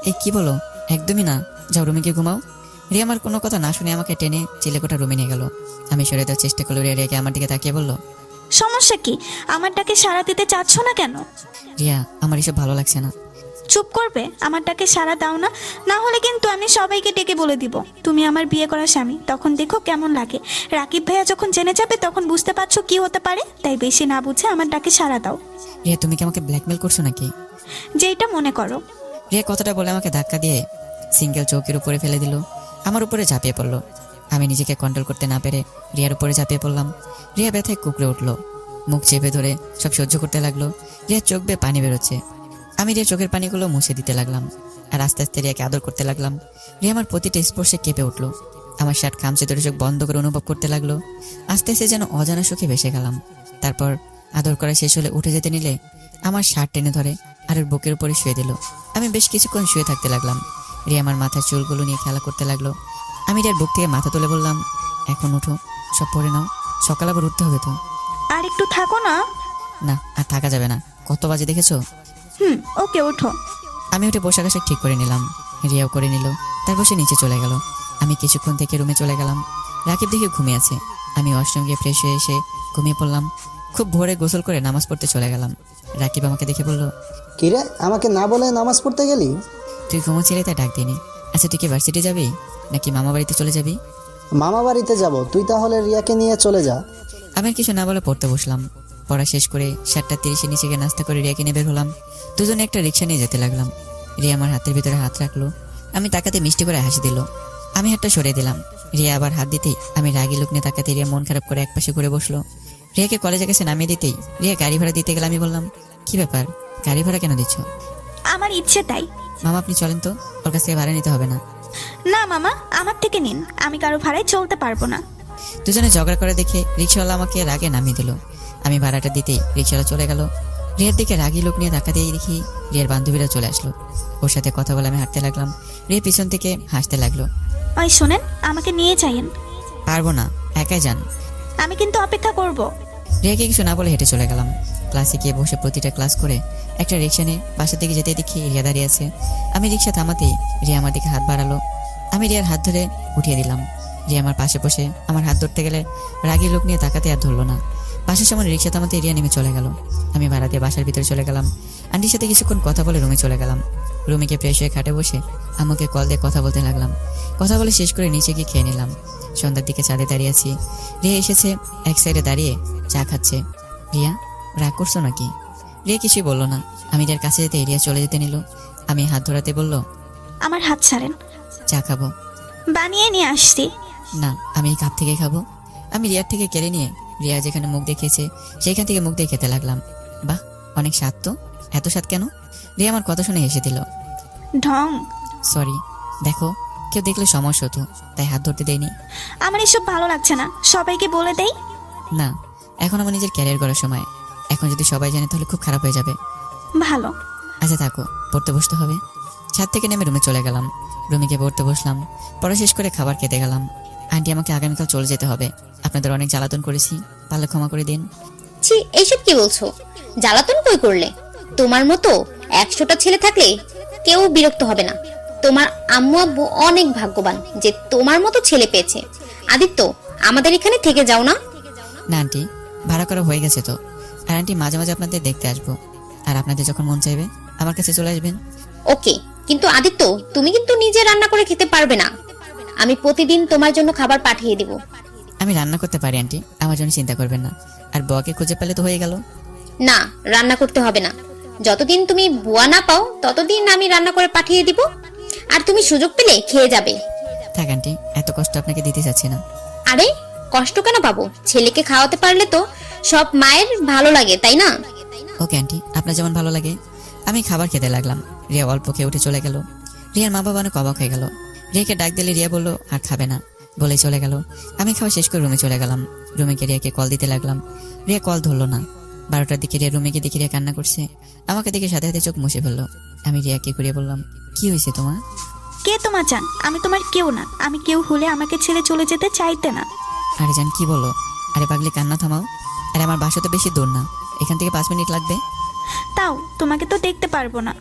এই কি বলো? একদমই না, যাও রুমে গিয়ে ঘুমাও। রিয়া আমার কোনো কথা না শুনে আমাকে টেনে চিলেকোঠা রুমে নিয়ে গেল। আমি সরে দেওয়ার চেষ্টা করলো। রিয়াকে আমার দিকে তাকিয়ে বলল, সমস্যা কি? আমার ডাকে সাড়া দিতে চাচ্ছ না কেন? রিয়া আমার এসব ভালো লাগছে না। চুপ করবে? আমার ডাকে সাড়া দাও না, না হলে কিন্তু আমি সবাইকে ডেকে বলে দিব তুমি আমার বিয়ে করা স্বামী। তখন দেখো কেমন লাগে। রাকিব ভাইয়া যখন জেনে যাবে তখন বুঝতে পারছো কি হতে পারে। তাই বেশি না বুঝে আমার ডাকে সাড়া দাও। রিয়া তুমি কি আমাকে ব্ল্যাকমেল করছো নাকি? যেটা মনে করো। রিয়া কথাটা বলে আমাকে ধাক্কা দিয়ে সিঙ্গেল চৌকির উপরে ফেলে দিল। আমার উপরে ঝাঁপিয়ে পড়লো। আমি নিজেকে কন্ট্রোল করতে না পেরে রিয়ার উপরে ঝাঁপিয়ে পড়লাম। রিয়া ব্যথায় কুকড়ে উঠলো, মুখ চেপে ধরে সব সহ্য করতে লাগলো। রিয়ার চোখ বেয়ে পানি বেরোচ্ছে। আমি রিয়ার চোখের পানিগুলো মুছে দিতে লাগলাম আর আস্তে আস্তে রিয়াকে আদর করতে লাগলাম। রিয়া আমার প্রতিটা স্পর্শে কেঁপে উঠলো। আমার শার্ট খামচে ধরে চোখ বন্ধ করে অনুভব করতে লাগলো। আস্তে আস্তে যেন অজানা সুখে ভেসে গেলাম। তারপর আদর করা শেষ হলে উঠে যেতে নিলে আমার শার্ট টেনে ধরে আর ওর বুকের উপরে শুয়ে দিল। আমি বেশ কিছুক্ষণ শুয়ে থাকতে লাগলাম। রিয়া আমার মাথার চুলগুলো নিয়ে খেলা করতে লাগলো। আমি রিয়ার বুক থেকে মাথা তুলে বললাম, এখন উঠো, সব পরে নাও, সকাল আবার উঠতে হবে তো। আর একটু থাকো না। না, আর থাকা যাবে না। কত বাজে দেখেছো? ওকে, ওঠো। আমি উঠে পোশাক আশাক ঠিক করে নিলাম। রিয়াও করে নিল। তারপর সে নিচে চলে গেল। আমি কিছুক্ষণ থেকে রুমে চলে গেলাম। রাকিব দেখে ঘুমিয়ে আছে। আমি ওয়াশরুম গিয়ে ফ্রেশ হয়ে এসে ঘুমিয়ে পড়লাম। খুব ভোরে গোসল করে নামাজ পড়তে চলে গেলাম। রাকিব আমাকে দেখে বলল, কিরে, আমাকে না বলে নামাজ পড়তে গেলি? তুই ঘুমোচ্ছিলি তাই ডাক দিইনি। আচ্ছা, তুই কি ভার্সিটি যাবি নাকি মামা বাড়িতে চলে যাবি? মামা বাড়িতে যাব, তুই তাহলে রিয়াকে নিয়ে চলে যা। আমি আর কিছু না বলে পড়তে বসলাম। পড়া শেষ করে 7:30 নিচে গিয়ে নাস্তা করে রিয়াকে নিয়ে বের হলাম। দুজনে একটা রিক্সা নিয়ে যেতে লাগলাম। রিয়া আমার হাতের ভিতরে হাত রাখলো। আমি তাকাতে মিষ্টি করে হাসি দিল। আমি হাতটা সরিয়ে দিলাম। রিয়া আবার হাত দিতেই আমি রাগি লোক নিয়ে তাকাতে রিয়া মন খারাপ করে একপাশে ঘুরে বসলো। রিয়াকে কলেজে কাছে নামিয়ে দিতেই রিয়া গাড়ি ভাড়া দিতে গেলে আমি বললাম, কি ব্যাপার, গাড়ি ভাড়া কেন দিচ্ছ? আমার ইচ্ছে তাই। মামা আপনি চলেন তো, ওর কাছ থেকে ভাড়া নিতে হবে না। না মামা, আমার থেকে নিন, আমি কারো ভাড়ায় চলতে পারবো না। দুজনে ঝগড়া করে দেখে রিক্সাওয়ালা আমাকে রাগে নামিয়ে দিল। আমি ভাড়াটা দিতেই রিক্সাওয়ালা চলে গেল। রিয়ার দিকে রাগি লোক নিয়ে ধাক্কা দিয়ে দেখি রিয়ার বান্ধবীরা চলে আসলো। ওর সাথে কথা বলে আমি হাঁটতে লাগলাম। রিয়া পিছন থেকে হাসতে লাগলো। ওই শোনেন, আমাকে নিয়ে যাইয়েন। পারবো না, একাই যান। আমি কিন্তু অপেক্ষা করব। রিয়াকে কিছু না বলে হেঁটে চলে গেলাম। ক্লাসে গিয়ে বসে প্রতিটা ক্লাস করে একটা রিক্সা নিয়ে বাসার দিকে যেতে দেখি রিয়া দাঁড়িয়ে আছে। আমি রিক্সা থামাতেই রিয়া আমার দিকে হাত বাড়ালো। আমি রিয়ার হাত ধরে উঠিয়ে দিলাম। রিয়া আমার পাশে বসে আমার হাত ধরতে গেলে রাগি লোক নিয়ে তাকাতে আর ধরলো না। বাসার সামনে রিক্সা থামাতে রিয়া নেমে চলে গেল। আমি ভাড়া দিয়ে বাসার ভিতরে চলে গেলাম। আন্টির সাথে কিছুক্ষণ কথা বলে রুমে চলে গেলাম। রুমে গিয়ে ফ্রেশ হয়ে খাটে বসে আমাকে কল দিয়ে কথা বলতে লাগলাম। কথা বলে শেষ করে নিচে গিয়ে খেয়ে নিলাম। সন্ধ্যার দিকে ছাদে দাঁড়িয়ে আছি। রিয়া এসেছে, এক সাইডে দাঁড়িয়ে চা খাচ্ছে। রিয়া, রাগ করছো নাকি? রিয়া কিছুই বললো না। আমি রিয়ার কাছে যেতে রিয়া চলে যেতে নিল। আমি হাত ধরাতে বলল, আমার হাত ছাড়েন। চা খাবো? বানিয়ে নিয়ে আসছি। না, আমি এই কাপ থেকে খাবো। আমি রিয়ার থেকে কেড়ে নিয়ে রিয়া যেখানে মুখ দেখিয়েছে সেইখান থেকে মুখ দিয়ে খেতে লাগলাম। বাহ, অনেক স্বাদ তো। এত স্বাদ কেন? রিয়া আমার কথা শুনে হেসে দিল। ঢং। সরি, দেখো কেউ দেখলে সমস্যা হতো তাই হাত ধরতে দেয়নি। আমার এসব ভালো লাগছে না, সবাইকে বলে দেই। না, এখন আমার নিজের ক্যারিয়ার করার সময়। এখন যদি সবাই জানে তাহলে খুব খারাপ হয়ে যাবে। ভালো। আচ্ছা থাকো, পড়তে বসতে হবে। ছাদ থেকে নেমে রুমে চলে গেলাম। রুমে গিয়ে পড়তে বসলাম। পড়া শেষ করে খাবার খেতে গেলাম। আন্টি আমাকে আগামীকাল চলে যেতে হবে। আপনাদের অনেক জ্বালাতন করেছি, পারলে ক্ষমা করে দিন। ছি, এইসব কি বলছো? জ্বালাতন কই করলে? তোমার মতো 100টা ছেলে থাকলে কেউ বিরক্ত হবে না। তোমার আম্মু আব্বু অনেক ভাগ্যবান যে তোমার মতো ছেলে পেয়েছে। আদিত্য, আমাদের এখানে থেকে যাও না। না আন্টি, ভাড়া করা হয়ে গেছে তো। আর আন্টি মাঝে মাঝে আপনাদের দেখতে আসবো। আর আপনাদের যখন মন চাইবে আমার কাছে চলে আসবেন। ওকে, কিন্তু আদিত্য, তুমি কিন্তু নিজে রান্না করে খেতে পারবে না। আমি প্রতিদিন তোমার জন্য খাবার পাঠিয়ে দিব। আমি রান্না করতে পারি আন্টি, আমার জন্য চিন্তা করবেন না। আর বউকে খুঁজে পেলে তো হয়ে গেল। না, রান্না করতে হবে না। যতদিন তুমি বুয়া না পাও ততদিন আমি রান্না করে পাঠিয়ে দিব। আর তুমি সুযোগ পেলে খেয়ে যাবে। থাক আন্টি, এত কষ্ট আপনাকে দিতে চাচ্ছি না। আরে কষ্ট কেন পাবো? ছেলেকে খাওয়াতে পারলে তো সব মায়ের ভালো লাগে, তাই না? ওকে আন্টি, আপনার যেমন ভালো লাগে। আমি খাবার খেতে লাগলাম। রিয়া অল্প খেয়ে উঠে চলে গেল। রিয়ার মা বাবা অনেক অবাক হয়ে গেল। রিয়াকে ডাক দিলে রিয়া বলল আর খাবে না। বলে চলে গেল। আমি খাওয়া শেষ করে রুমে চলে গেলাম। রুমে গিয়ে রিয়াকে কল দিতে লাগলাম। রিয়া কল ধরলো না। 12টার দিকে রিয়া রুমে গিয়ে দেখি রিয়া কান্না করছে। আমাকে দেখে সাথে সাথে চোখ মুছে ফেললো। আমি রিয়াকে ঘুরিয়ে বললাম, কি হয়েছে তোমার? কে তোমার জান? আমি তোমার কেউ না। আমি কেউ হলে আমাকে ছেড়ে চলে যেতে চাইতে না। আরে জান কি বলো? আরে পাগলি কান্না থামাও। আরে আমার বাসা তো বেশি দূর না, এখান থেকে 5 মিনিট লাগবে। তাও তোমাকে তো দেখতে পারবো না।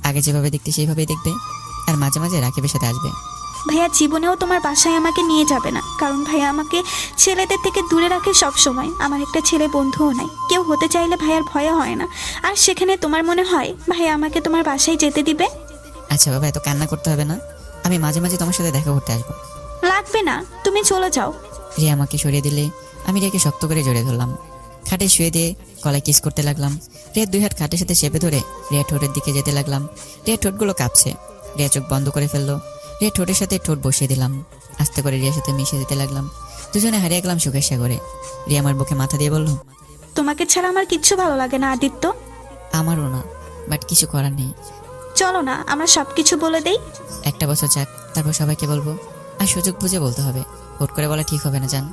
আগে যেভাবে দেখতে সেইভাবেই দেখবে, আর মাঝে মাঝে রাকিবের সাথে আসবে। ভাইয়া জীবনেও তোমার বাসায় আমাকে নিয়ে যাবে না, কারণ ভাইয়া আমাকে ছেলেদের থেকে দূরে রাখে সব সময়। আমার একটা ছেলে বন্ধুও নাই, কেউ হতে চাইলে ভাইয়ার ভয় হয় না। আর সেখানে তোমার মনে হয় ভাইয়া আমাকে তোমার বাসায় যেতে দিবে? আচ্ছা বাবা, এত কান্না করতে হবে না, আমি মাঝে মাঝে তোমার সাথে দেখা করতে আসবো। লাগবে না, তুমি চলে যাও। রিয়া আমাকে সরিয়ে দিলে আমি রিয়াকে শক্ত করে জড়িয়ে ধরলাম। খাটে শুয়ে দিয়ে গলায় কিস করতে লাগলাম। রিয়ার 2 হাত খাটের সাথে চেপে ধরে রিয়া ঠোঁটের দিকে যেতে লাগলাম। রিয়ার ঠোঁটগুলো কাঁপছে। রিয়া চোখ বন্ধ করে ফেললো। রিয়া ঠোঁটের সাথে ঠোঁট বসিয়ে দিলাম। আস্তে করে রিয়ার সাথে মিশে যেতে লাগলাম। দুজনে হারিয়ে গেলাম সুখের সাগরে। রিয়া আমার বুকে মাথা দিয়ে বলল, তোমাকে ছাড়া আমার কিচ্ছু ভালো লাগে না আদিত্য। আমারও না, বাট কিছু করার নেই। চলো না আমরা সবকিছু বলে দেই। একটা বছর যাক, তারপর সবাইকে বলবো। আর সুযোগ বুঝে বলতে হবে, হুট করে বলা ঠিক হবে না জান।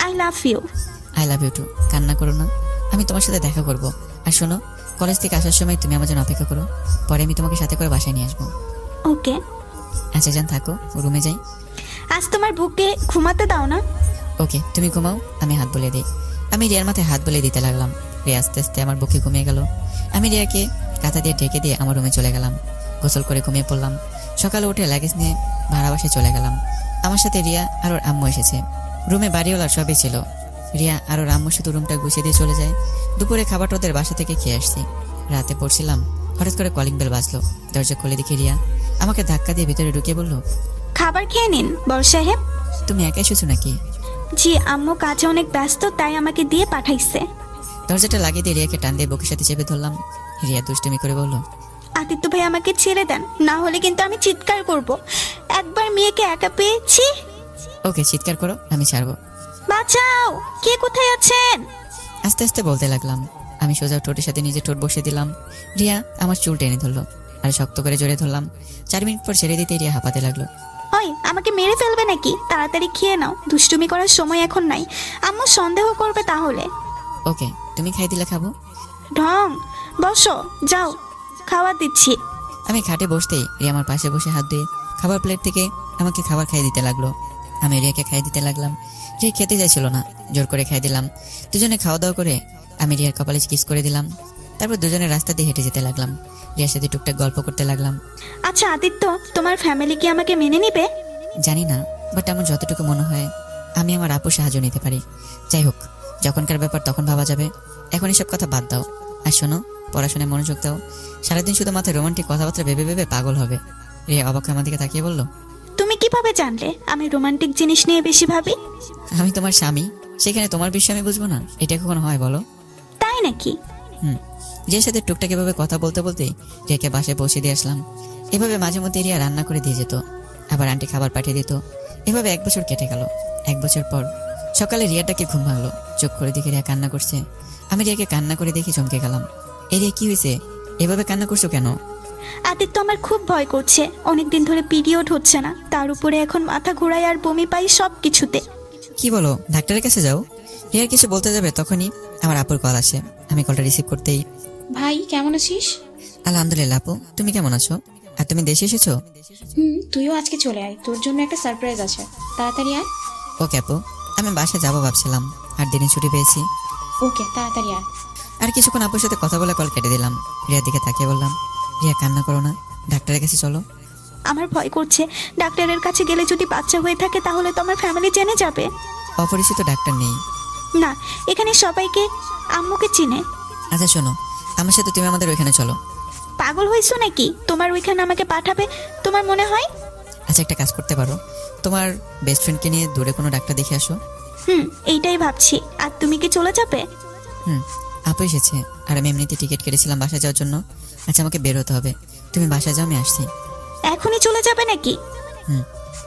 I love you. I love you too. কান্না করো না, আমি তোমার সাথে দেখা করব। আর শোনো, কলেজ থেকে আসার সময় তুমি আমার জন্য অপেক্ষা করো, পরে আমি তোমাকে সাথে করে বাসায় নিয়ে আসবো। ওকে। আচ্ছা জান, থাকো, রুমে যাই। আজ তোমার বুকে ঘুমাতে দাও না। ওকে, তুমি ঘুমাও, আমি হাত বুলিয়ে দিই। আমি রিয়ার মাথায় হাত বুলিয়ে দিতে লাগলাম। রিয়া আস্তে আস্তে আমার বুকে ঘুমিয়ে গেল। আমি রিয়াকে কাঁথা দিয়ে ঢেকে দিয়ে আমার রুমে চলে গেলাম। গোসল করে ঘুমিয়ে পড়লাম। সকালে উঠে লাগেজ নিয়ে ভাড়া বাসায় চলে গেলাম। আমার সাথে রিয়া আর ওর আম্মু এসেছে। রুমে বাড়িওয়ালা সবই ছিল। রিয়া আর ওর আম্মুর সাথে রুমটা গুছিয়ে দিয়ে চলে যায়। দুপুরে খাবারটা ওদের বাসা থেকে খেয়ে আসছি। রাতে পড়ছিলাম, হঠাৎ করে কলিং বেল বাজলো। দরজা খুলে দেখি রিয়া আমাকে ধাক্কা দিয়ে ভিতরে ঢুকিয়ে বলল, খাবার খেয়ে নিন বড় সাহেব। তুমি একা এসেছো নাকি? জি, আম্মু কাজে অনেক ব্যস্ত, তাই আমাকে দিয়ে পাঠাইছে। দরজাটা লাগিয়ে দিয়ে রিয়াকে টান দিয়ে বুকের সাথে চেপে ধরলাম। রিয়া দুষ্টুমি করে বলল, আদিত্য ভাই আমাকে ছেড়ে দেন, না হলে কিন্তু আমি চিৎকার করব। একবার মেয়েকে একা পেয়েছি। ওকে, চিৎকার করো, আমি ছাড়বো। বাঁচাও, কে কোথায় আছেন? আস্তে আস্তে বলতে লাগলাম। আমি সোজা ঠোঁটের সাথে নিজে ঠোঁট বসিয়ে দিলাম। রিয়া আমার চুল টেনে ধরলো আর শক্ত করে জড়িয়ে ধরলাম। 4 মিনিট পর ছেড়ে দিতে রিয়া হাঁপাতে লাগলো। ওই আমাকে মেরে ফেলবে নাকি? তাড়াতাড়ি খেয়ে নাও, দুষ্টুমি করার সময় এখন নাই। আম্মু সন্দেহ করবে তাহলে। ওকে, তুমি খাই দিলে খাবো। ঢং, বসো, যাও, খাওয়া দিচ্ছি। আমি খাটে বসতেই রিয়া আমার পাশে বসে হাত দিয়ে খাবার প্লেট থেকে আমাকে খাবার খাইয়ে দিতে লাগলো। আমি রিয়াকে খাইয়ে দিতে লাগলাম। রিয়া খেতে চাইছিল না, জোর করে খাই দিলাম। দুজনে খাওয়া দাওয়া করে আমি রিয়ার কপালে কিস করে দিলাম। তারপর দুজনে রাস্তা দিয়ে হেঁটে যেতে লাগলাম। রিয়ার সাথে টুকটাক গল্প করতে লাগলাম। আচ্ছা আদিত্য, তোমার ফ্যামিলি কি আমাকে মেনে নিবে? জানি না, বাট আমার যতটুকু মনে হয় আমি আমার আপুর সাহায্য নিতে পারি। যাই হোক, যখনকার ব্যাপার তখন ভাবা যাবে। এখন এসব কথা বাদ দাও। আর শোনো, পড়াশোনায় মনোযোগ দাও। সারাদিন শুধু মাথায় রোমান্টিক কথাবার্তা ভেবে ভেবে পাগল হবে। রিয়া অবাক আমার দিকে তাকিয়ে বলল, তুমি কিভাবে জানলে আমি রোমান্টিক জিনিস নিয়ে বেশি ভাবি? আমি তোমার স্বামী, সেখানে তোমার বিষয় আমি বুঝবো না? এটা কখন হয় বলো? তাই নাকি? রিয়ার সাথে টুকটাক এভাবে কথা বলতে বলতেই রিয়াকে বাসায় পৌঁছে দিয়ে আসলাম। এভাবে মাঝে মধ্যে রিয়া রান্না করে দিয়ে যেত, আবার আন্টি খাবার পাঠিয়ে দিত। এভাবে 1 বছর কেটে গেল। 1 বছর পর সকালে রিয়াটাকে ঘুম ভাঙলো। চোখ করে দেখে রিয়া কান্না করছে। আমি রিয়াকে কান্না করে দেখে চমকে গেলাম। এই রিয়া, কি হয়েছে? এভাবে কান্না করছো কেন? আদিত্য, আমার খুব ভয় করছে। অনেকদিন ধরে পিরিয়ড হচ্ছে না, তার উপরে এখন মাথা ঘোরায় আর বমি পাই সব কিছুতে। কি বলো? ডাক্তারের কাছে যাও। রিয়ার কিছু বলতে যাবে তখনই আমার আপুর কল আসে। আমি কলটা রিসিভ করতেই, ভাই কেমন আছিস? আলহামদুলিল্লাহ আপু, তুমি কেমন আছো? আর তুমি দেশে এসেছো? তুইও আজকে চলে আয়, তোর জন্য একটা সারপ্রাইজ আছে, তাড়াতাড়ি আয়। ওকে আপু, আমি বাসায় যাবো ভাবছিলাম, আর দিনে ছুটি পেয়েছি। ওকে, তাড়াতাড়ি আয়। আর কিছুক্ষণ আপুর সাথে কথা বলে কল কেটে দিলাম। রিয়ার দিকে তাকিয়ে বললাম, রিয়া কান্না করো না, ডাক্তারের কাছে চলো। আমার ভয় করছে, ডাক্তারের কাছে গেলে যদি বাচ্চা হয়ে থাকে তাহলে তো আমার ফ্যামিলি জেনে যাবে। অপরিচিত ডাক্তার নেই। না, এখানে সবাইকে আম্মুকে চিনে। আচ্ছা শোনো, আমার সাথে তুমি আমাদের ওইখানে চলো। পাগল হয়েছো নাকি? তোমার ওইখানে আমাকে পাঠাবে তোমার মনে হয়? আচ্ছা, একটা কাজ করতে পারো, তোমার বেস্ট ফ্রেন্ডকে নিয়ে দূরে কোনো ডাক্তার দেখে আসো। এইটাই ভাবছি। আর তুমি কি চলে যাবে? আপু এসেছে, আর আমি এমনিতে টিকিট কেটেছিলাম বাসায় যাওয়ার জন্য। আচ্ছা, আমাকে বের হতে হবে, তুমি বাসায় যাও, আমি আসছি। এখনই চলে যাবে নাকি?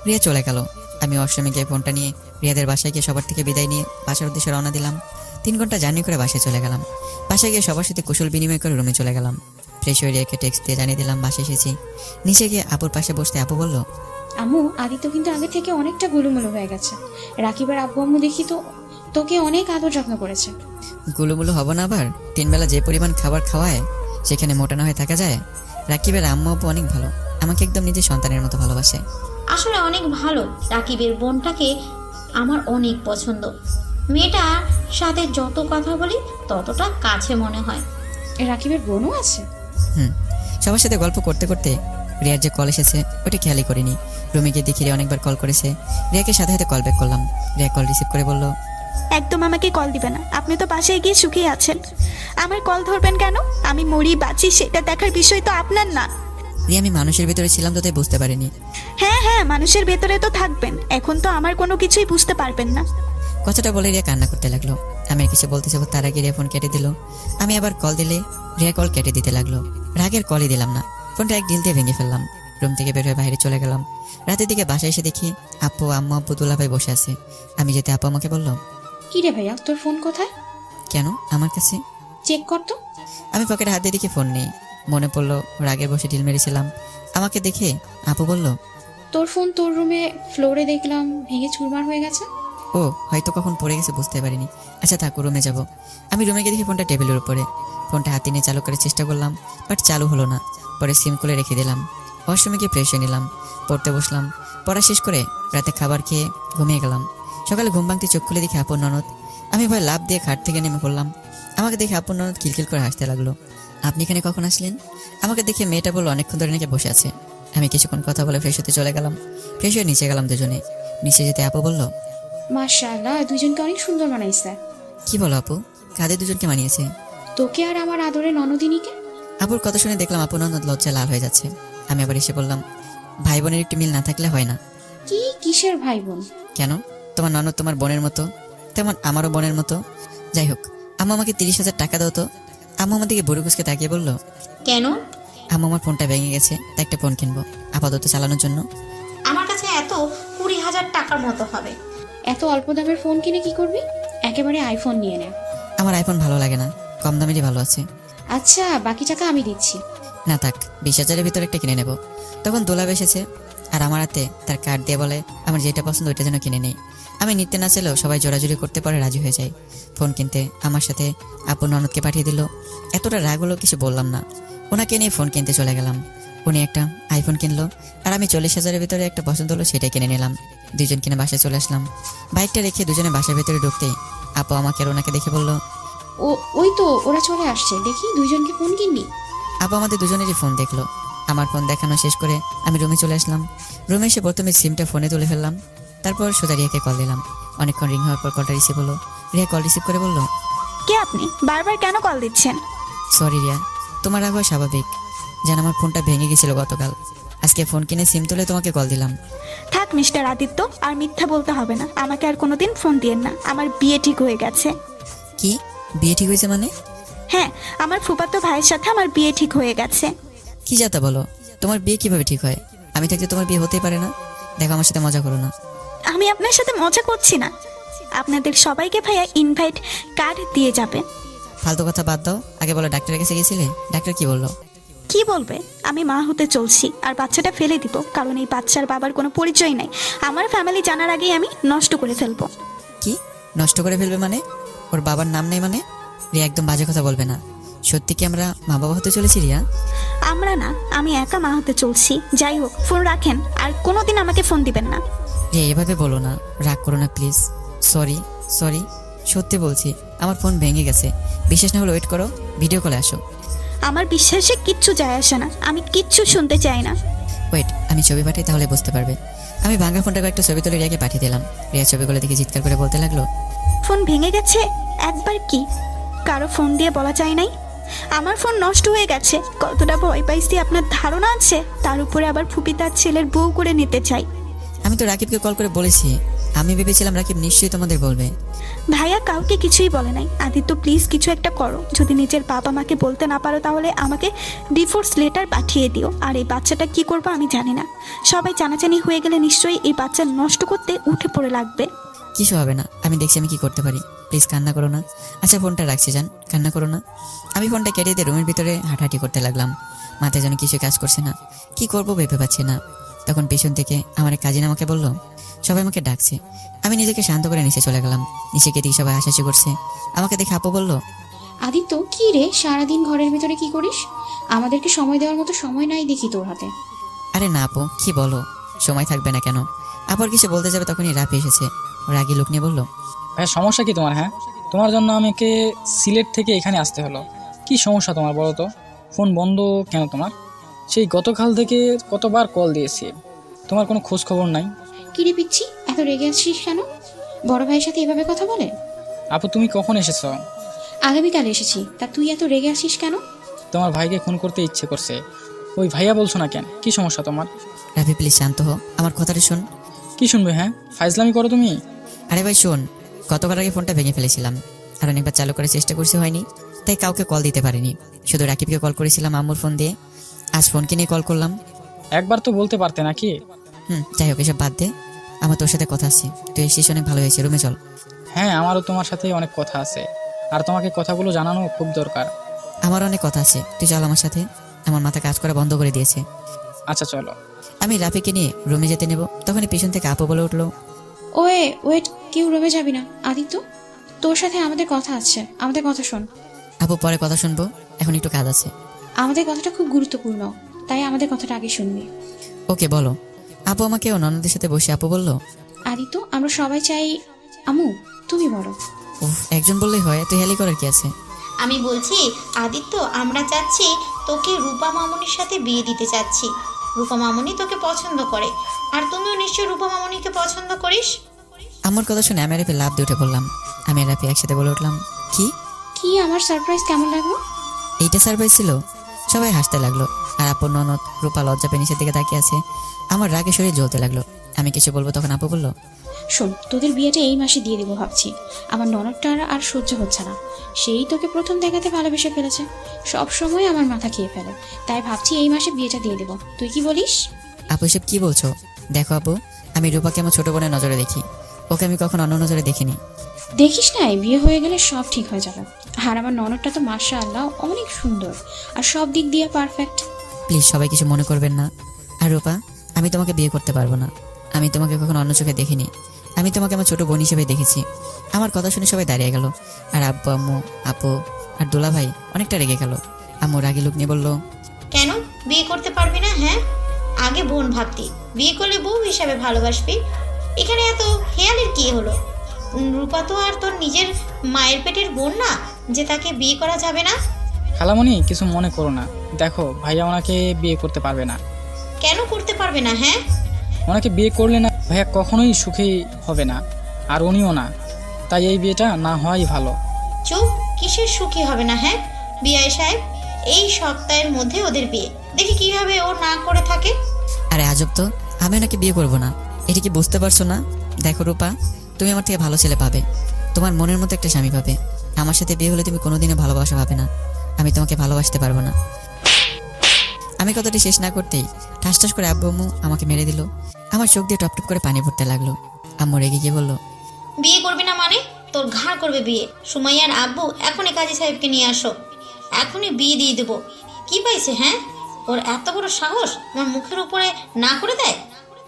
রিয়া চলে গেল। আমি অষ্টমী গিয়ে ফোনটা নিয়ে রিয়াদের বাসায় গিয়ে সবার থেকে বিদায় নিয়ে বাসার উদ্দেশ্যে রওনা দিলাম। 3 ঘন্টা জার্নি করে বাসায় চলে গেলাম। বাসায় গিয়ে সবার সাথে কুশল বিনিময় করে রুমে চলে গেলাম। ফ্রেশ হয়ে রিয়াকে টেক্সট দিয়ে জানিয়ে দিলাম বাসায় এসেছি। নিচে গিয়ে আপুর পাশে বসতে আপু বলল, আম্মু, আদিত্য কিন্তু আগে থেকে অনেকটা গোলুমোলু হয়ে গেছে। রাকিবের আব্বু আম্মু দেখি তো তোকে অনেক আদর যত্ন করেছে। গুলোমুলো হব না আবার? 3 বেলা যে পরিমাণ খাবার খাওয়ায় সেখানে মোটা না হয়ে থাকা যায়? রাকিবের আম্মা আব্বু অনেক ভালো, আমাকে একদম নিজের সন্তানের মতো ভালোবাসে। আসলে অনেক ভালো। রাকিবের বোনটাকে আমার অনেক পছন্দ। মেয়েটার সাথে যত কথা বলি ততটা কাছে মনে হয়। রাকিবের বোনও আছে? হুম, সবার সাথে গল্প করতে করতে রিয়ার যে কল এসেছে ওটা খেয়ালই করিনি। রুমে গিয়ে দেখি রিয়া অনেকবার কল করেছে। রিয়াকে সাথে সাথে কল ব্যাক করলাম। রিয়া কল রিসিভ করে বলল, একদম আমাকে কল দিবে না, আপনি তো বাসায় গিয়ে শুকিয়ে আছেন। আমার কল ধরবেন কেন? আমি মরি বাঁচি সেটা দেখার বিষয় তো আপনার না। রিয়া, আমি মানুষের ভিতরে ছিলাম তো তাই বুঝতে পারিনি। হ্যাঁ হ্যাঁ, মানুষের ভেতরে তো থাকবেন, এখন তো আমার কোনো কিছুই বুঝতে পারবেন না। কথাটা বলে রিয়া কান্না করতে লাগলো। আমি আর কিছু বলতে যাবো তার আগে রিয়া ফোন কেটে দিল। আমি আবার কল দিলে রিয়া কল কেটে দিতে লাগলো। রাগের কলই দিলাম না, ফোনটা এক ঢিল দিয়ে ভেঙে ফেললাম। রুম থেকে বের হয়ে বাইরে চলে গেলাম। রাতের দিকে বাসায় এসে দেখি আপু, আম্মু, আব্বু, দুলাভাই বসে আছে। আমি যেতে আপু আমাকে বলল, কি রে ভাইয়া, তোর ফোন কোথায়? কেন আমার কাছে? চেক কর তো। আমি পকেটে হাত দিয়ে দেখি ফোন নেই। মনে পড়লো রাগের বসে ঢিল মেরেছিলাম। আমাকে দেখে আপু বলল, তোর ফোন তোর রুমে ফ্লোরে দেখলাম ভেঙে চুরমার হয়ে গেছে। ও হয়তো কখন পড়ে গেছে বুঝতে পারিনি। আচ্ছা থাকো, রুমে যাব। আমি রুমে গিয়ে দেখি ফোনটা টেবিলের উপরে। ফোনটা হাতে নিয়ে চালু করার চেষ্টা করলাম, বাট চালু হলো না। পরে সিম খুলে রেখে দিলাম। ওয়াশরুমে গিয়ে ফ্রেশ হয়ে নিলাম, পড়তে বসলাম। পড়া শেষ করে রাতে খাবার খেয়ে ঘুমিয়ে গেলাম। সকালে ঘুম ভাঙতে চোখ খুলে দেখি আপন ননদ। আমি ভয় লাফ দিয়ে খাট থেকে নেমে পড়লাম। আমাকে দেখে আপন ননদ খিলখিল করে হাসতে লাগলো। আপনি এখানে কখন আসলেন? আমাকে দেখে মেয়েটা বললো অনেকক্ষণ ধরে নাকি বসে আছে। আমি কিছুক্ষণ কথা বলে ফ্রেশ হতে চলে গেলাম। ফ্রেশ হয়ে নিচে গেলাম দুজনে। নিচে যেতে আপু বলল, মাশাআল্লাহ, দুজনকে অনেক সুন্দর বানাইছে। কি বলো আপু, কাদের দুজনকে মানিয়েছে? তোকে আর আমার আদরে ননদিনীকে। আপুর কথা শুনে দেখলাম আপু ননদ লজ্জায় লাল হয়ে যাচ্ছে। আমি আবার এসে বললাম, ভাই বোনের একটু মিল না থাকলে হয় না। কি কিসের ভাই বোন? কেন? তোমার ননদ তোমার বোনের মতো, তেমন আমারও বোনের মতো। যাই হোক, আম্মু আমাকে 30,000 টাকা দাও তো। আম্মু আমার দিকে বুড়ো কুচকে তাকিয়ে বলল, কেন? আম্মু আমার ফোনটা ভেঙে গেছে, তাই একটা ফোন কিনবো আপাতত চালানোর জন্য। আমার কাছে এত 20,000 টাকার মতো হবে। এত অল্প দামের ফোন কিনে কি করবি? একেবারে আইফোন নিয়ে নে। আমার আইফোন ভালো লাগে না, কম দামেরই ভালো আছে। আচ্ছা, বাকি টাকা আমি দিচ্ছি। না থাক, 20,000-এর ভিতরে একটা কিনে নেব। তখন দোলাভ এসেছে আর আমার হাতে তার কার্ড দিয়ে বলে আমার যেটা পছন্দ ওইটা যেন কিনে নেই। আমি নিতে না চাইলেও সবাই জোরাজুরি করতে পারে রাজি হয়ে যায়। ফোন কিনতে আমার সাথে আপু ননদকে পাঠিয়ে দিল। এতটা রাগ হলো কিছু বললাম না। ওনাকে নিয়ে ফোন কিনতে চলে গেলাম। উনি একটা আইফোন কিনলো আর আমি 40,000-এর ভিতরে একটা পছন্দ হলো সেটাই কিনে নিলাম। দুজন কিনে বাসায় চলে আসলাম। বাইকটা রেখে দুজনে বাসার ভেতরে ঢুকতেই আপু আমাকে আর ওনাকে দেখে বলল, ওই তো ওরা চলে আসছে, দেখি দুইজনকে ফোন কিনবি। আপু আমাদের দুজনেরই ফোন দেখলো। আমার ফোন দেখানো শেষ করে আমি রুমে চলে আসলাম। রুমে এসে প্রথমে সিমটা ফোনে তুলে ফেললাম, তারপর সোজা রিয়াকে কল দিলাম। অনেকক্ষণ রিং হওয়ার পর কলটা রিসিভ হলো। রিয়া কল রিসিভ করে বলল, কে আপনি? বারবার কেন কল দিচ্ছেন? সরি রিয়া, তোমার রাগ হওয়া স্বাভাবিক। যেন আমার ফোনটা ভেঙে গেছিল গতকাল, আজকে ফোন কিনে সিম তুলে তোমাকে কল দিলাম। থাক মিস্টার আদিত্য, আর মিথ্যা বলতে হবে না। আমাকে আর কোনোদিন ফোন দিয়েন না। আমার বিয়ে ঠিক হয়ে গেছে। কি বিয়ে ঠিক হয়েছে মানে? হ্যাঁ, আমার ফুফাতো ভাইয়ের সাথে আমার বিয়ে ঠিক হয়ে গেছে। কি যাতা বলো, তোমার বিয়ে কিভাবে ঠিক হয়? আমি থাকতে তোমার বিয়ে হতেই পারে না। দেখো, আমার সাথে মজা করো না। আমি আপনার সাথে মজা করছি না। আপনাদের সবাইকে ভাইয়া ইনভাইট কার্ড দিয়ে যাবে। ফালতু কথা বাদ দাও, আগে বলো ডাক্তারের কাছে গেছিলে? ডাক্তার কি বললো? কি বলবে? আমি মা হতে চলছি আর বাচ্চাটা ফেলে দিব, কারণ এই বাচ্চার বাবার কোনো পরিচয় নাই। আমার ফ্যামিলি জানার আগেই আমি নষ্ট করে ফেলবো। কি নষ্ট করে ফেলবে মানে? ওর বাবার নাম নেই মানে? রিয়া একদম বাজে কথা বলবে না। সত্যি কি আমরা মা বাবা হতে চলেছি রিয়া? আমরা না, আমি একা মা হতে চলছি। যাই হোক, ফোন রাখেন, আর কোনোদিন আমাকে ফোন দিবেন না। রিয়া এভাবে বলো না, রাগ করো না প্লিজ। সরি সরি, সত্যি বলছি আমার ফোন ভেঙে গেছে। বিশ্বাস না হলে ওয়েট করো, ভিডিও কলে আসো। আমার বিশ্বাসে কিচ্ছু যায় আসে না, আমি কিচ্ছু শুনতে চাই না। ওয়েট, আমি ছবি পাঠাই তাহলে বুঝতে পারবে। আমি ভাঙা ফোনটাকে একটা ছবি তুলে রিয়াকে পাঠিয়ে দিলাম। রিয়া ছবিগুলো দেখে চিৎকার করে বলতে লাগলো, ফোন ভেঙে গেছে একবার কি কারো ফোন দিয়ে বলা যায় নাই? আমার ফোন নষ্ট হয়ে গেছে, কতটা ভয় পাইছি আপনার ধারণা আছে? তার উপরে আবার ফুপি তার ছেলের বউ করে নিতে চাই। আমি তো রাকিবকে কল করে বলেছি। আমি ভেবেছিলাম রাকিব নিশ্চয়ই তোমাদের বলবে। ভাইয়া কাউকে কিছুই বলে নাই। আদিত্য প্লিজ কিছু একটা করো। যদি নিজের বাবা মাকে বলতে না পারো তাহলে আমাকে ডিভোর্স লেটার পাঠিয়ে দিও। আর এই বাচ্চাটা কি করবো আমি জানি না। সবাই জানাজানি হয়ে গেলে নিশ্চয়ই এই বাচ্চা নষ্ট করতে উঠে পড়ে লাগবে। কিছু হবে না, আমি দেখছি আমি কি করতে পারি। প্লিজ কান্না করো না। আচ্ছা ফোনটা রাখছি, যান, কান্না করো না। আমি ফোনটা কেটে দিয়ে রুমের ভিতরে হাঁটাহাঁটি করতে লাগলাম। মাথায় যেন কিছু কাজ করছে না, কি করবো ভেবে পাচ্ছি না। তখন পেছন থেকে আমার এক কাজিন আমাকে বলল সবাই আমাকে ডাকছে। আমি নিজেকে শান্ত করে নিচে চলে গেলাম। নিচেকে দিয়ে সবাই হাসাহাসি করছে। আমাকে দেখে আপু বলল, আদিত্য কি রে, সারাদিন ঘরের ভিতরে কি করিস? আমাদেরকে সময় দেওয়ার মতো সময় নাই দেখি তোর হাতে। আরে না আপু, কি বলো, সময় থাকবে না কেন? আবার কিছু বলতে যাবে তখনই রাফি এসেছে। রাগী লোক নিয়ে বলল, ভাইয়া সমস্যা কি তোমার? হ্যাঁ, তোমার জন্য আমাকে সিলেট থেকে এখানে আসতে হলো। কি সমস্যা তোমার বলো তো? ফোন বন্ধ কেন তোমার? সেই গতকাল থেকে কতবার কল দিয়েছি, তোমার কোনো খোঁজ খবর নাই। কি রে পিচ্ছি, এত রেগে আছিস কেন? বড় ভাইয়ের সাথে এভাবে কথা বলে? আপু তুমি কখন এসেছো? আগামীকাল এসেছি, তা তুই এত রেগে আছিস কেন? তোমার ভাইকে খুন করতে ইচ্ছে করছে। ওই ভাইয়া বলছো না কেন? কি সমস্যা তোমার? রাফি প্লিজ শান্ত হো, আমার কথাটা শোন। কি শুনবে? হ্যাঁ, ফাইজলামি করো তুমি। আরে ভাই শোন, গতকাল আগে ফোনটা ভেঙে ফেলেছিলাম, আর অনেকবার চালু করার চেষ্টা করছি, হয়নি, তাই কাউকে কল দিতে পারিনি। শুধু রাকিবকে কল করেছিলাম আম্মুর ফোন দিয়ে। আজ ফোনকে নিয়ে কল করলাম। একবার তো বলতে পারতে নাকি? যাই হোক, এসব বাদ দে, আমার তোর সাথে কথা আছে। তুই এসেছিস অনেক ভালো হয়েছে, রুমে চল। হ্যাঁ, আমারও তোমার সাথে অনেক কথা আছে, আর তোমাকে কথাগুলো জানানো খুব দরকার। আমার অনেক কথা আছে, তুই চল আমার সাথে। আমার মাথা কাজ করা বন্ধ করে দিয়েছে। আচ্ছা চলো। আমি রাফিকে নিয়ে রুমে যেতে নেব, তখনই পিছন থেকে আপু বলে উঠলো, ওয়েট, কেউ রুমে যাবি না আদিত্য, তোর সাথে আমাদের কথা আছে, আমাদের কথা শোন। আপু পরে কথা শুনবো, এখন একটু কাজ আছে। আমাদের কথাটা খুব গুরুত্বপূর্ণ, তাই আমাদের কথাটা আগে শুনবি। ওকে বলো। আপু আমাকে ও ননদের সাথে বসে আপু বলল, আদিত্য, আমরা সবাই চাই। আমু, তুমি বলো। একজন বললেই হয়, তুই হেলি করার কি আছে? আমি বলছি আদিত্য, আমরা চাচ্ছি তোকে রূপা মামুনির সাথে বিয়ে দিতে চাচ্ছি। রূপা মামুনি তোকে পছন্দ করে, আর তুমিও নিশ্চয়ই রূপা মামুনিকে পছন্দ করিস। আমার কথা শুনে আমি আর রাফি লাভ দিয়ে উঠে বললাম। আমি আর রাফি একসাথে বলে উঠলাম, কি? কি আমার সারপ্রাইজ কেমন লাগলো? এইটা সারপ্রাইজ ছিল? সবাই হাসতে লাগলো, আর আপু ননদ রূপা লজ্জা পেয়ে নিচের দিকে তাকিয়ে আছে। আমার রাগে শরীর জ্বলতে লাগলো। আমি কিছু বলবো তখন আপু বলল, শোন, তোদের বিয়েটা এই মাসে দিয়ে দেবো ভাবছি। আমার ননদটা আর সহ্য হচ্ছে না। সেই তোকে প্রথম দেখাতে ভালোবেসে ফেলেছে, সব সময় আমার মাথা খেয়ে ফেলে, তাই ভাবছি এই মাসে বিয়েটা দিয়ে দেবো। তুই কি বলিস? আপু এসব কি বলছো? দেখো আপু, আমি রূপাকে আমার ছোট বোনের নজরে দেখি, ওকে আমি কখন অন্য নজরে দেখিনি। দেখিস নাই, বিয়ে হয়ে গেলে সব ঠিক হয়ে যাবে। আর আমার ননদটা তো মাশাআল্লাহ অনেক সুন্দর, আর সব দিক দিয়ে পারফেক্ট। প্লিজ সবাই কিছু মনে করবেন না। আর রূপা, আমি তোমাকে বিয়ে করতে পারবো না। আমি তোমাকে কখনো অন্য চোখে দেখিনি। আমি তোমাকে আমার ছোট বোন হিসেবে দেখেছি। আমার কথা শুনে সবাই দাঁড়িয়ে গেল, আর আব্বু আম্মু আপু আর দোলা ভাই অনেকটা রেগে গেল। আম্মু রাগী লোক নিয়ে বলল, কেন বিয়ে করতে পারবি না? হ্যাঁ, আগে বোন ভাবতি, বিয়ে করলে বউ হিসাবে ভালোবাসবি। এখানে এত হেয়ালের কি হলো? রূপা তো আর তোর নিজের মায়ের পেটের বোন না যে তাকে বিয়ে করা যাবে না। খালামণি কিছু মনে করো না, দেখো ভাইয়া ওনাকে বিয়ে করতে পারবে না। কেন করতে পারবে না? হ্যাঁ, ওনাকে বিয়ে করলে না ভাইয়া কখনোই সুখী হবে না, আর উনিও না। তাই এই বিয়েটা না হওয়াই ভালো। চুপ, কিসের সুখী হবে না? হ্যাঁ, বিআই সাহেব, এই সপ্তাহের মধ্যে ওদের বিয়ে, দেখি কিভাবে ও না করে থাকে। আরে আজব তো, আমি ওনাকে বিয়ে করবো না, এটা কি বুঝতে পারছো না? দেখো রূপা, তুমি আমার থেকে ভালো ছেলে পাবে, তোমার মনের মতো একটা স্বামী পাবে। আমার সাথে বিয়ে হলে তুমি কোনোদিনও ভালোবাসা পাবে না। আমি তোমাকে ভালোবাসতে পারবো না। আমি কথাটি শেষ না করতেই ঠাস ঠাস করে আব্বু আম্মু আমাকে মেরে দিল। আমার চোখ দিয়ে টপ টপ করে পানি পড়তে লাগলো। আম্মু রেগে গিয়ে বলল, বিয়ে করবি না মানে? তোর ঘাড় করবে বিয়ে। সুমাইয়ার আব্বু, এখনই কাজী সাহেবকে নিয়ে আসো, এখনই বিয়ে দিয়ে দেবো। কি পাইছে? হ্যাঁ, ওর এত বড় সাহস আমার মুখের উপরে না করে দেয়।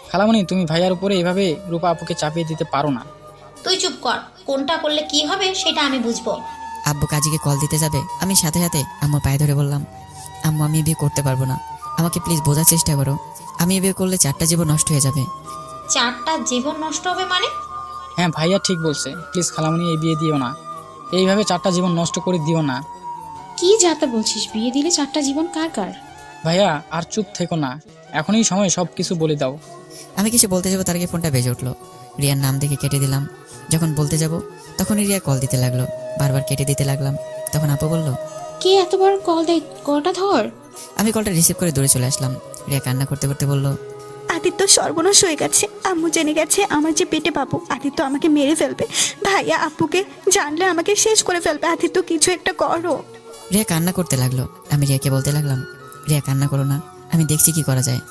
খালামণি তুমি ভাইয়ার উপরে এভাবে রূপা আপুকে চাপিয়ে দিতে পারো না। তুই চুপ কর, কোনটা করলে কি হবে সেটা আমি বুঝবো। আব্বু কাজীকে কল দিতে যাবে, আমি সাথে সাথে আম্মুর পায়ে ধরে বললাম, আম্মু আমি বিয়ে করতে পারবো না, আমাকে প্লিজ বোঝার চেষ্টা করো। আমি বিয়ে করলে 4টা জীবন নষ্ট হয়ে যাবে। 4টা জীবন নষ্ট হবে মানে? হ্যাঁ ভাইয়া ঠিক বলছে, প্লিজ খালামণি এই বিয়ে দিও না, এইভাবে 4টা জীবন নষ্ট করে দিও না। কি যাতা বলছিস? বিয়ে দিলে 4টা জীবন কার কার? ভাইয়া আর চুপ থেকো না, এখনই সময় সব কিছু বলে দাও। আমি কিছু বলতে যাবো তার আগে ফোনটা বেজে উঠলো। রিয়ার নাম দেখে কেটে দিলাম। যখন বলতে যাব তখনই রিয়া কল দিতে লাগলো, বারবার কেটে দিতে লাগলাম। তখন আপু বলল, কে এতবার কল দেয়? কলটা ধর। আমি কলটা রিসিভ করে দৌড়ে চলে আসলাম। রিয়া কান্না করতে করতে বলল, আদিত্য সর্বনাশ হয়ে গেছে, আম্মু জেনে গেছে আমার যে পেটে পাবো। আদিত্য আমাকে মেরে ফেলবে, ভাইয়া আপুকে জানলে আমাকে শেষ করে ফেলবে। আদিত্য কিছু একটা করো। রিয়া কান্না করতে লাগলো। আমি রিয়াকে বলতে লাগলাম, রিয়া কান্না করো না, আমি দেখছি কি করা যায়।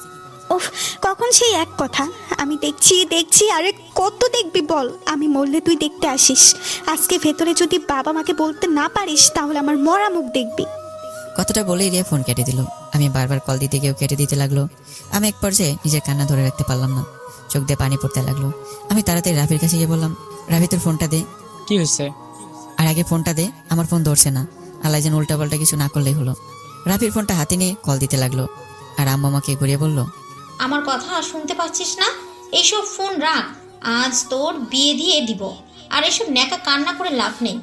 ওফ, কখন সেই এক কথা, আমি দেখছি। আরে কত দেখবি বল? আমি মরলে তুই দেখতে আসিস। আজকে ভেতরে যদি বাবা মাকে বলতে না পারিস তাহলে আমার মরা মুখ দেখবি। কথাটা বলেই রিয়া ফোন কেটে দিল। আমি বারবার কল দিতে গিয়েও কেটে দিতে লাগলো। আমি এক পর্যায়ে নিজের কান্না ধরে রাখতে পারলাম না, চোখ দিয়ে পানি পড়তে লাগলো। আমি তাড়াতাড়ি রাফির কাছে গিয়ে বললাম, রাফি তোর ফোনটা দে। কি হয়েছে? আর আগে ফোনটা দে, আমার ফোন ধরছে না। আল্লাহ যেন উল্টাপাল্টা কিছু না করলেই হলো। রাফির ফোনটা হাতে নিয়ে কল দিতে লাগলো, আর আম্মু আমাকে ঘুরিয়ে বলল, আমার কথা শুনতে পাচ্ছিস না? এইসব ফোন রাখ, আজ তোর বিয়ে দিয়ে দিব। আর এসব ন্যাকা কান্না করে লাভ নেই।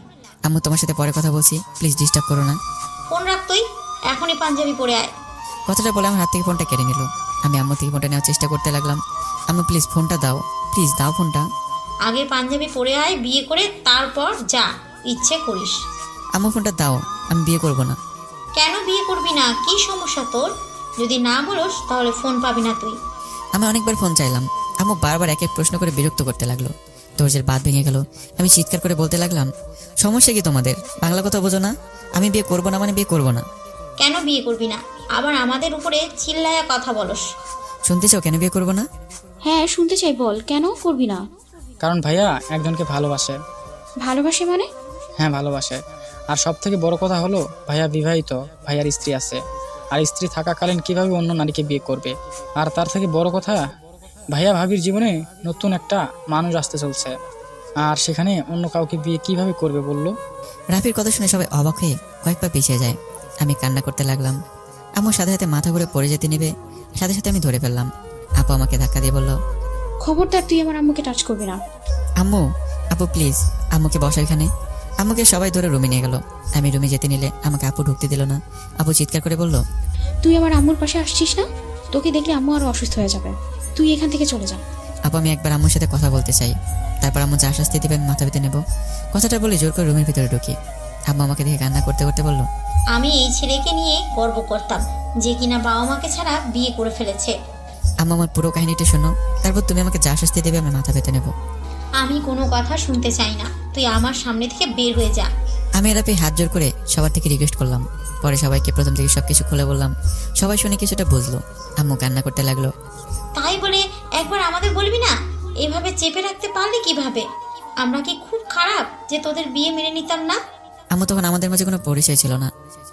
আম্মু তোমার সাথে পরে কথা বলছি, প্লিজ ডিস্টার্ব করো না। ফোন রাখ তুই, এখনই পাঞ্জাবি পরে আয়। কথাটা বলে আমার হাত থেকে ফোনটা কেড়ে নিল। আমি আম্মু থেকে ফোনটা নেওয়ার চেষ্টা করতে লাগলাম। আম্মু প্লিজ ফোনটা দাও, প্লিজ দাও ফোনটা। আগে পাঞ্জাবি পরে আয়, বিয়ে করে তারপর যা ইচ্ছে করিস। আম্মু ফোনটা দাও, আমি বিয়ে করব না। কেন বিয়ে করবি না? কি সমস্যা তোর? যদি না বলোস তাহলে ফোন পাবি না তুই। আমি অনেকবার ফোন চাইলাম, আম্মু বারবার এক এক প্রশ্ন করে বিরক্ত করতে লাগলো। ধৈর্যের বাঁধ ভেঙে গেল। আমি চিৎকার করে বলতে লাগলাম, সমস্যা কি তোমাদের? বাংলা কথা বোঝো না? আমি বিয়ে করবো না মানে বিয়ে করবো না। কেন বিয়ে করবি না? আবার আমাদের উপরে চিল্লায়া কথা বলস। শুনতে চাও কেন বিয়ে করবো না? হ্যাঁ শুনতে চাই, বল কেন করবি না? কারণ ভাইয়া একজনকে ভালোবাসে। ভালোবাসে মানে? হ্যাঁ ভালোবাসে। আর সব থেকে বড় কথা হলো ভাইয়া বিবাহিত, ভাইয়ার স্ত্রী আছে। আর স্ত্রী থাকাকালীন কিভাবে অন্য নারীকে বিয়ে করবে? আর তার থেকে বড় কথা, ভাইয়া ভাবির জীবনে নতুন একটা মানুষ আসতে চলছে, আর সেখানে অন্য কাউকে বিয়ে কিভাবে করবে বললো? রাফির কথা শুনে সবাই অবাক হয়ে কয়েকবার পিছিয়ে যায়। আমি কান্না করতে লাগলাম। আম্মু সাথে সাথে মাথা ঘুরে পড়ে যেতে নেবে, সাথে সাথে আমি ধরে ফেললাম। আপু আমাকে ধাক্কা দিয়ে বলল, খবরদার তুই আমার আম্মুকে টাচ করবি না। আম্মু, আপু প্লিজ আম্মুকে বসো এখানে। আম্মুকে সবাই ধরে রুমে নিয়ে গেল। আমি রুমে যেতে নিলে আমাকে আপু ঢুকতে দিল না। আপু চিৎকার করে বলল, তুই আমার আম্মুর পাশে আসছিস না? তোকে দেখলে আম্মু আরো অসুস্থ হয়ে যাবে। তুই এখান থেকে চলে যা। আপু আমি একবার আম্মুর সাথে কথা বলতে চাই, তারপর আম্মু যা শাস্তি দেবে আমি মাথা পেতে নেবো। কথাটা বলে জোর করে রুমের ভিতরে ঢুকি। আম্মু আমাকে দেখে কান্না করতে করতে বলল, আমি এই ছেলেকে নিয়ে গর্ব করতাম যে কিনা বাবা মাকে ছাড়া বিয়ে করে ফেলেছে। আম্মু আমার পুরো কাহিনীটা শোনো, তারপর তুমি আমাকে যা শাস্তি দেবে আমি মাথা পেতে নেবো। আমি কোনো কথা শুনতে চাই না, তুই আমার সামনে থেকে বের হয়ে যা। আমি রাপে হাত জোর করে সবার থেকে রিকোয়েস্ট করলাম। পরে সবাইকে প্রথম থেকে সবকিছু খুলে বললাম। সবাই শুনে কিছুটা বুঝলো। আম্মু কান্না করতে লাগলো। তাই বলে একবার আমাদের বলবি না? এভাবে চেপে রাখতে পারলি কিভাবে? আমরা কি খুব খারাপ যে তোদের বিয়ে মেনে নিতাম না? আম্মু তখন আমাদের মাঝে কোনো পরিচয় ছিল না,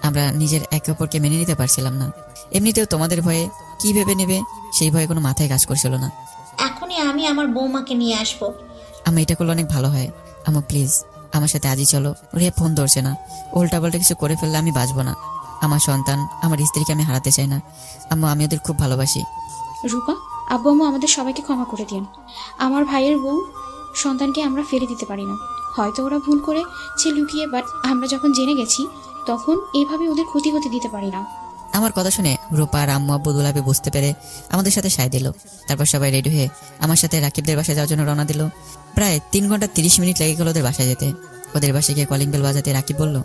আমরা নিজের একে অপরকে মেনে নিতে পারছিলাম না। এমনিতেও তোমাদের ভয়ে কি ভেবে নেবে সেই ভয়ে কোনো মাথায় কাজ করছিল না। এখনই আমি আমার বৌমাকে নিয়ে আসবো। আম্মু এটা করলে অনেক ভালো হয়। আম্মু প্লিজ আমার সাথে আজই চলো। রিয়া ফোন ধরছে না, উল্টা পাল্টা কিছু করে ফেললে আমি বাঁচবো না। আমার সন্তান, আমার স্ত্রীকে আমি হারাতে চাই না। আম্মু আমি ওদের খুব ভালোবাসি। রূপা, আব্বু আম্মু আমাদের সবাইকে ক্ষমা করে দিন। আমার ভাইয়ের বউ সন্তানকে আমরা ফেলে দিতে পারি না। হয়তো ওরা ভুল করেছে লুকিয়ে, বাট আমরা যখন জেনে গেছি তখন এইভাবে ওদের ক্ষতি হতে দিতে পারি না। আমার কথা শুনে রূপা আর আম্মু আব্বু দুলাবে বুঝতে পেরে আমাদের সাথে সায় দিল। তারপর সবাই রেডি হয়ে আমার সাথে রাকিবদের বাসায় যাওয়ার জন্য রওনা দিল। প্রায় 3 ঘন্টা 30 মিনিট লেগে গেল ওদের বাসায় যেতে। ওদের বাসায় গিয়ে কলিং বেল বাজাতে রাকিব বলল,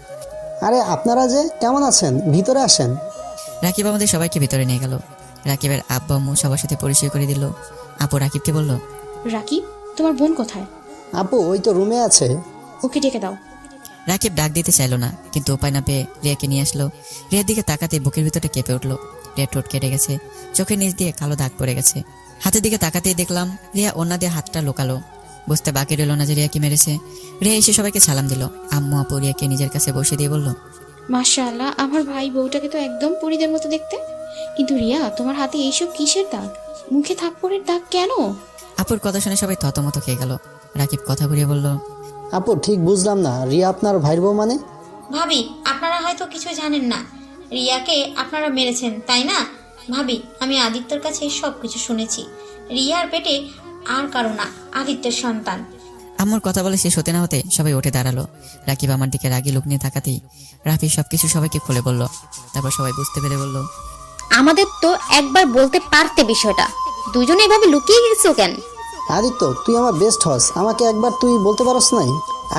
আরে আপনারা যে কেমন আছেন, ভিতরে আসেন। রাকিব আমাদের সবাইকে ভিতরে নিয়ে গেল। রাকিবের আব্বু আম্মু সবার সাথে পরিচয় করে দিল। আপু রাকিবকে বলল, রাকিব, তোমার বোন কোথায়? আপু ওই তো রুমে আছে। ওকে ডেকে দাও। রাকিব ডাক দিতে চাইলো না, কিন্তু উপায় না পেয়ে রিয়াকে নিয়ে আসলো। রিয়ার দিকে তাকাতে বুকের ভিতরে কেঁপে উঠলো। রিয়া ঠোঁট কেটে গেছে, চোখের নিচ দিয়ে কালো দাগ পড়ে গেছে। হাতের দিকে তাকাতেই দেখলাম রিয়া ওন্না দিয়ে হাতটা লোকালো। বুঝতে বাকি রইল না যে রিয়াকে মেরেছে। রিয়া এসে সবাইকে সালাম দিল। আম্মু আপু রিয়াকে নিজের কাছে বসে দিয়ে বলল, মাশাআল্লাহ, আমার ভাই বউটাকে তো একদম পরীদের মতো দেখতে। কিন্তু রিয়া, তোমার হাতে এইসব কিসের দাগ? মুখে থাপ্পড়ের দাগ কেন? আপুর কথা শুনে সবাই থতমত খেয়ে গেল। রাকিব কথা ঘুরিয়ে বলল, আপু ঠিক বুঝলাম না, রিয়া আপনার ভাইয়ের বউ মানে? ভাবি, আপনারা হয়তো কিছু জানেন না। রিয়াকে আপনারা মেরেছেন, তাই না? ভাবি, আমি আদিত্যর কাছে সব কিছু শুনেছি। রিয়ার পেটে আর কারো না, আদিত্যের সন্তান। আম্মুর কথা বলে শেষ হতে না হতে সবাই উঠে দাঁড়ালো। রাকিব আমার দিকে রাগি লুক নিয়ে তাকাতেই রাফি সবকিছু সবাইকে খুলে বলল। তারপর সবাই বুঝতে পেরে বলল, আমাদের তো একবার বলতে পারতে বিষয়টা, দুজনে এভাবে লুকিয়ে গেছো কেন? আদিত্য তুই আমার বেস্ট হস, আমাকে একবার তুই বলতে পারস নাই?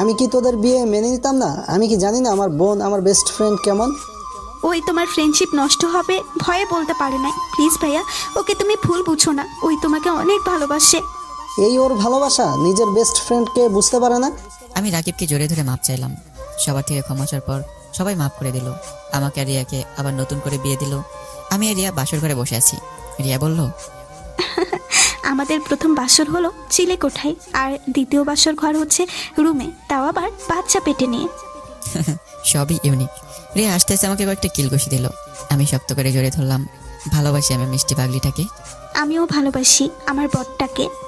আমি কি তোদের বিয়ে মেনে নিতাম না? আমি কি জানি না আমার বোন, আমার বেস্ট ফ্রেন্ড কেমন? ওই তোমার ফ্রেন্ডশিপ নষ্ট হবে ভয়ে বলতে পারে নাই। প্লিজ ভাইয়া, ওকে তুমি ভুল বুঝো না। ওই তোমাকে অনেক ভালোবাসে। এই ওর ভালোবাসা, নিজের বেস্ট ফ্রেন্ডকে বুঝতে পারে না? আমি রাকিবকে জোরে ধরে মাপ চাইলাম। সবার থেকে ক্ষমা চাওয়ার পর সবাই মাফ করে দিল। আমাকে আর রিয়াকে আবার নতুন করে বিয়ে দিল। আমি আর রিয়া বাসর ঘরে বসে আছি। রিয়া বলল, আমাদের প্রথম বাসর হলো চিলেকোঠায়, আর দ্বিতীয় বাসর ঘর হচ্ছে রুমে, তাও আবার বাচ্চা পেটে নিয়ে। সবই ইউনিক। রিয়া আস্তে আস্তে আমাকে কয়েকটা কিল ঘষি দিল। আমি শক্ত করে জড়িয়ে ধরলাম। ভালোবাসি আমি মিষ্টি পাগলিটাকে। আমিও ভালোবাসি আমার বরটাকে।